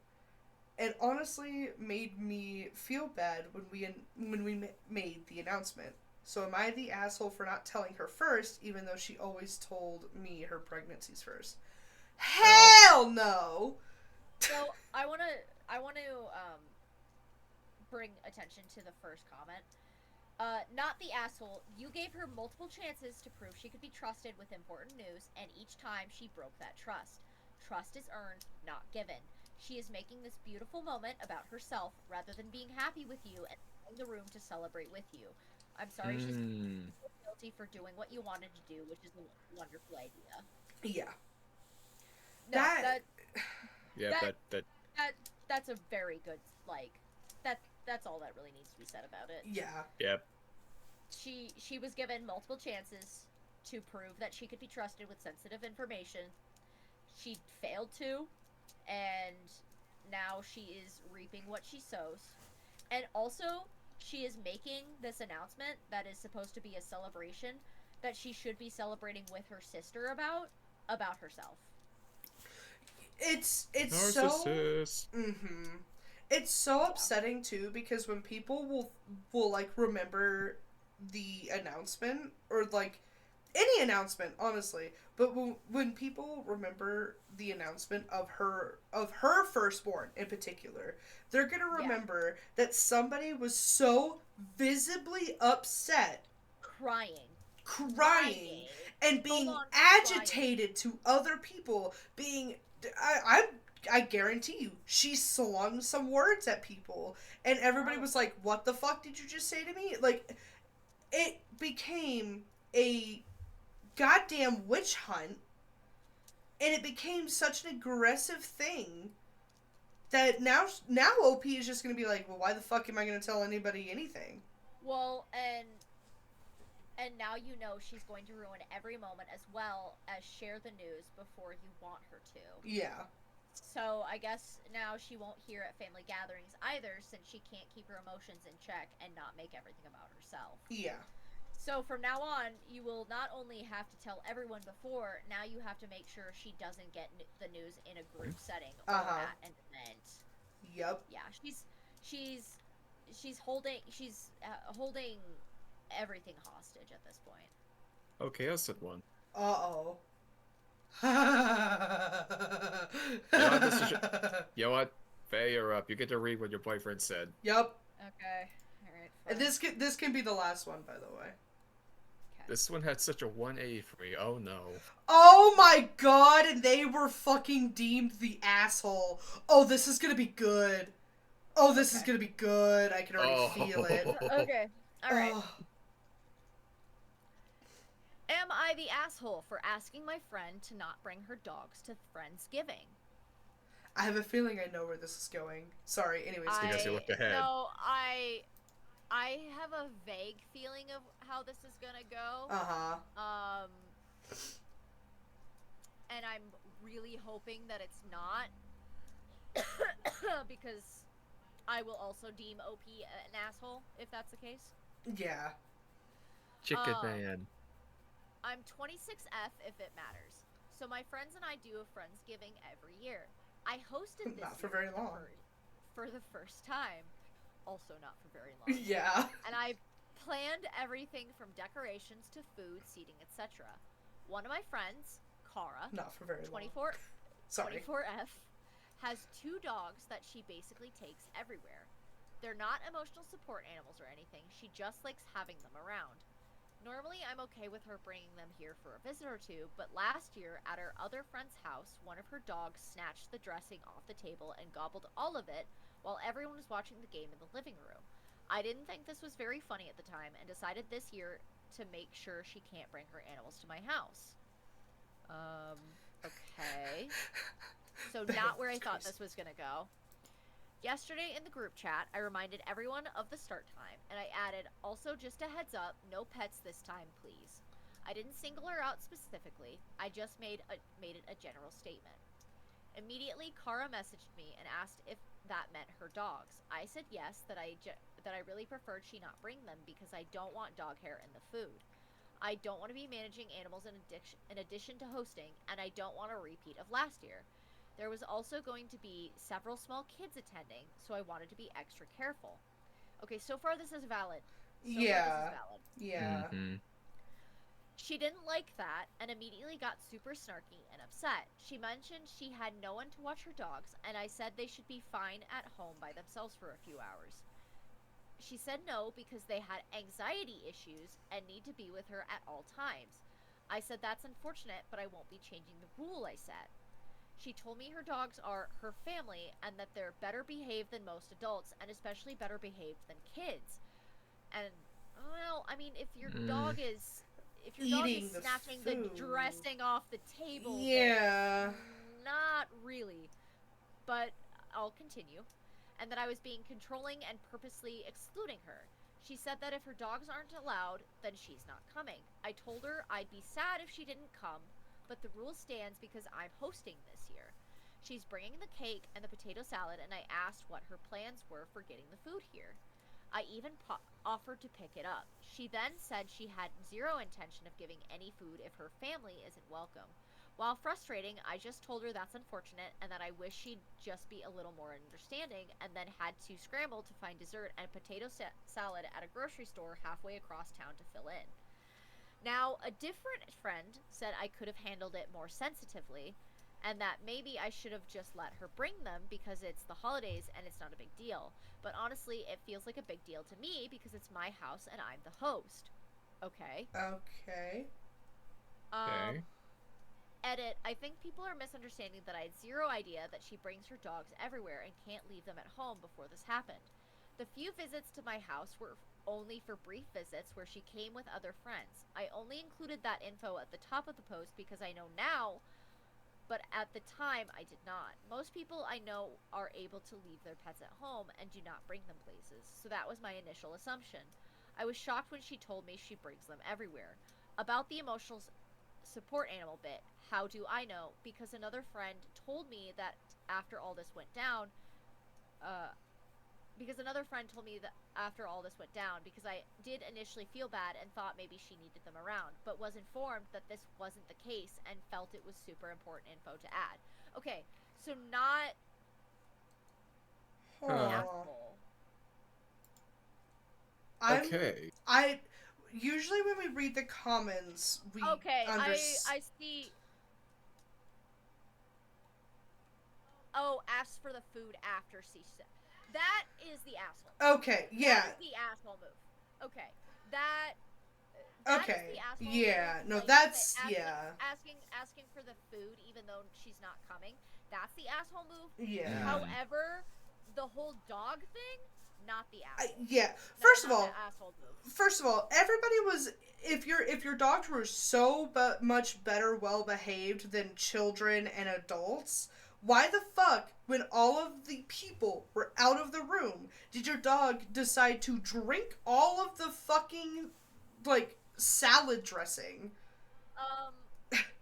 And honestly made me feel bad when we made the announcement. So am I the asshole for not telling her first, even though she always told me her pregnancies first? Hell no! So I want to bring attention to the first comment. Not the asshole. You gave her multiple chances to prove she could be trusted with important news, and each time she broke that trust. Trust is earned, not given. She is making this beautiful moment about herself rather than being happy with you and in the room to celebrate with you. I'm sorry she's guilty for doing what you wanted to do, which is a wonderful idea. Yeah. No, that's a very good, that's all that really needs to be said about it. Yeah. Yep. She was given multiple chances to prove that she could be trusted with sensitive information. She failed to, and now she is reaping what she sows. And also, she is making this announcement that is supposed to be a celebration that she should be celebrating with her sister about herself. It's Narcissist. so It's so upsetting too, because when people will like remember the announcement, or like any announcement, honestly, but when people remember the announcement of her firstborn in particular, they're gonna remember that somebody was so visibly upset, crying and being agitated to other people, being I guarantee you, she slung some words at people, and everybody was like, "What the fuck did you just say to me?" Like, it became a goddamn witch hunt, and it became such an aggressive thing that now OP is just gonna be like, "Well, why the fuck am I gonna tell anybody anything?" Well, and now you know she's going to ruin every moment, as well as share the news before you want her to. Yeah. So I guess now she won't hear at family gatherings either, since she can't keep her emotions in check and not make everything about herself. Yeah. So from now on, you will not only have to tell everyone before, now you have to make sure she doesn't get the news in a group setting or at an event. Yep. Yeah, she's holding everything hostage at this point. Okay, I said one. Uh-oh. You know what? Faye, you're up. You get to read what your boyfriend said. Yep. Okay. Alright. And this can be the last one, by the way. Okay. This one had such a 183. Oh no. Oh my god, and they were fucking deemed the asshole. Oh, this is gonna be good. Oh, this is gonna be good. I can already feel it. Okay. Alright. Oh. am I the asshole for asking my friend to not bring her dogs to Friendsgiving? I have a feeling I know where this is going. Sorry, anyways. Because you looked ahead. No, I have a vague feeling of how this is gonna go. Uh-huh. And I'm really hoping that it's not, because I will also deem OP an asshole if that's the case. Yeah. Chicken man. I'm 26F if it matters. So my friends and I do a Friendsgiving every year. I hosted this Not for year very long. for the first time. Also not for very long. Yeah. And I planned everything from decorations to food, seating, etc. One of my friends, Kara, Not for very long. 24, Sorry. 24F, has 2 dogs that she basically takes everywhere. They're not emotional support animals or anything. She just likes having them around. Normally, I'm okay with her bringing them here for a visit or two, but last year, at her other friend's house, one of her dogs snatched the dressing off the table and gobbled all of it while everyone was watching the game in the living room. I didn't think this was very funny at the time and decided this year to make sure she can't bring her animals to my house. Okay. So not where I thought this was gonna go. Yesterday in the group chat, I reminded everyone of the start time, and I added, also just a heads up, no pets this time, please. I didn't single her out specifically, I just made it a general statement. Immediately, Kara messaged me and asked if that meant her dogs. I said yes, that I really preferred she not bring them because I don't want dog hair in the food. I don't want to be managing animals in addition to hosting, and I don't want a repeat of last year. There was also going to be several small kids attending, so I wanted to be extra careful. Okay, so far this is valid. Yeah. Mm-hmm. She didn't like that and immediately got super snarky and upset. She mentioned she had no one to watch her dogs, and I said they should be fine at home by themselves for a few hours. She said no because they had anxiety issues and need to be with her at all times. I said that's unfortunate, but I won't be changing the rule, I said. She told me her dogs are her family and that they're better behaved than most adults and especially better behaved than kids. And, well, I mean, if your dog is Eating snatching the the food. dressing off the table, Yeah. not really. But I'll continue. And that I was being controlling and purposely excluding her. She said that if her dogs aren't allowed, then she's not coming. I told her I'd be sad if she didn't come, but the rule stands because I'm hosting this year. She's bringing the cake and the potato salad, and I asked what her plans were for getting the food here. I even offered to pick it up. She then said she had zero intention of giving any food if her family isn't welcome. While frustrating, I just told her that's unfortunate and that I wish she'd just be a little more understanding, and then had to scramble to find dessert and potato salad at a grocery store halfway across town to fill in. Now, a different friend said I could have handled it more sensitively, and that maybe I should have just let her bring them because it's the holidays and it's not a big deal. But honestly, it feels like a big deal to me because it's my house and I'm the host. Okay. Okay. Okay. Edit, I think people are misunderstanding that I had zero idea that she brings her dogs everywhere and can't leave them at home before this happened. The few visits to my house were only for brief visits where she came with other friends. I only included that info at the top of the post because I know now, but at the time I did not. Most people I know are able to leave their pets at home and do not bring them places, so that was my initial assumption. I was shocked when she told me she brings them everywhere. About the emotional support animal bit, how do I know? Because another friend told me that after all this went down, because I did initially feel bad and thought maybe she needed them around, but was informed that this wasn't the case and felt it was super important info to add. Okay, so not Oh. asshole. Okay. I usually when we read the comments, we I see. Oh, asked for the food after C6. That is the asshole. Okay, yeah. That is the asshole move. Okay, that Okay. is the asshole Yeah. move. No, Like, that's asking for the food even though she's not coming. That's the asshole move. Yeah. However, the whole dog thing, not the asshole. Yeah. Not First the of all, asshole move. everybody was if your dogs were so much better well behaved than children and adults, why the fuck, when all of the people were out of the room, did your dog decide to drink all of the fucking, like, salad dressing? Um,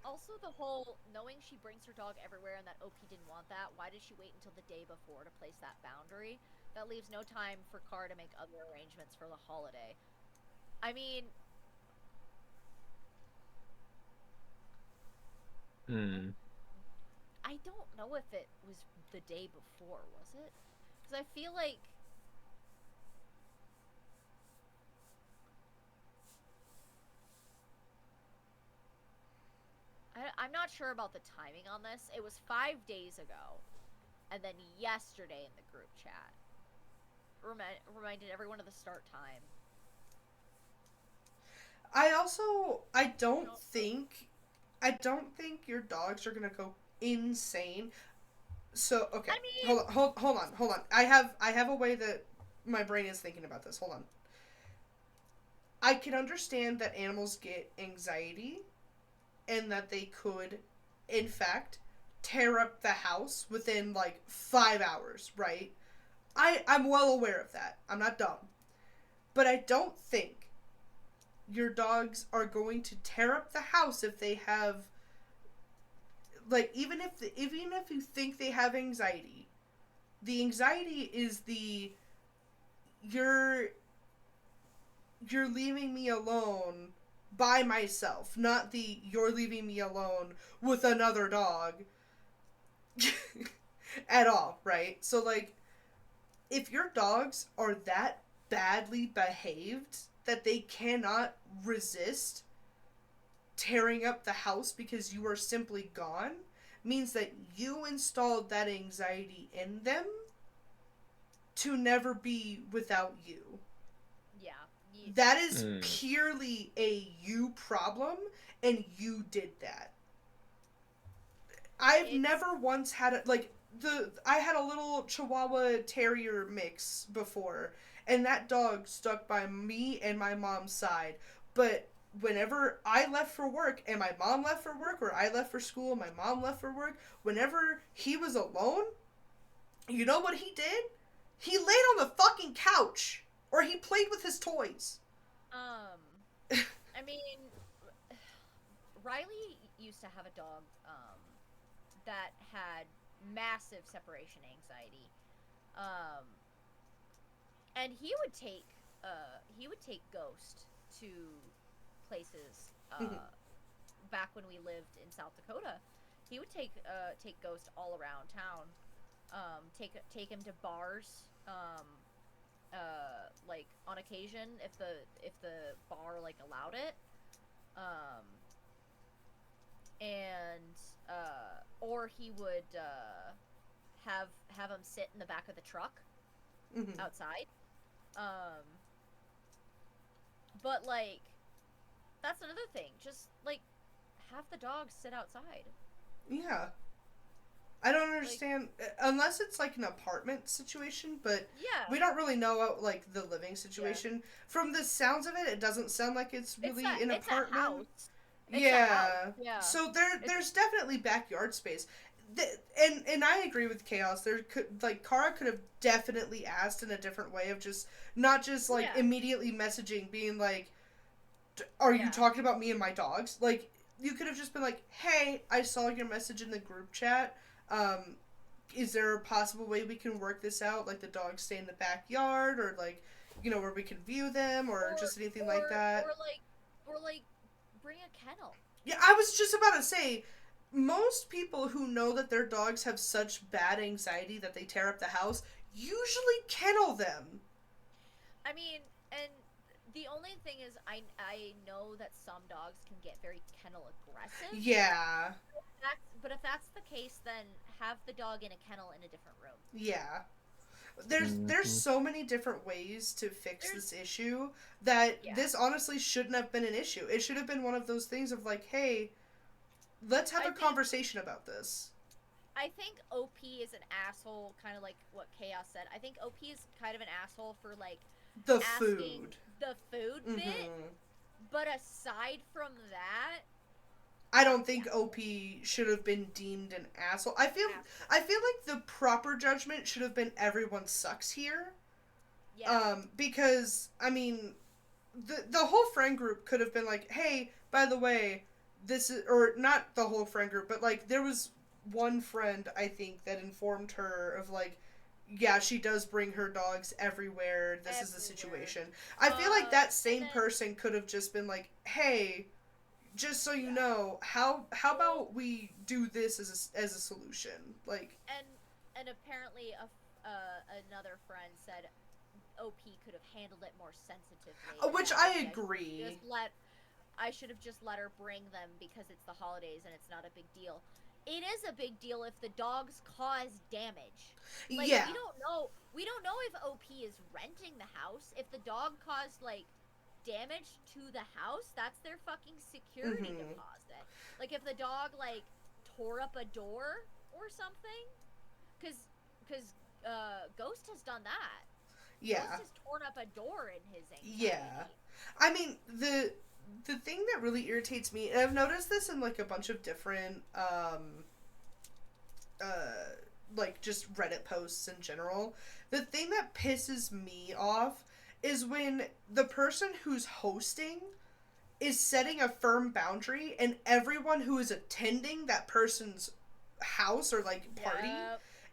Also, the whole knowing she brings her dog everywhere and that OP didn't want that, why did she wait until the day before to place that boundary? That leaves no time for Car to make other arrangements for the holiday. I mean, I don't know if it was the day before, was it? Because I feel like I'm not sure about the timing on this. It was 5 days ago, and then yesterday in the group chat reminded everyone of the start time. I don't think your dogs are gonna go insane. So okay, I mean, hold on. I have a way that my brain is thinking about this. Hold on. I can understand that animals get anxiety, and that they could, in fact, tear up the house within like 5 hours. Right? I'm well aware of that. I'm not dumb, but I don't think your dogs are going to tear up the house if they have, like, even if you think they have anxiety. The anxiety is the you're leaving me alone by myself, not the you're leaving me alone with another dog at all, right? So, like, if your dogs are that badly behaved that they cannot resist tearing up the house because you are simply gone, means that you installed that anxiety in them to never be without you. yeah. That is purely a you problem, and you did that. I've never once had a, like, I had a little Chihuahua Terrier mix before, and that dog stuck by me and my mom's side. But whenever I left for work and my mom left for work, or I left for school and my mom left for work, whenever he was alone, you know what he did? He laid on the fucking couch, or he played with his toys. I mean, Riley used to have a dog, that had massive separation anxiety. And he would take Ghost to places, back when we lived in South Dakota. He would take Ghost all around town. Take him to bars, like on occasion if the bar like allowed it. And or he would have him sit in the back of the truck outside. But like, that's another thing. Just like have the dogs sit outside. Yeah. I don't understand, unless it's like an apartment situation, but Yeah, we don't really know, like, the living situation. Yeah. From the sounds of it, it doesn't sound like it's really an apartment. A house. Yeah. Yeah. So there's definitely backyard space. And I agree with Chaos. There could, like, Kara could have definitely asked in a different way of just not just like immediately messaging, being like, "Are you talking about me and my dogs?" Like, you could have just been like, "Hey, I saw your message in the group chat. Is there a possible way we can work this out? Like, the dogs stay in the backyard, or like, you know, where we can view them, or just anything like that." Or like bring a kennel. Yeah, I was just about to say, most people who know that their dogs have such bad anxiety that they tear up the house usually kennel them. I mean, and the only thing is, I know that some dogs can get very kennel aggressive. Yeah. But if that's the case, then have the dog in a kennel in a different room. Yeah. There's so many different ways to fix this issue that this honestly shouldn't have been an issue. It should have been one of those things of like, hey, let's have a conversation about this. I think OP is an asshole, kind of like what Chaos said. I think OP is kind of an asshole for like the food bit, But aside from that, I don't think OP should have been deemed an asshole. I feel like the proper judgment should have been everyone sucks here. yeah, Because I mean, the whole friend group could have been like, hey, by the way, this is, or not the whole friend group, but like there was one friend I think that informed her of like, yeah, she does bring her dogs everywhere. This is the situation. I feel like that same person could have just been like, hey, just so you know, how about we do this as a solution? Like, and apparently another friend said OP could have handled it more sensitively. which I agree. I should have just let her bring them because it's the holidays and it's not a big deal. It is a big deal if the dogs cause damage. Like, yeah. We don't know if OP is renting the house. If the dog caused like damage to the house, that's their fucking security deposit. Like if the dog like tore up a door or something, because Ghost has done that. Yeah. Ghost has torn up a door in his anxiety. Yeah. I mean, the thing that really irritates me, and I've noticed this in like a bunch of different like just Reddit posts in general, the thing that pisses me off is when the person who's hosting is setting a firm boundary and everyone who is attending that person's house or like party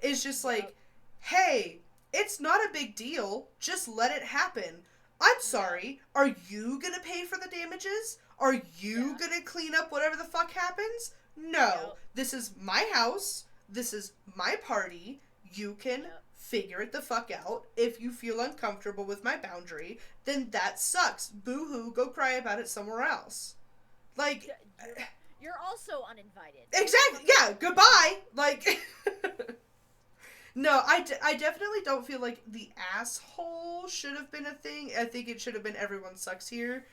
is just like, hey, it's not a big deal, just let it happen. I'm sorry, are you gonna pay for the damages? Are you gonna clean up whatever the fuck happens? No. This is my house. This is my party. You can figure it the fuck out. If you feel uncomfortable with my boundary, then that sucks. Boo-hoo, go cry about it somewhere else. Like... You're also uninvited. Exactly, yeah, goodbye! Like... No, I definitely don't feel like the asshole should have been a thing. I think it should have been everyone sucks here.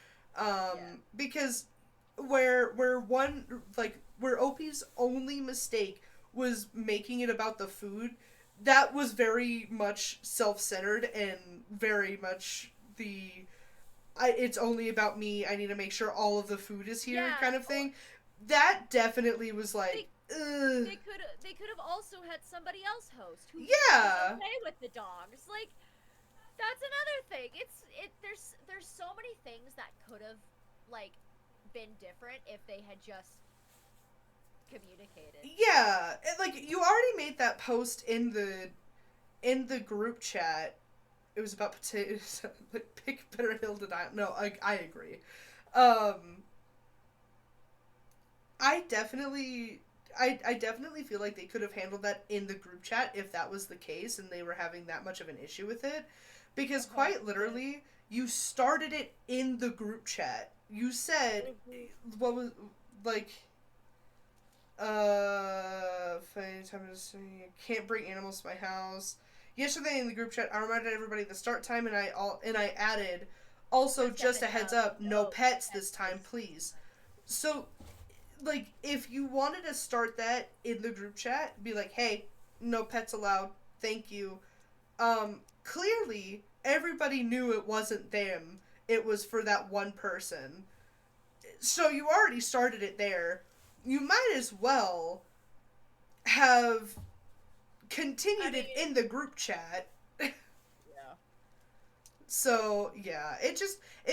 Because where OP's only mistake was making it about the food, that was very much self-centered and very much it's only about me, I need to make sure all of the food is here kind of thing. That definitely was like... They could have also had somebody else host who was okay with the dogs. Like, that's another thing. There's so many things that could have like been different if they had just communicated. Yeah, like you already made that post in the group chat. It was about potatoes. Like, pick better hill to die. No, I agree. I definitely feel like they could have handled that in the group chat if that was the case and they were having that much of an issue with it. Because quite literally, you started it in the group chat. You said, what was, like, can't bring animals to my house. Yesterday in the group chat, I reminded everybody the start time and I added, also just a heads up, no pets this time, please. So... like, if you wanted to start that in the group chat, be like, hey, no pets allowed, thank you. Clearly, everybody knew it wasn't them. It was for that one person. So you already started it there. You might as well have continued it in the group chat. So, yeah, it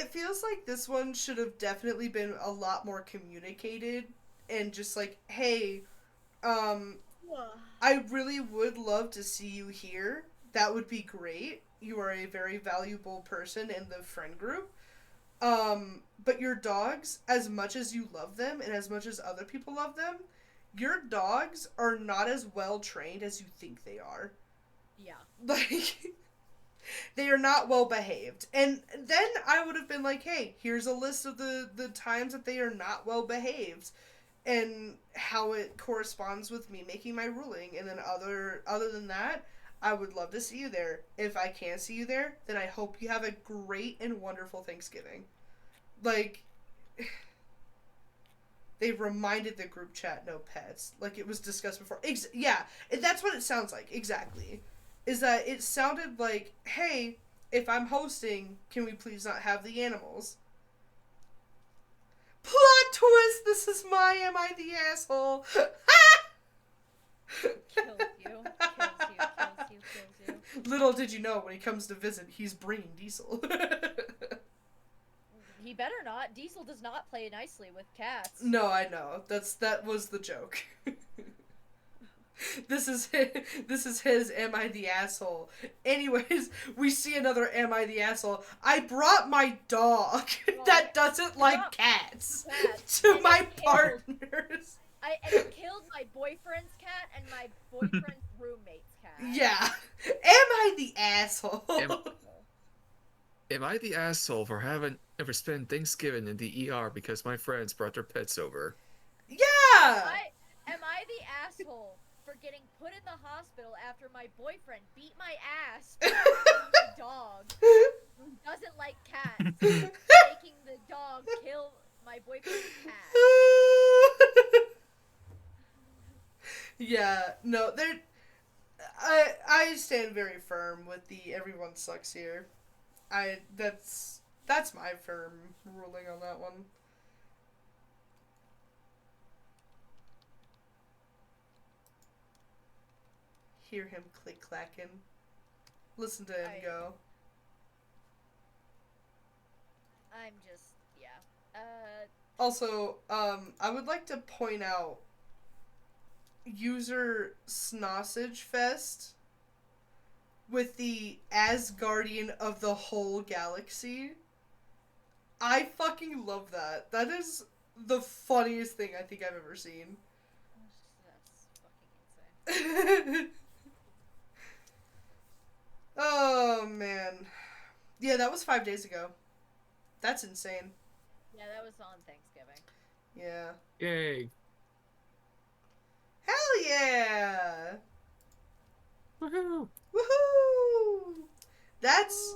feels like this one should have definitely been a lot more communicated and just like, hey, I really would love to see you here. That would be great. You are a very valuable person in the friend group. But your dogs, as much as you love them and as much as other people love them, your dogs are not as well trained as you think they are. Yeah. Like... they are not well behaved. And then I would have been like, hey, here's a list of the times that they are not well behaved and how it corresponds with me making my ruling. And then other than that, I would love to see you there. If I can't see you there, then I hope you have a great and wonderful Thanksgiving. Like, they reminded the group chat no pets. Like it was discussed before. Yeah, that's what it sounds like. Exactly. Is that it sounded like, hey, if I'm hosting, can we please not have the animals? Plot twist! This is my Am I the Asshole? Kills you. Kills you. Kills you. Kills you. Little did you know, when he comes to visit, he's bringing Diesel. He better not. Diesel does not play nicely with cats. No, I know. That was the joke. This is his Am I the Asshole? Anyways, we see another Am I the Asshole? I brought my dog that doesn't like cats to my partners. And it killed my boyfriend's cat and my boyfriend's roommate's cat. Yeah. Am I the asshole? Am I the asshole for spending Thanksgiving in the ER because my friends brought their pets over? Yeah! Am I the asshole for getting put in the hospital after my boyfriend beat my ass for my dog who doesn't like cats, making the dog kill my boyfriend's cat? Yeah, no, I stand very firm with the everyone sucks here. That's my firm ruling on that one. Hear him click clacking. Listen to him go. I'm just, yeah. Also, I would like to point out user Snossage Fest with the Asgardian of the whole galaxy. I fucking love that. That is the funniest thing I think I've ever seen. That's fucking insane. Oh, man. Yeah, that was 5 days ago. That's insane. Yeah, that was on Thanksgiving. Yeah. Yay! Hell yeah! Woohoo! Woohoo! That's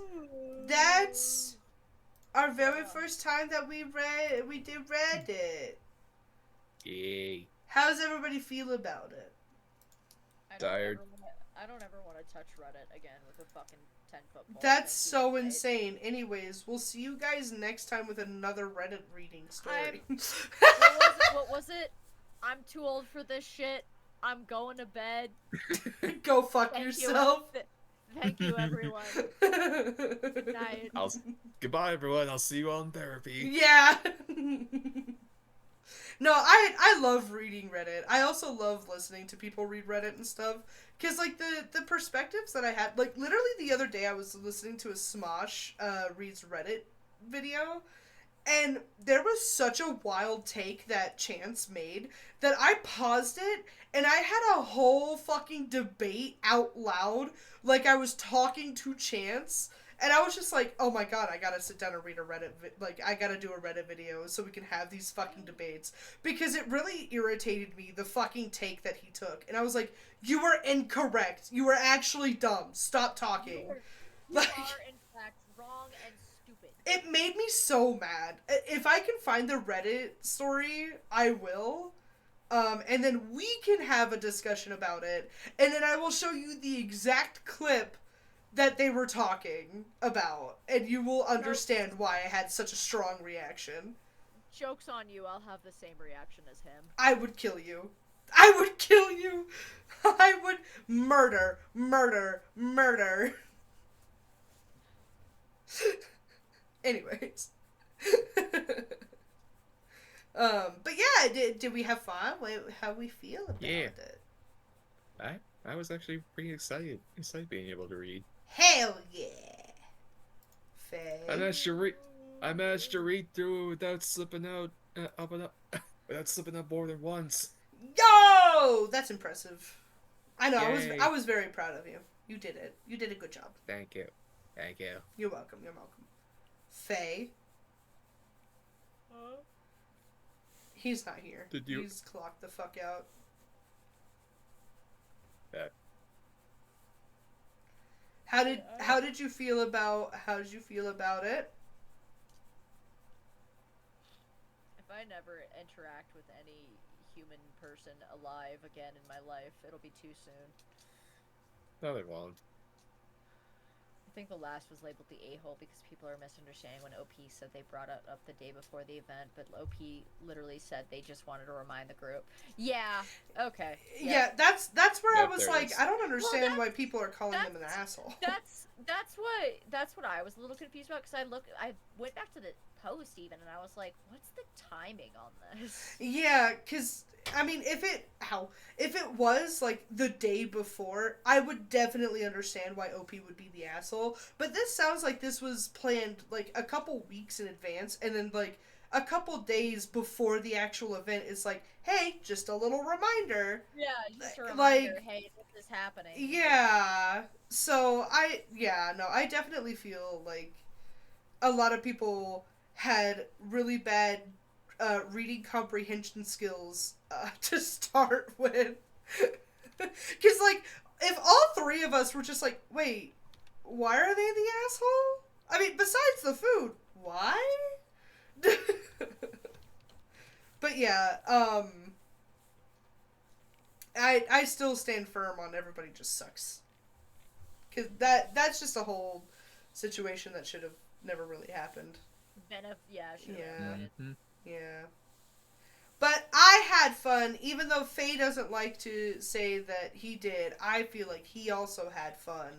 our very first time that we did Reddit. Yay! How's everybody feel about it? Tired. I don't ever want to touch Reddit again with a fucking 10-foot pole. That's so insane. Anyways, we'll see you guys next time with another Reddit reading story. What was it? I'm too old for this shit. I'm going to bed. Go fuck yourself. Thank you, everyone. Good night. Goodbye, everyone. I'll see you on therapy. Yeah. No, I love reading Reddit. I also love listening to people read Reddit and stuff. Because, like, the perspectives that I had... Like, literally the other day I was listening to a Smosh reads Reddit video. And there was such a wild take that Chance made that I paused it and I had a whole fucking debate out loud like I was talking to Chance. And I was just like, oh my god, I gotta sit down and read a Reddit, I gotta do a Reddit video so we can have these fucking debates. Because it really irritated me, the fucking take that he took. And I was like, you were incorrect. You were actually dumb. Stop talking. You are, in fact, wrong and stupid. It made me so mad. If I can find the Reddit story, I will. And then we can have a discussion about it. And then I will show you the exact clip that they were talking about, and you will understand why I had such a strong reaction. Joke's on you, I'll have the same reaction as him. I would kill you. I would kill you. I would murder. Anyways. But yeah, did we have fun? How we feel about it? I was actually pretty excited being able to read. Hell yeah! Faye. I managed to read through without slipping out, without slipping out more than once. Yo, that's impressive. I know. Yay. I was very proud of you. You did it. You did a good job. Thank you. You're welcome. Faye. He's not here. He's clocked the fuck out. How did you feel about it? If I never interact with any human person alive again in my life, it'll be too soon. No, they won't. think the last was labeled the a-hole because people are misunderstanding when OP said they brought it up the day before the event, but OP literally said they just wanted to remind the group. Yeah, okay. Yeah, that's where I Yep, was there it like, is. I don't understand that's- why people are calling him an asshole. That's what I was a little confused about, because I went back to the post even, and I was like, what's the timing on this? Yeah, because, I mean, if it was, like, the day before, I would definitely understand why OP would be the asshole, but this sounds like this was planned, like, a couple weeks in advance, and then, like, a couple days before the actual event is like, hey, just a little reminder. Yeah, just a reminder, Like, hey, this is happening. Yeah, so I definitely feel like a lot of people had really bad reading comprehension skills to start with. Because, like, if all three of us were just like, wait, why are they the asshole? I mean, besides the food, why? But yeah, I still stand firm on everybody just sucks. Because that's just a whole situation that should have never really happened. Mm-hmm. Yeah. But I had fun, even though Faye doesn't like to say that he did. I feel like he also had fun.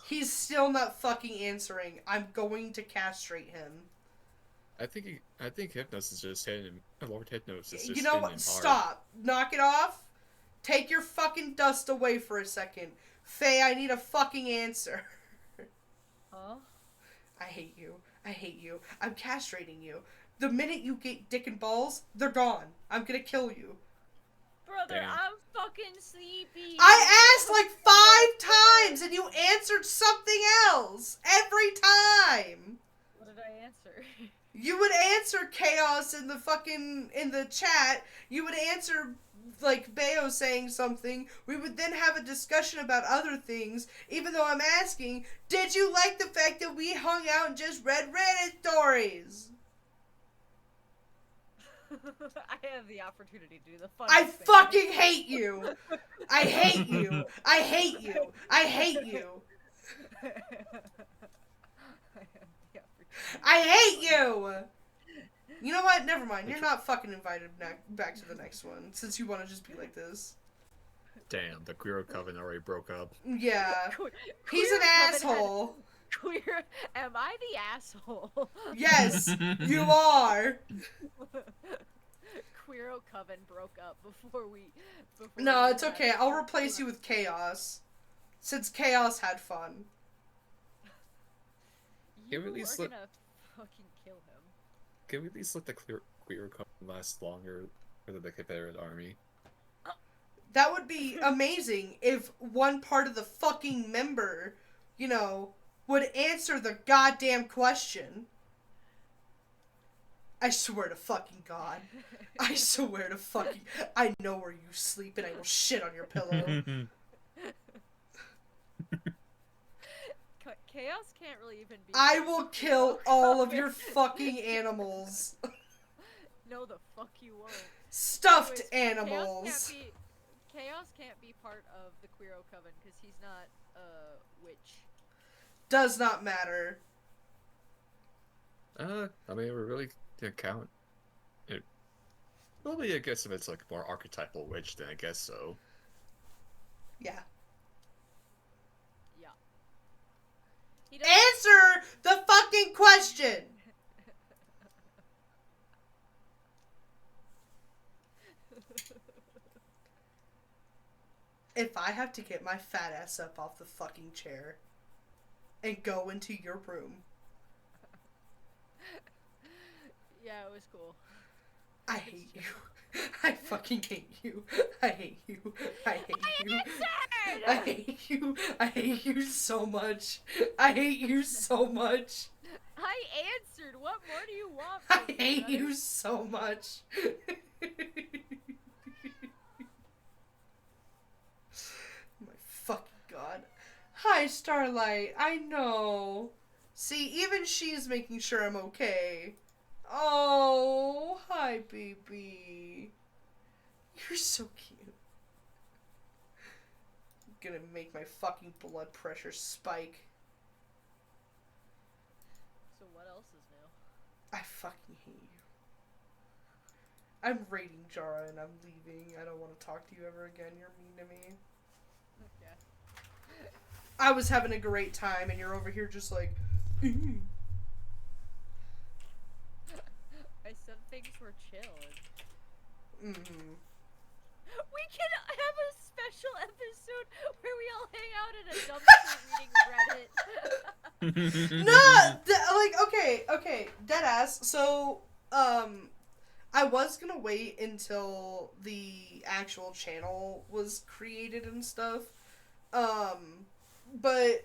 He's still not fucking answering. I'm going to castrate him. I think Hypnos is just hitting him. Lord Hypnos is just You know hitting what? him hard. Stop. Knock it off. Take your fucking dust away for a second. Faye, I need a fucking answer. Huh? I hate you. I hate you. I'm castrating you. The minute you get dick and balls, they're gone. I'm gonna kill you. Brother, Damn. I'm fucking sleepy. I asked like 5 times and you answered something else. Every time. What did I answer? You would answer chaos in the chat. You would answer like Bayo saying something. We would then have a discussion about other things, even though I'm asking, did you like the fact that we hung out and just read Reddit stories? I have the opportunity to do the fun. I fucking hate you. I hate you. I hate you. I hate you. I hate you. You know what? Never mind. You're not fucking invited back to the next one, since you want to just be like this. Damn, the Queer Coven already broke up. Yeah. He's Queer an Coven asshole. Queer? Am I the asshole? Yes, you are. Queer Coven broke up before we. No, it's okay. I'll replace you with Chaos, since Chaos had fun. You Can we at least are let- gonna fucking kill him. Can we at least let the Queer Coven last longer than the Confederate Army? That would be amazing if one part of the fucking member, you know, would answer the goddamn question. I swear to fucking God. I swear to fucking... I know where you sleep and I will shit on your pillow. Chaos can't really even be. I will kill all of your fucking animals. No, the fuck you won't. Stuffed Anyways, animals. Chaos can't be part of the Queero Coven because he's not a witch. Does not matter. I mean, we really didn't count it. Well, I guess if it's like more archetypal witch, then I guess so. Yeah. Yeah. He doesn't- Answer the fucking question! If I have to get my fat ass up off the fucking chair and go into your room, Yeah, it was cool. I hate you. I fucking hate you. I hate you. I hate you. I hate you. I hate you so much. I hate you so much. I answered. What more do you want I from me, hate brother? you so much. My fucking God. Hi, Starlight. I know. See, even she's making sure I'm okay. Oh, hi, baby. You're so cute. gonna make my fucking blood pressure spike. So what else is new? I fucking hate you. I'm raiding Jara and I'm leaving. I don't want to talk to you ever again. You're mean to me. Okay. I was having a great time and you're over here just like... I said things were chill. Mm-hmm. We can have a special episode where we all hang out in a dumpster reading Reddit. No! Okay, deadass. So, I was gonna wait until the actual channel was created and stuff. But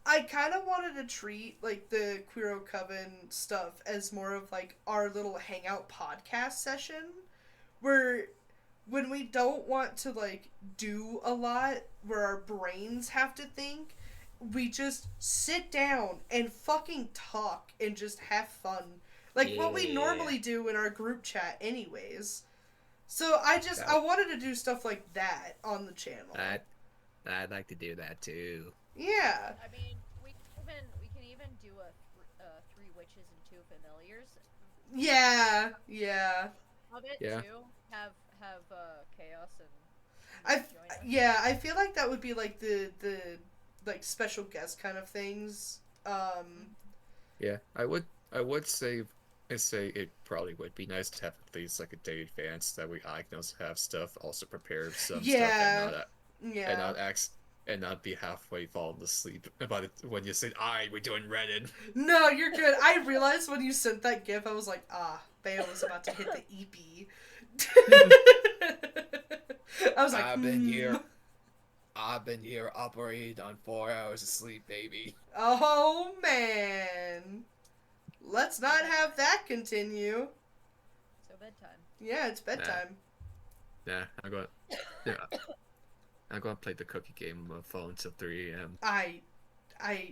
I kind of wanted to treat, like, the Queero Coven stuff as more of, like, our little hangout podcast session. Where, when we don't want to, like, do a lot, where our brains have to think, we just sit down and fucking talk and just have fun. Like, what we normally do in our group chat anyways. So, I wanted to do stuff like that on the channel. I'd like to do that too. Yeah. I mean, we can even do a three witches and two familiars. Yeah. Of it Yeah. too. Have chaos and. I feel like that would be like the like special guest kind of things. Yeah, I would say it probably would be nice to have at least like a day in advance that I can also have stuff also prepared some stuff and not be halfway falling asleep about it when you say, "Alright, we're doing Readin." No, you're good. I realized when you sent that gif, I was like, Bale was about to hit the EP. I was like, I've been here operating on 4 hours of sleep, baby. Oh man, let's not have that continue. So bedtime. Yeah, it's bedtime. Nah, I'm going to play the cookie game on my phone till 3 a.m.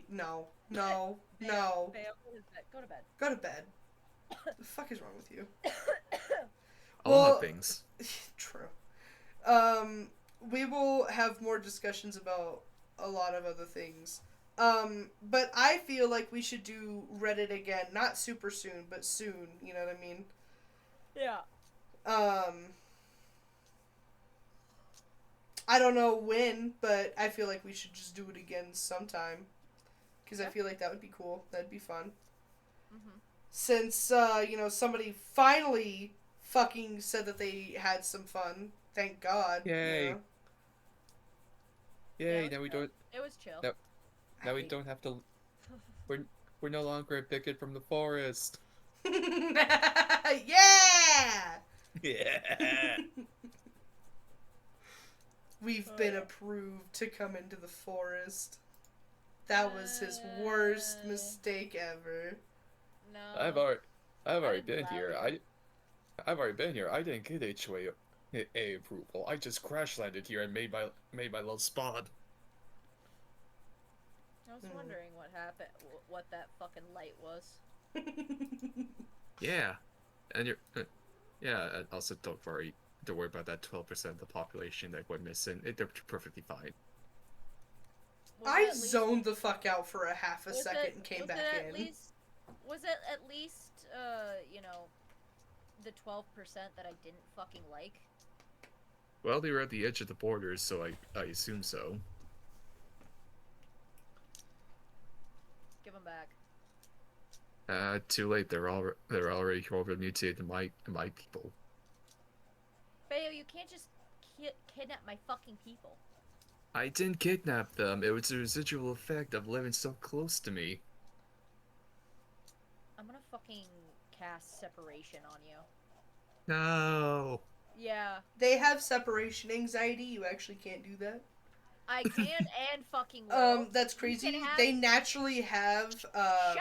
No. Fail, go to bed. Go to bed. The fuck is wrong with you? A lot of things. True. We will have more discussions about a lot of other things. But I feel like we should do Reddit again. Not super soon, but soon. You know what I mean? Yeah. I don't know when, but I feel like we should just do it again sometime. Because I feel like that would be cool. That'd be fun. Mm-hmm. Since, somebody finally fucking said that they had some fun. Thank God. Yay. You know? Yay, Yeah, now we don't It was chill. No. now we don't have to we're no longer evicted from the forest. Yeah! Yeah. We've been approved to come into the forest. That was his worst mistake ever. No. I've already I'm been here. loud. I've already been here. I didn't get HOA approval. I just crash landed here and made my little spawn. I was wondering what happened, what that fucking light was. Yeah, and and also don't worry about that 12% of the population that went missing. They're perfectly fine. I zoned the fuck out for a half a second and came back in. Was it at least, the 12% that I didn't fucking like? Well, they were at the edge of the borders, so I assume so. Give them back. Too late. They're already over mutated to my people. Bayo, you can't just kidnap my fucking people. I didn't kidnap them. It was a residual effect of living so close to me. I'm gonna fucking cast separation on you. No. Yeah. They have separation anxiety. You actually can't do that. I can and fucking will. That's crazy. have- They naturally have, Shut up!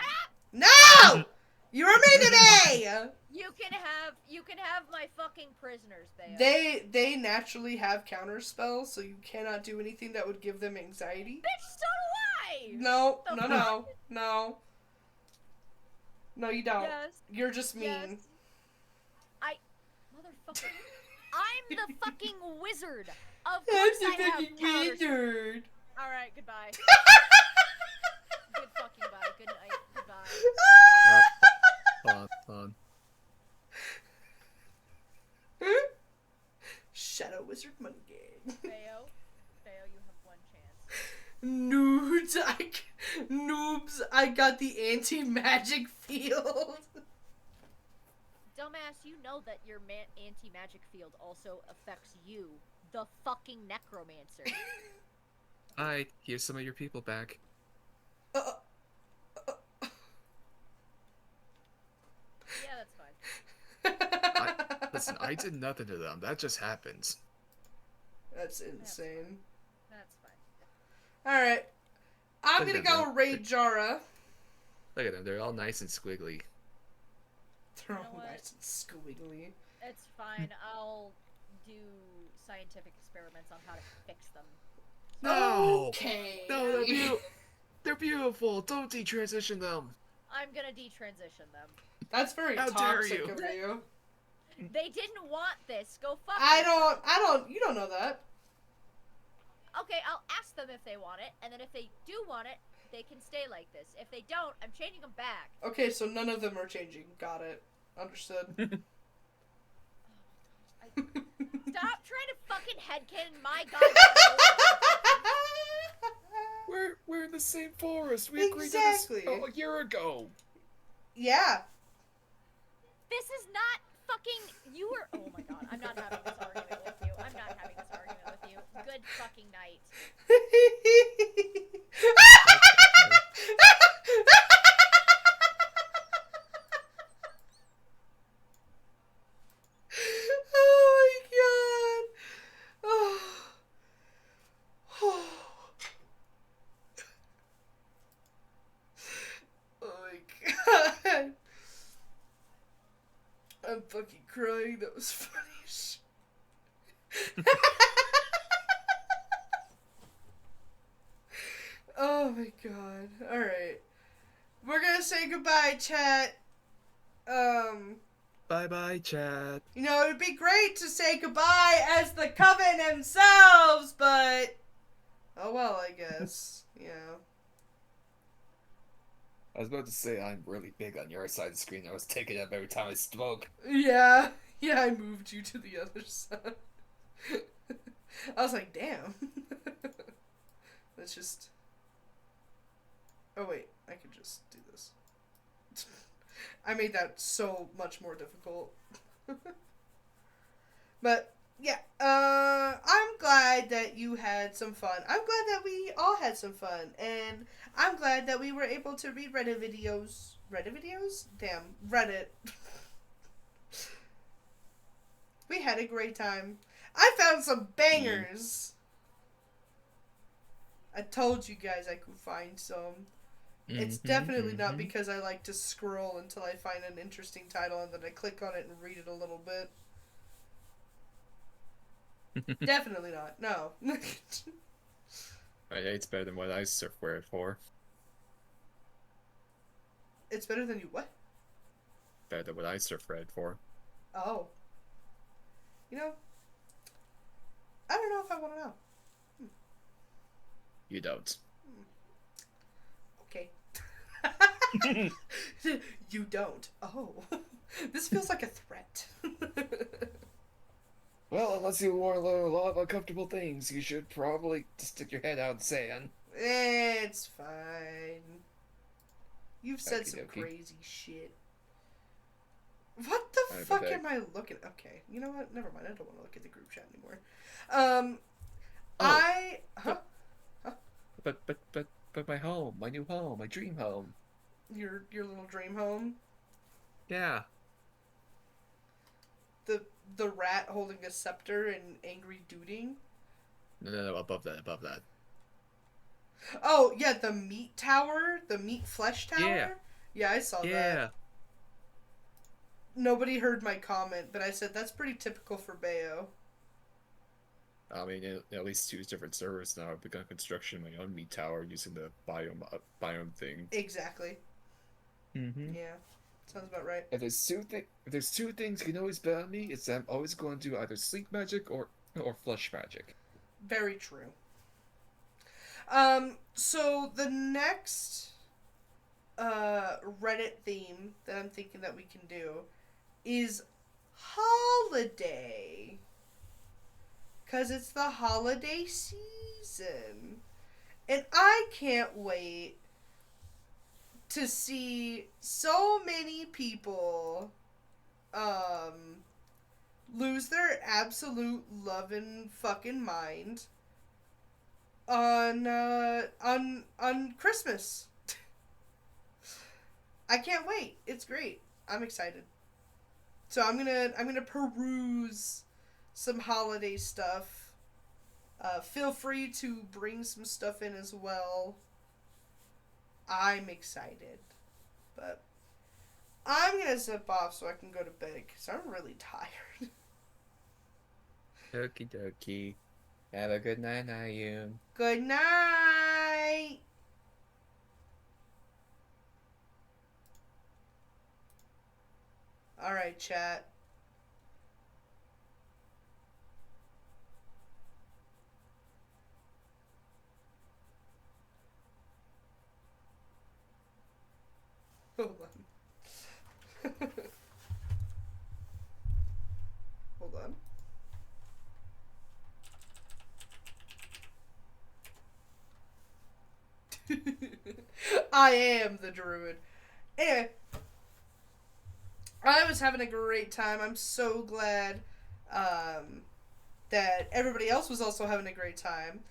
No! You were mean today! You can have my fucking prisoners, Bayo. They naturally have counter spells, so you cannot do anything that would give them anxiety. Bitch, so do I! No, The no, fuck? no. No, you don't. Yes. You're just mean. Yes. Motherfucker. I'm the fucking wizard. Of course I have fucking counter. wizard. All right, goodbye. Good fucking bye. Good night. Goodbye. Hold on. Shadow Wizard Money Gang. Theo, you have one chance. Noobs, I got the anti-magic field. Dumbass, you know that your anti-magic field also affects you, the fucking necromancer. Alright, here's some of your people back. Yeah, that's fine. Listen, I did nothing to them. That just happens. That's insane. That's fine. Alright. I'm Look gonna at go them. raid Jara. Look at them. They're all nice and squiggly. They're You know all what? nice and squiggly. It's fine. I'll do scientific experiments on how to fix them. No! Okay. No, they're beautiful. Don't detransition them. I'm gonna detransition them. That's very How dare toxic you. of you. They didn't want this. Go fuck You don't know that. Okay, I'll ask them if they want it, and then if they do want it, they can stay like this. If they don't, I'm changing them back. Okay, so none of them are changing. Got it. Understood. Stop trying to fucking headcanon my goddamn We're in the same forest. We agreed to Exactly. this a year ago. Yeah. This is not fucking. You were. Oh my god, I'm not having this argument with you. I'm not having this argument with you. Good fucking night. Oh my god. Oh. Oh my god. I'm fucking crying. That was funny as shit. Oh my god. Alright. We're gonna say goodbye, chat. Bye-bye, chat. You know, it'd be great to say goodbye as the Coven themselves, but oh well, I guess. Yeah. I was about to say I'm really big on your side of the screen. I was taking up every time I spoke. Yeah. Yeah, I moved you to the other side. I was like, damn. Let's just... Oh wait, I could just do this. I made that so much more difficult. But, yeah, I'm glad that you had some fun. I'm glad that we all had some fun. And I'm glad that we were able to read Reddit videos. Reddit videos? Damn, Reddit. We had a great time. I found some bangers. I told you guys I could find some. It's definitely not because I like to scroll until I find an interesting title and then I click on it and read it a little bit. Definitely not. No. It's better than what I surfed for. It's better than you what? Better than what I surfed for. Oh. You know, I don't know if I want to know. You don't. Okay. You don't. Oh. This feels like a threat. Well, unless you want to learn a lot of uncomfortable things, you should probably stick your head out in sand. It's fine. You've said some Okey-dokey. crazy shit. What the I'll be fuck back. am I looking? Okay, you know what? Never mind. I don't want to look at the group chat anymore. But my home, my new home, my dream home. Your little dream home. Yeah. The rat holding a scepter and angry duding. No, above that. Oh yeah, the meat tower, the meat flesh tower. Yeah. Yeah, I saw that. Yeah. Nobody heard my comment, but I said that's pretty typical for Bayo. I mean, at least 2 different servers now. I've begun construction of my own meat tower using the biome thing. Exactly. Mm-hmm. Yeah, sounds about right. If there's two things you can always bet on me, it's that I'm always going to do either sleep magic or flesh magic. Very true. So the next Reddit theme that I'm thinking that we can do is holiday. 'Cause it's the holiday season. And I can't wait to see so many people lose their absolute lovin' fucking mind on Christmas. I can't wait. It's great. I'm excited. So I'm gonna peruse some holiday stuff. Feel free to bring some stuff in as well. I'm excited. But I'm gonna zip off so I can go to bed because I'm really tired. Okie dokie. Have a good night, Ayun. Good night. Alright, chat. Hold on. Hold on. I am the druid. Anyway, I was having a great time. I'm so glad that everybody else was also having a great time.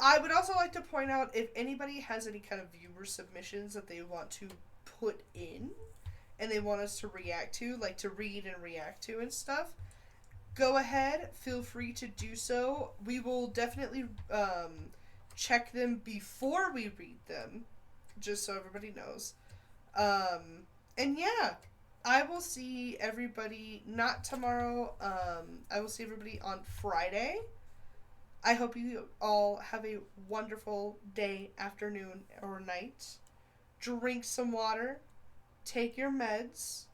I would also like to point out if anybody has any kind of viewer submissions that they want to put in and they want us to react to, like to read and react to and stuff, go ahead. Feel free to do so. We will definitely check them before we read them, just so everybody knows. And yeah, I will see everybody, not tomorrow, I will see everybody on Friday. I hope you all have a wonderful day, afternoon, or night. Drink some water, take your meds,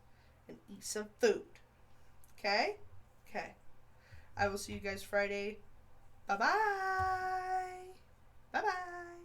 and eat some food. Okay? Okay. I will see you guys Friday. Bye-bye. Bye-bye.